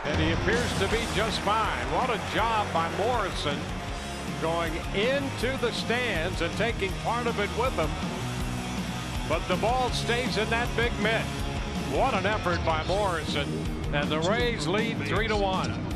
And he appears to be just fine. What a job by Morrison going into the stands and taking part of it with him. But the ball stays in that big mitt. What an effort by Morrison. And the Rays lead 3-1.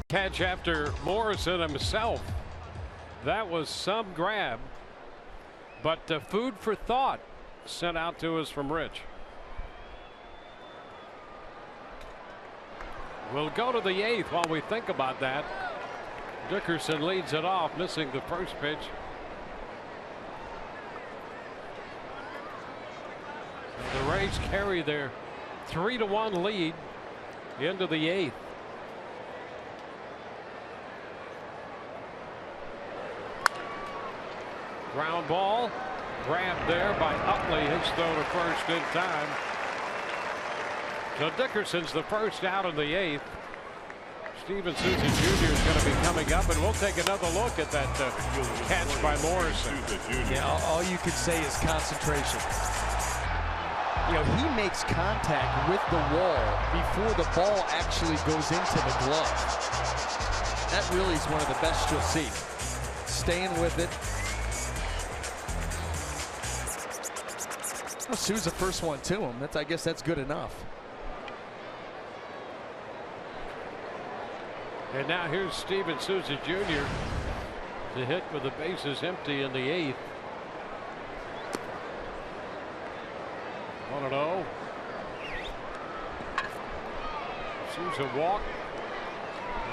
Catch after Morrison himself. That was some grab, but food for thought sent out to us from Rich. We'll go to the 8th while we think about that. Dickerson leads it off, missing the first pitch. And the Rays carry their 3-1 lead into the 8th. Ground ball grabbed there by Utley. His throw to first in time. So Dickerson's the first out in the 8th. Steven Souza Jr. is going to be coming up, and we'll take another look at that catch by Morrison. Yeah, all you can say is concentration. You know, he makes contact with the wall before the ball actually goes into the glove. That really is one of the best you'll see. Staying with it. Well, Souza first one to him. I guess that's good enough. And now here's Steven Souza Jr. to hit with the bases empty in the 8th. 1-0. Souza walked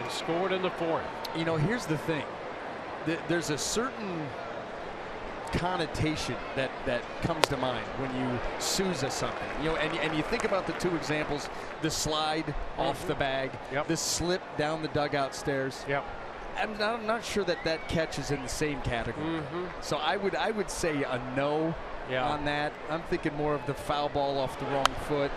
and scored in the 4th. You know, here's the thing. There's a certain connotation that comes to mind when you Souza something, you know, and you think about the two examples: the slide off the bag, the slip down the dugout stairs. I'm not sure that catch is in the same category. So I would say a no on that. I'm thinking more of the foul ball off the wrong foot,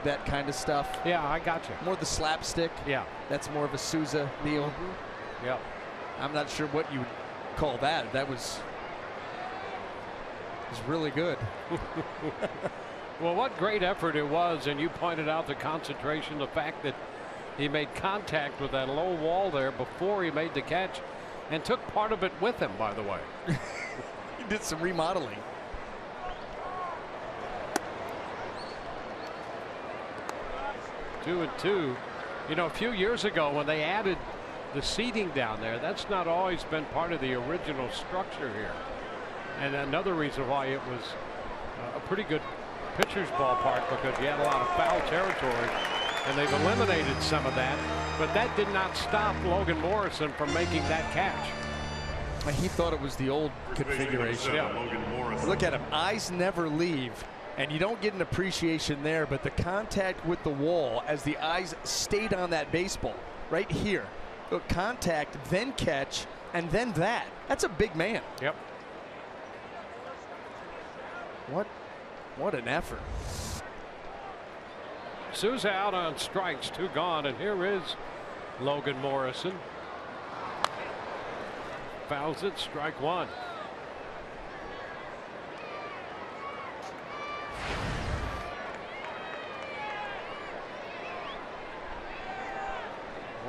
that kind of stuff. Yeah, I got you. More the slapstick. Yeah, that's more of a Souza deal. I'm not sure what you would call that. That was really good. Well, what great effort it was, and you pointed out the concentration, the fact that he made contact with that low wall there before he made the catch, and took part of it with him, by the way. He did some remodeling. Two and two. You know, a few years ago when they added the seating down there, that's not always been part of the original structure here. And another reason why it was a pretty good pitcher's ballpark, because you had a lot of foul territory, and they've eliminated some of that. But that did not stop Logan Morrison from making that catch. He thought it was the old configuration. Look at him. Eyes never leave. And you don't get an appreciation there, but the contact with the wall as the eyes stayed on that baseball right here. Contact, then catch, and then that. That's a big man. What an effort. Souza out on strikes, 2 gone, and here is Logan Morrison. Fouls it, strike 1.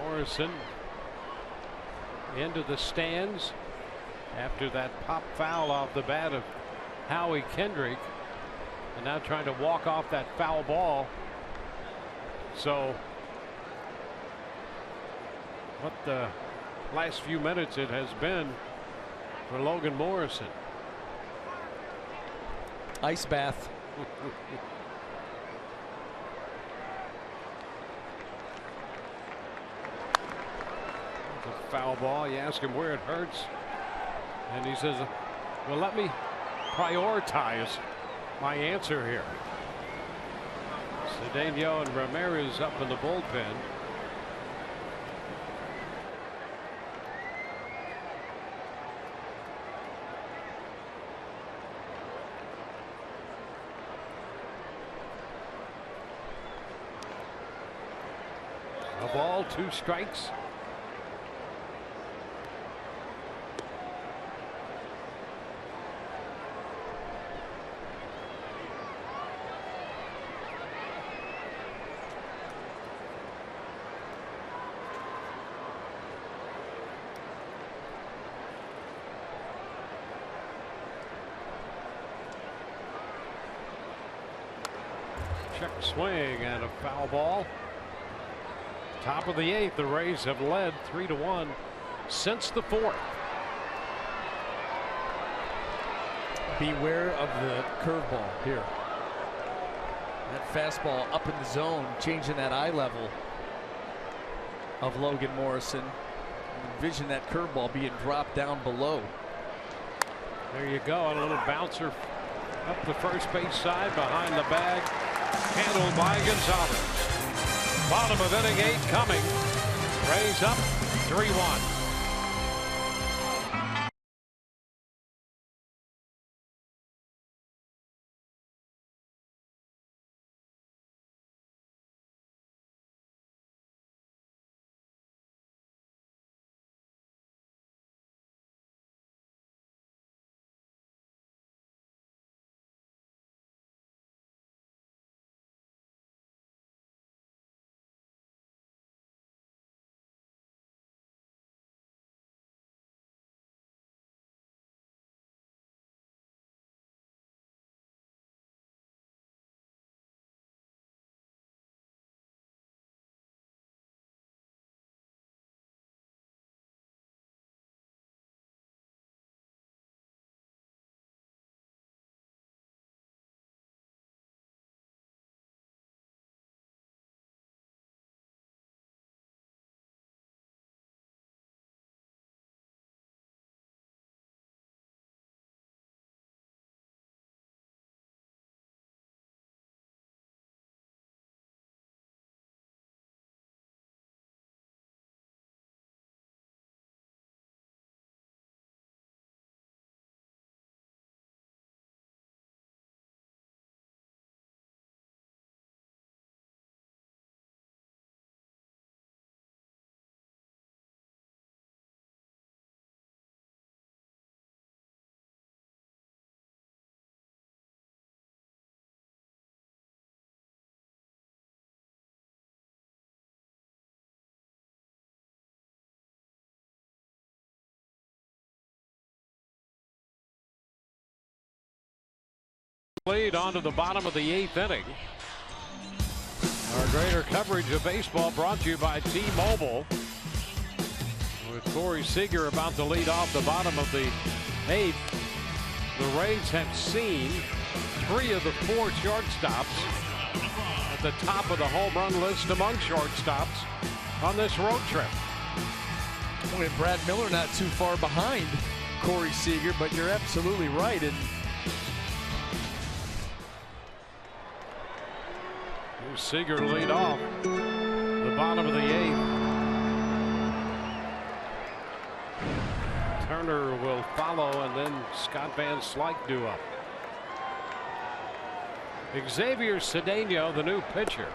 Morrison into the stands after that pop foul off the bat of Howie Kendrick, and now trying to walk off that foul ball. So what the last few minutes it has been for Logan Morrison. Ice bath. A foul ball. You ask him where it hurts, and he says, well, let me prioritize my answer here. Cedeno and Ramirez up in the bullpen. A ball, 2 strikes. Check swing and a foul ball. Top of the 8th, the Rays have led 3-1 since the 4th. Beware of the curveball here. That fastball up in the zone, changing that eye level of Logan Morrison. Envision that curveball being dropped down below. There you go, a little bouncer up the first base side behind the bag, handled by Gonzalez. Bottom of inning 8 coming. Rays up 3-1. Lead onto the bottom of the 8th inning. Our greater coverage of baseball brought to you by T-Mobile. With Corey Seager about to lead off the bottom of the 8th, the Rays have seen 3 of the 4 shortstops at the top of the home run list among shortstops on this road trip. Boy, Brad Miller not too far behind Corey Seager, but you're absolutely right. And Seager to lead off the bottom of the 8th. Turner will follow, and then Scott Van Slyke due up. Xavier Cedeno, the new pitcher.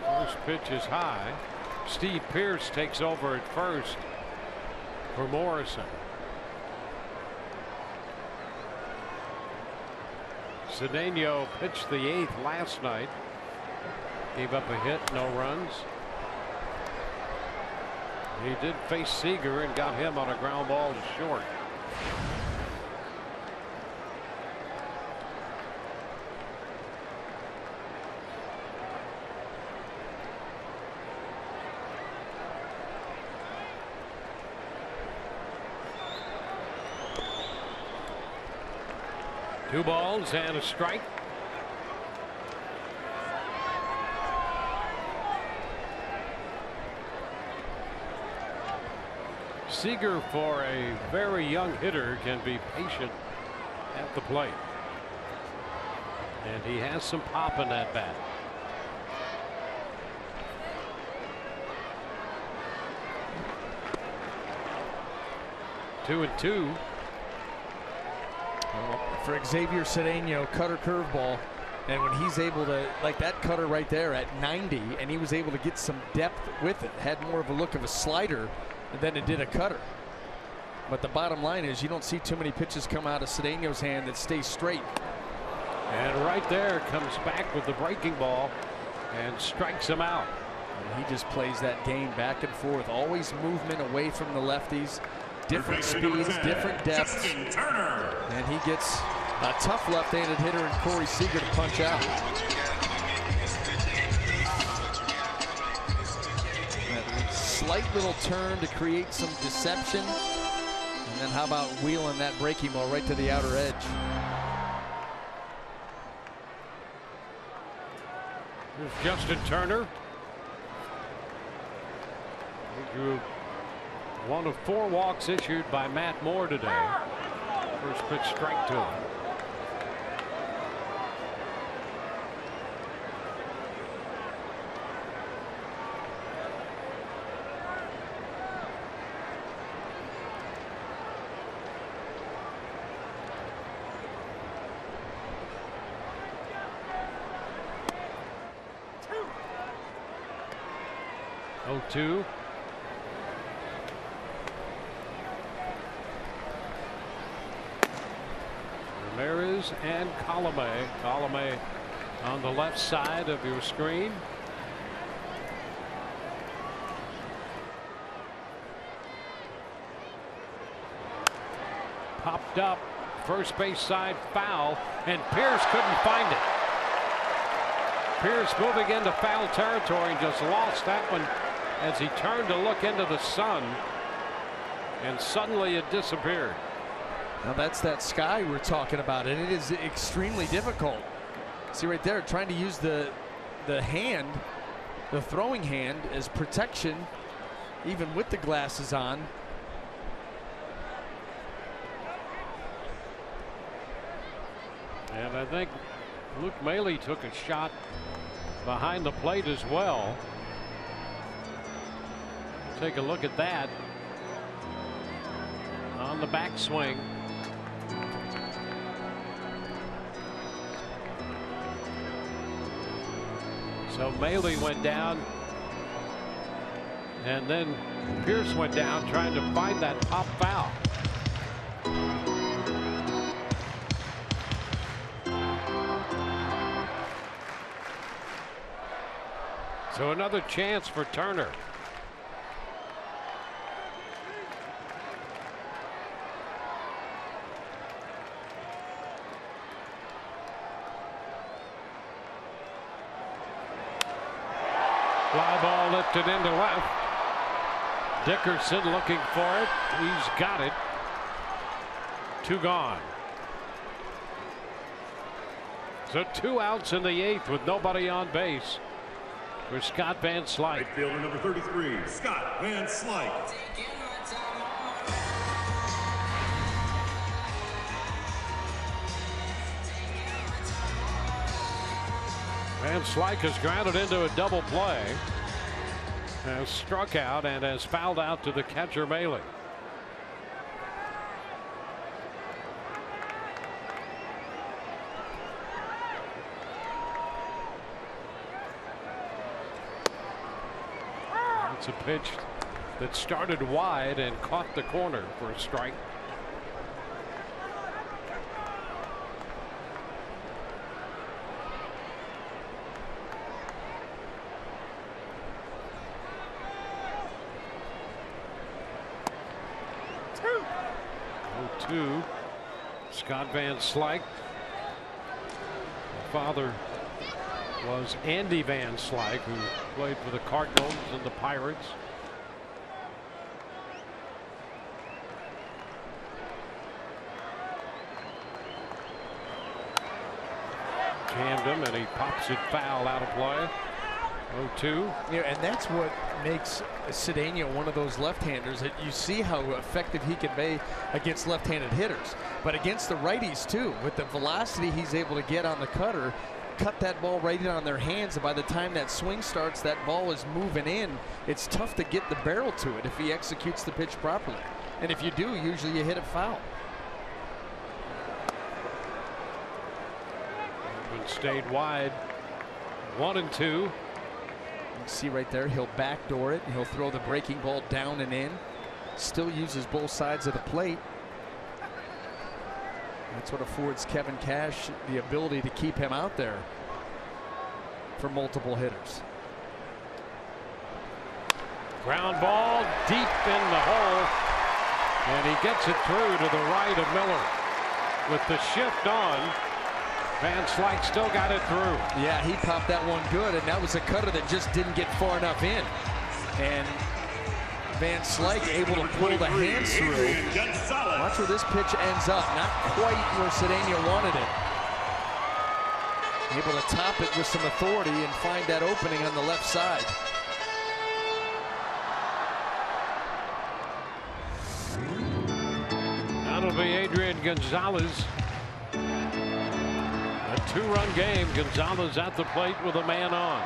First pitch is high. Steve Pearce takes over at first for Morrison. Cedeno pitched the 8th last night. Gave up a hit, no runs. He did face Seager and got him on a ground ball to short. Two balls and a strike. Seager, for a very young hitter, can be patient at the plate. And he has some pop in that bat. Two and two. Well, for Xavier Cedeno, cutter curveball. And when he's able to, like that cutter right there at 90, and he was able to get some depth with it, had more of a look of a slider than it did a cutter. But the bottom line is you don't see too many pitches come out of Cedeno's hand that stay straight. And right there comes back with the breaking ball and strikes him out. And he just plays that game back and forth. Always movement away from the lefties. Different speeds, different depths. And he gets a tough left-handed hitter in Corey Seager to punch out. slight little turn to create some deception. And then how about wheeling that breaking ball right to the outer edge? Here's Justin Turner. He drew one of 4 walks issued by Matt Moore today. First pitch strike to him. Oh, 2. Ramirez and Colomé. Colomé on the left side of your screen. Popped up, first base side foul, and Pierce couldn't find it. Pierce moving into foul territory and just lost that one as he turned to look into the sun, and suddenly it disappeared. Now that's that sky we're talking about, and it is extremely difficult. See right there, trying to use the hand, the throwing hand, as protection, even with the glasses on. And I think Luke Maile took a shot behind the plate as well. Take a look at that on the backswing. So Maile went down, and then Pierce went down trying to find that pop foul. So another chance for Turner. Fly ball lifted into left. Dickerson looking for it. He's got it. 2 gone. So 2 outs in the 8th with nobody on base for Scott Van Slyke. Right fielder number 33, Scott Van Slyke. Van Slyke has grounded into a double play, has struck out, and has fouled out to the catcher Maile. It's a pitch that started wide and caught the corner for a strike. Two. Scott Van Slyke. The father was Andy Van Slyke, who played for the Cardinals and the Pirates. Jammed him, and he pops it foul out of play. 0-2. Yeah, and that's what makes Cedeno one of those left-handers that you see how effective he can be against left-handed hitters, but against the righties too. With the velocity he's able to get on the cutter, cut that ball right in on their hands, and by the time that swing starts, that ball is moving in. It's tough to get the barrel to it if he executes the pitch properly, and if you do, usually you hit it foul. Stayed wide. 1-2. See right there, he'll backdoor it. He'll throw the breaking ball down and in. Still uses both sides of the plate. That's what affords Kevin Cash the ability to keep him out there for multiple hitters. Ground ball deep in the hole, and he gets it through to the right of Miller. With the shift on, Van Slyke still got it through. Yeah, he popped that one good, and that was a cutter that just didn't get far enough in. And Van Slyke able to pull the hands through. Watch where this pitch ends up. Not quite where Cedeno wanted it. Able to top it with some authority and find that opening on the left side. That'll be Adrian Gonzalez. A 2-run game. Gonzalez at the plate with a man on.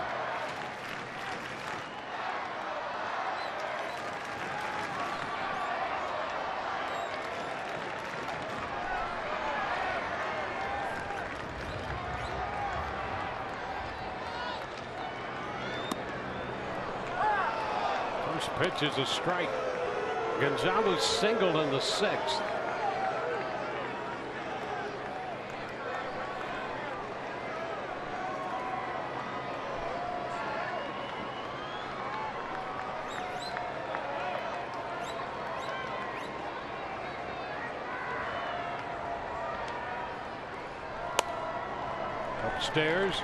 First pitch is a strike. Gonzalez singled in the 6th. Upstairs.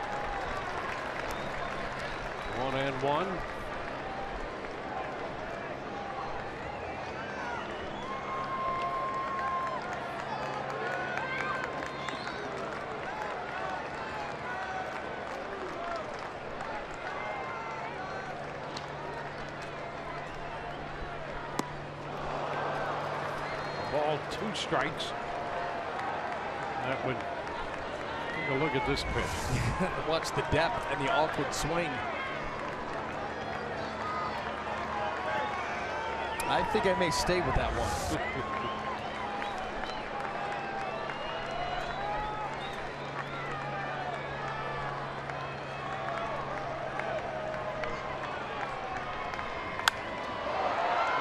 1-1. Ball, 2 strikes. That would take a look at this pitch. Watch the depth and the awkward swing. I think I may stay with that one.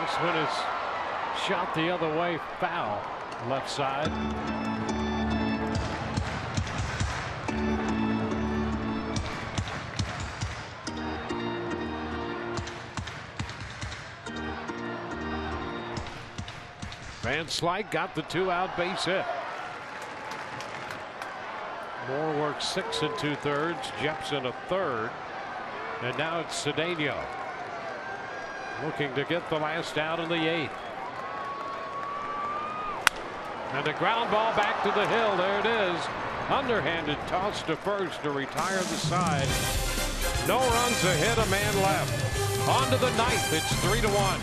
This one is shot the other way, foul, left side. Van Slyke got the 2-out base hit. Moore works 6 2/3, Jepson a 1/3, and now it's Cedeno looking to get the last out in the 8th. And a ground ball back to the hill. There it is. Underhanded toss to first to retire the side. No runs, a hit, a man left. On to the 9th. It's 3-1.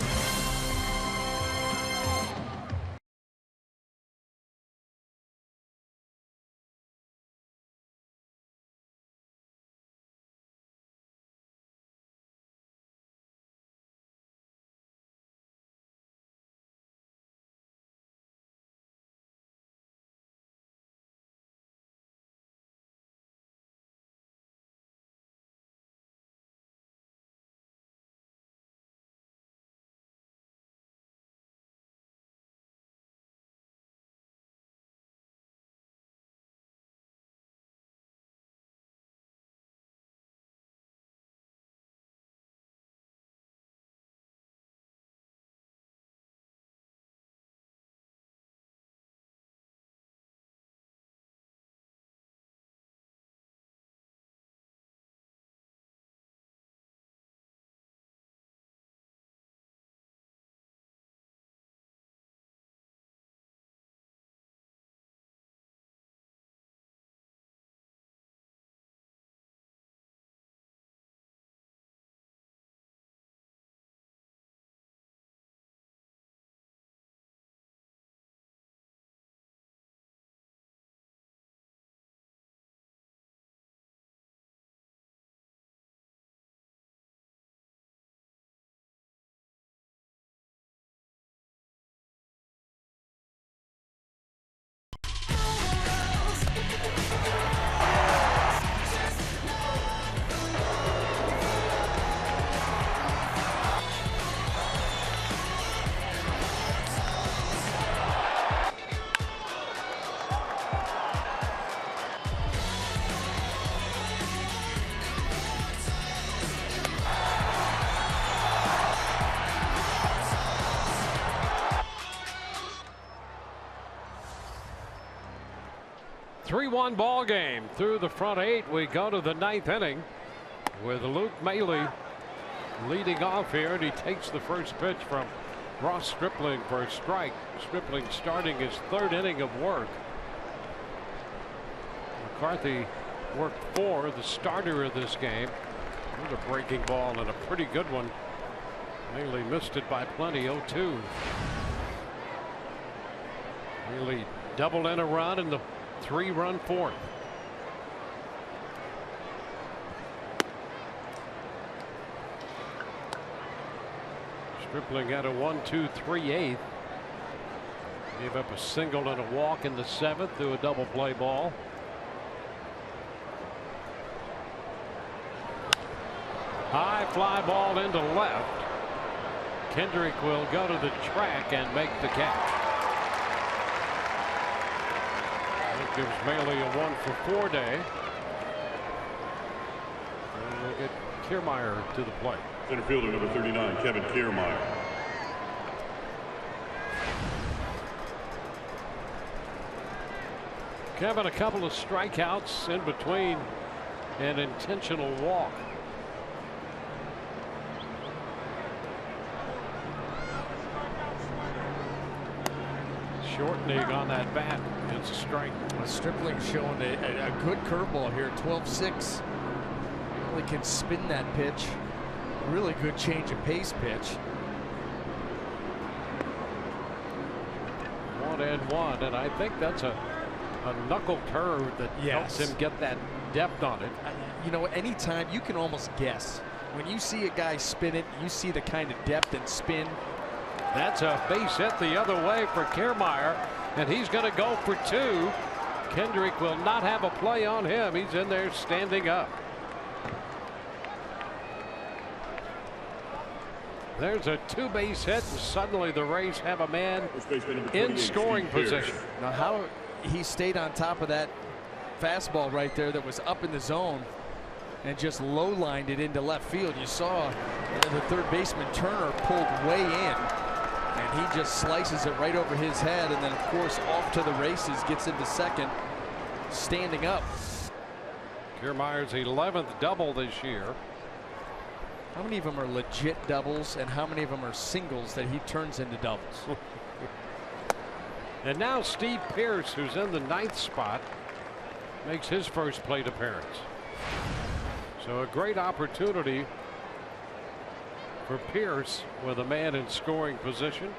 Three-1 ball game through the front 8. We go to the 9th inning with Luke Maile leading off here, and he takes the first pitch from Ross Stripling for a strike. Stripling starting his third inning of work. McCarthy worked for the starter of this game. There's a breaking ball and a pretty good one. Haley missed it by plenty. 0-2. Haley doubled in a run in the 3-run fourth. Stripling had a 1-2-3/8. Gave up a single and a walk in the 7th through a double play ball. High fly ball into left. Kendrick will go to the track and make the catch. That gives Maley a 1-for-4 day. And we'll get Kiermaier to the plate. Center fielder number 39, Kevin Kiermaier. Kevin, a couple of strikeouts in between an intentional walk. Shortening on that bat. It's a strike. Stripling showing a good curveball here. 12-6. Really can spin that pitch. Really good change of pace pitch. 1-1, and I think that's a knuckle curve that helps him get that depth on it. You know, anytime you can almost guess when you see a guy spin it, you see the kind of depth and spin. That's a base hit the other way for Kiermaier, and he's going to go for 2. Kendrick will not have a play on him. He's in there standing up. There's a 2-base hit, and suddenly the Rays have a man in scoring position. Now, how he stayed on top of that fastball right there that was up in the zone and just low-lined it into left field. You saw the third baseman Turner pulled way in, and he just slices it right over his head, and then of course off to the races, gets into second, standing up. Kiermaier's 11th double this year. How many of them are legit doubles, and how many of them are singles that he turns into doubles? And now Steve Pearce, who's in the 9th spot, makes his first plate appearance. So a great opportunity for Pearce with a man in scoring position.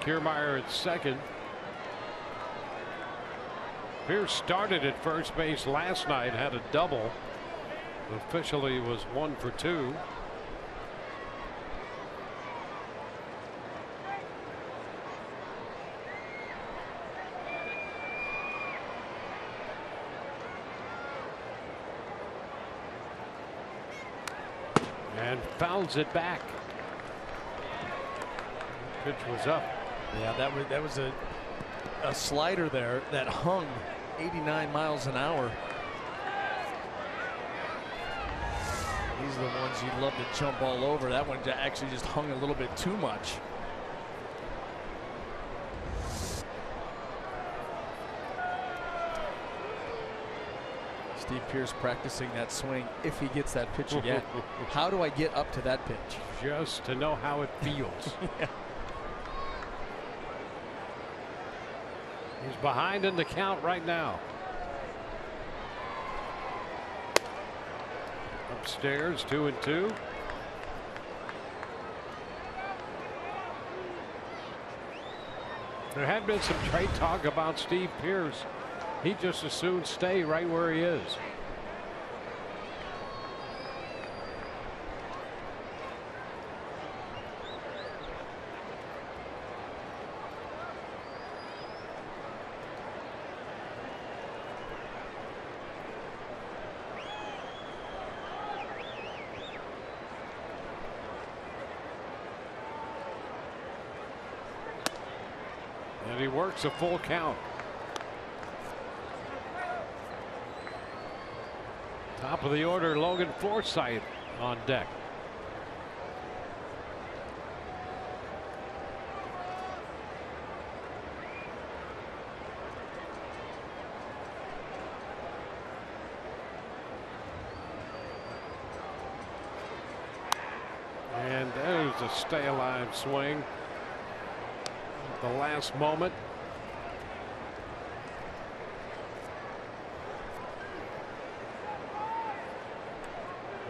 Kiermaier at second. Pearce started at first base last night, had a double. Officially was 1 for 2. And fouls it back. Pitch was up. Yeah, that was a slider there that hung 89 miles an hour. These are the ones you'd love to jump all over. That one actually just hung a little bit too much. Steve Pearce practicing that swing if he gets that pitch again. How do I get up to that pitch? Just to know how it feels. Yeah. He's behind in the count right now. Upstairs, 2-2. There had been some trade talk about Steve Pearce. He'd just as soon stay right where he is. And he works a full count. Top of the order, Logan Forsythe on deck. And there's a stay alive swing at the last moment.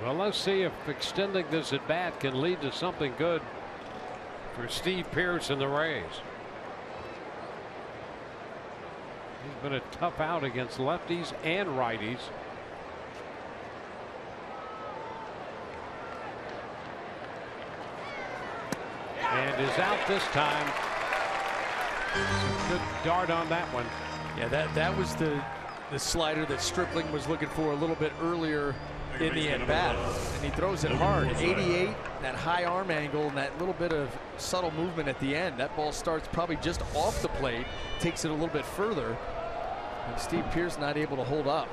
Well, let's see if extending this at bat can lead to something good for Steve Pearce and the Rays. He's been a tough out against lefties and righties. And is out this time. Some good dart on that one. Yeah, that was the slider that Stripling was looking for a little bit earlier in the at-bat, and he throws it hard. 88, that high arm angle, and that little bit of subtle movement at the end. That ball starts probably just off the plate, takes it a little bit further, and Steve Pearce not able to hold up.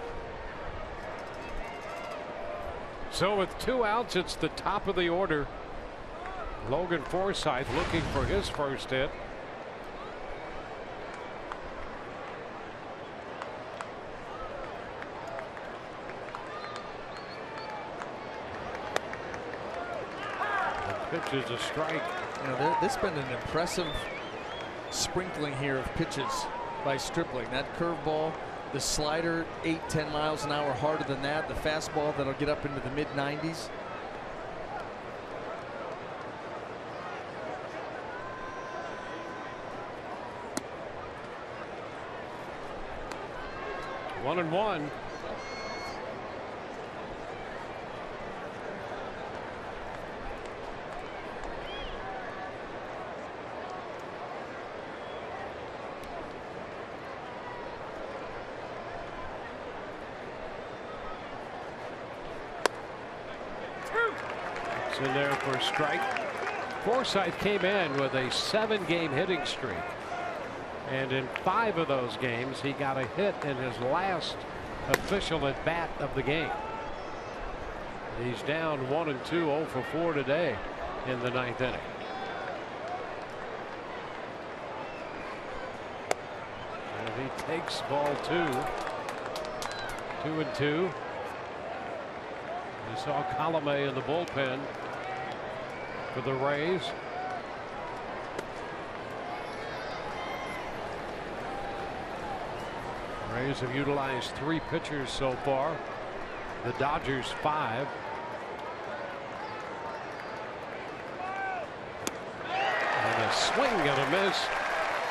So with 2 outs, it's the top of the order. Logan Forsythe looking for his first hit. Pitch is a strike. You know, this has been an impressive sprinkling here of pitches by Stripling. That curveball, the slider, 8-10 miles an hour harder than that. The fastball that'll get up into the mid-90s. One and one. In there for a strike. Forsythe came in with a 7-game hitting streak, and in 5 of those games he got a hit in his last official at bat of the game. He's down 1-2, 0 for 4 today in the 9th inning. And he takes ball 2. 2-2. You saw Colomé in the bullpen for the Rays. Rays have utilized 3 pitchers so far. The Dodgers 5. And a swing and a miss.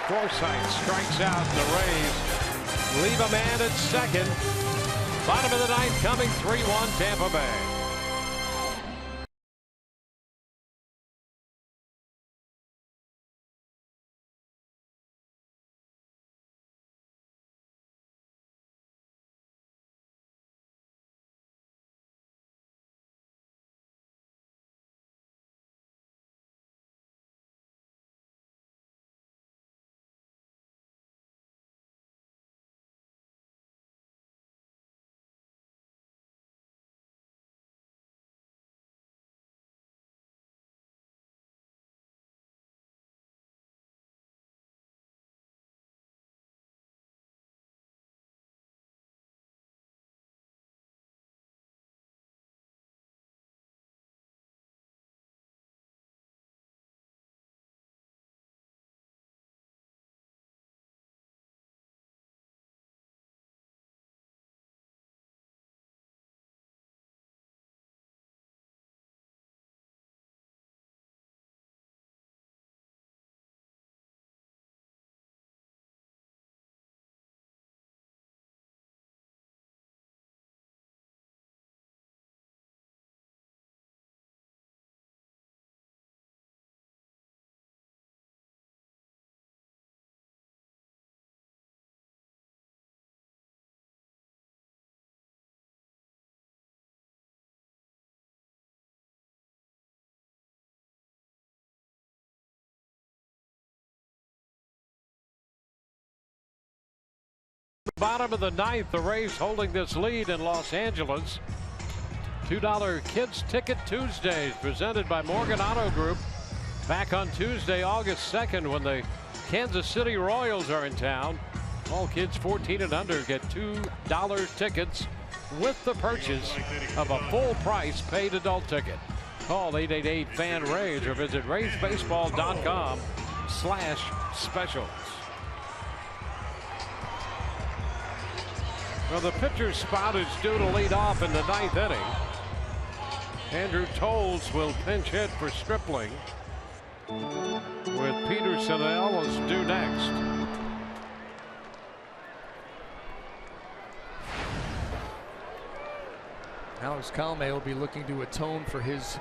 Forsythe strikes out, and the Rays leave a man at second. Bottom of the 9th coming, 3-1 Tampa Bay. Bottom of the ninth, the Rays holding this lead in Los Angeles. $2 Kids Ticket Tuesdays presented by Morgan Auto Group. Back on Tuesday, August 2nd, when the Kansas City Royals are in town. All kids 14 and under get $2 tickets with the purchase of a full price paid adult ticket. Call 888-FAN-RAYS or visit RaysBaseball.com/specials. Well, the pitcher's spot is due to lead off in the ninth inning. Andrew Tolles will pinch hit for Stripling, with Peterson and Ellis due next. Alex Colomé will be looking to atone for his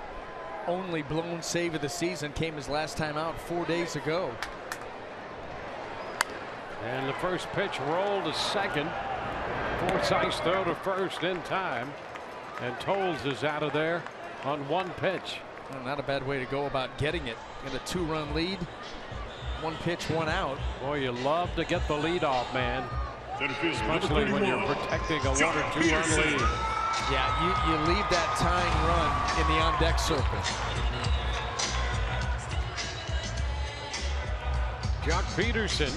only blown save of the season. Came his last time out 4 days ago. And the first pitch rolled to second. Forsythe's throw to first in time. And Tolles is out of there on one pitch. Well, not a bad way to go about getting it. In a 2-run lead. One pitch, one out. Boy, you love to get the lead off, man. Especially when you're protecting a 1 or 2-run lead. Yeah, you leave that tying run in the on-deck circle. Jock Peterson,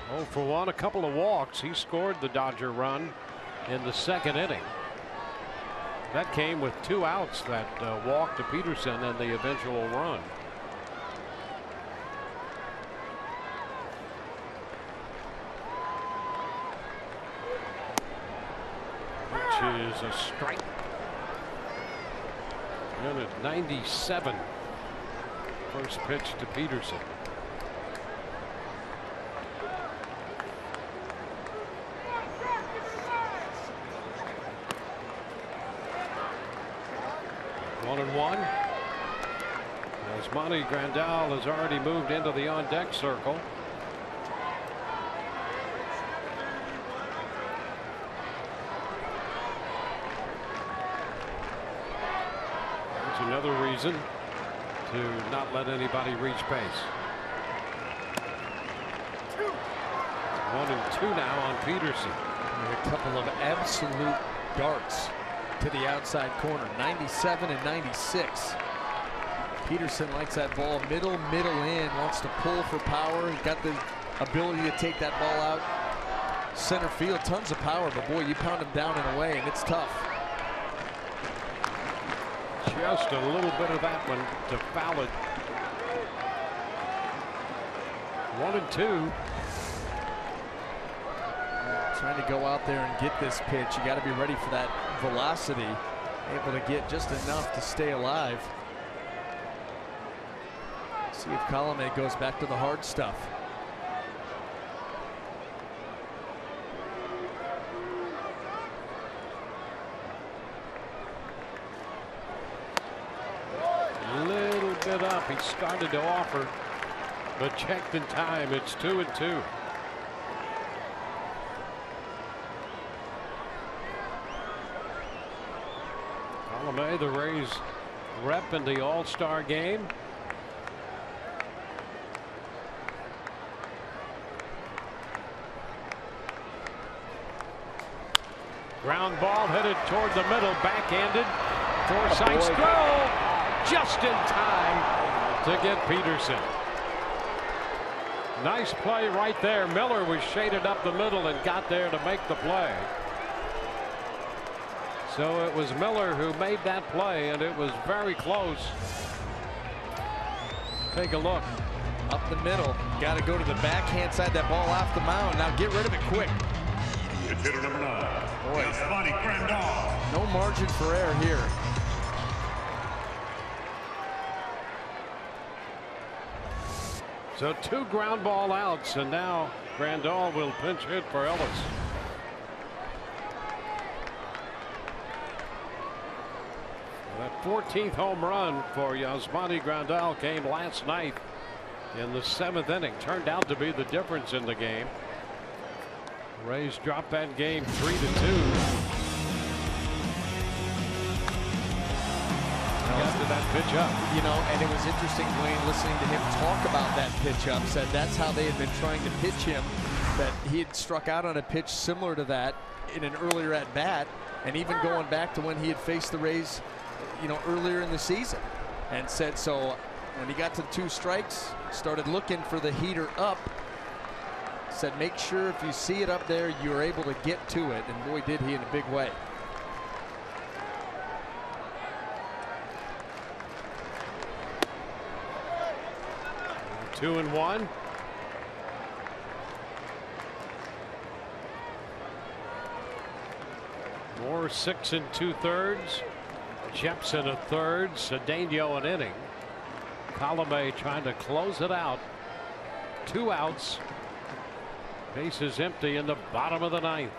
0 for 1, a couple of walks. He scored the Dodger run in the second inning. That came with 2 outs, that walk to Peterson and the eventual run. Which is a strike. And at 97. First pitch to Peterson. One and one. As Monty Grandal has already moved into the on-deck circle. That's another reason to not let anybody reach base. 1 and 2 now on Peterson. And a couple of absolute darts to the outside corner, 97 and 96. Peterson likes that ball middle in, wants to pull for power. He's got the ability to take that ball out center field. Tons of power, but boy, you pound him down and away, and it's tough. Just a little bit of that one to foul it. 1 and 2. Trying to go out there and get this pitch. You got to be ready for that velocity. Able to get just enough to stay alive. See if Colomé goes back to the hard stuff. A little bit up. He started to offer, but checked in time. It's 2 and 2. Colomé, the Rays rep in the All-Star game. Ground ball headed toward the middle, backhanded. Forsythe's throw just in time to get Peterson. Nice play right there. Miller was shaded up the middle and got there to make the play. So it was Miller who made that play, and it was very close. Take a look. Up the middle. Got to go to the backhand side, that ball off the mound. Now get rid of it quick. It's hitter number 9. Boy, no margin for error here. So 2 ground ball outs, and now Grandal will pinch hit for Ellis. That 14th home run for Yasmani Grandal came last night in the 7th inning. Turned out to be the difference in the game. Rays dropped that game 3-2. got to that pitch up. You know, and it was interesting, Dwayne, listening to him talk about that pitch up, said that's how they had been trying to pitch him, that he had struck out on a pitch similar to that in an earlier at bat, and even going back to when he had faced the Rays, you know, earlier in the season, and said so when he got to the 2 strikes, started looking for the heater up, said make sure if you see it up there, you're able to get to it, and boy did he in a big way. Two and one. Moore 6 2/3. Jepson a third. Cedeno an inning. Colomé trying to close it out. 2 outs. Bases empty in the bottom of the 9th.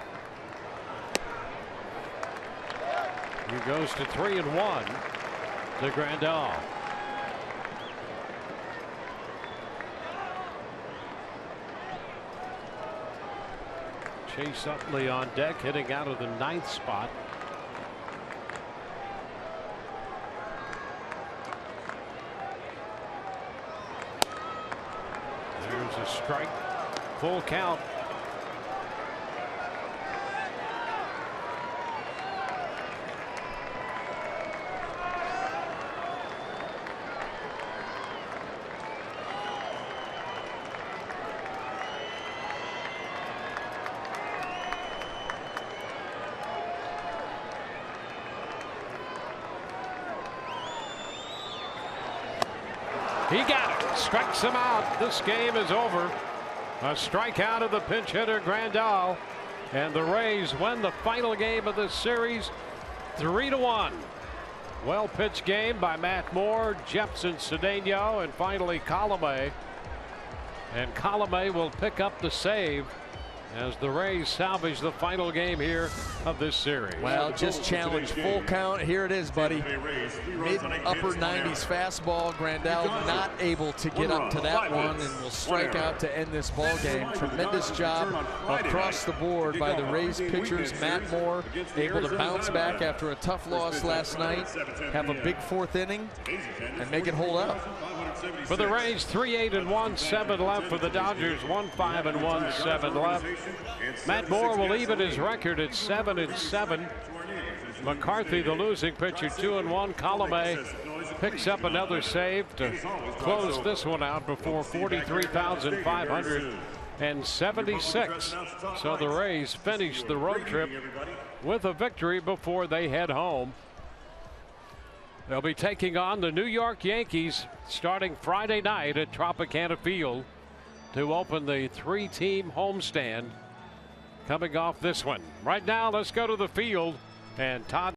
He goes to 3 and 1 to Grandal. Chase Utley on deck, hitting out of the 9th spot. There's a strike. Full count. He got it. Strikes him out. This game is over. A strikeout of the pinch hitter Grandal, and the Rays win the final game of this series 3-1. Well pitched game by Matt Moore, Jepson, Cedeno, and finally Colomé. And Colomé will pick up the save as the Rays salvage the final game here of this series. Well, just challenged. Full count. Here it is, buddy. Mid-upper 90s fastball. Grandal not able to get up to that one and will strike out to end this ball game. Tremendous job across the board by the Rays pitchers. Matt Moore able to bounce back after a tough loss last night, have a big 4th inning, and make it hold up. For the Rays, 3-8-1, 7 left. For the Dodgers, 1-5-1, 7 left. Matt Moore will even his record at 7-7. McCarthy, the losing pitcher, 2-1. Colomé picks up another save to close this one out before 43,576. So the Rays finish the road trip with a victory before they head home. They'll be taking on the New York Yankees starting Friday night at Tropicana Field to open the 3-team homestand coming off this one. Right now, let's go to the field, and Todd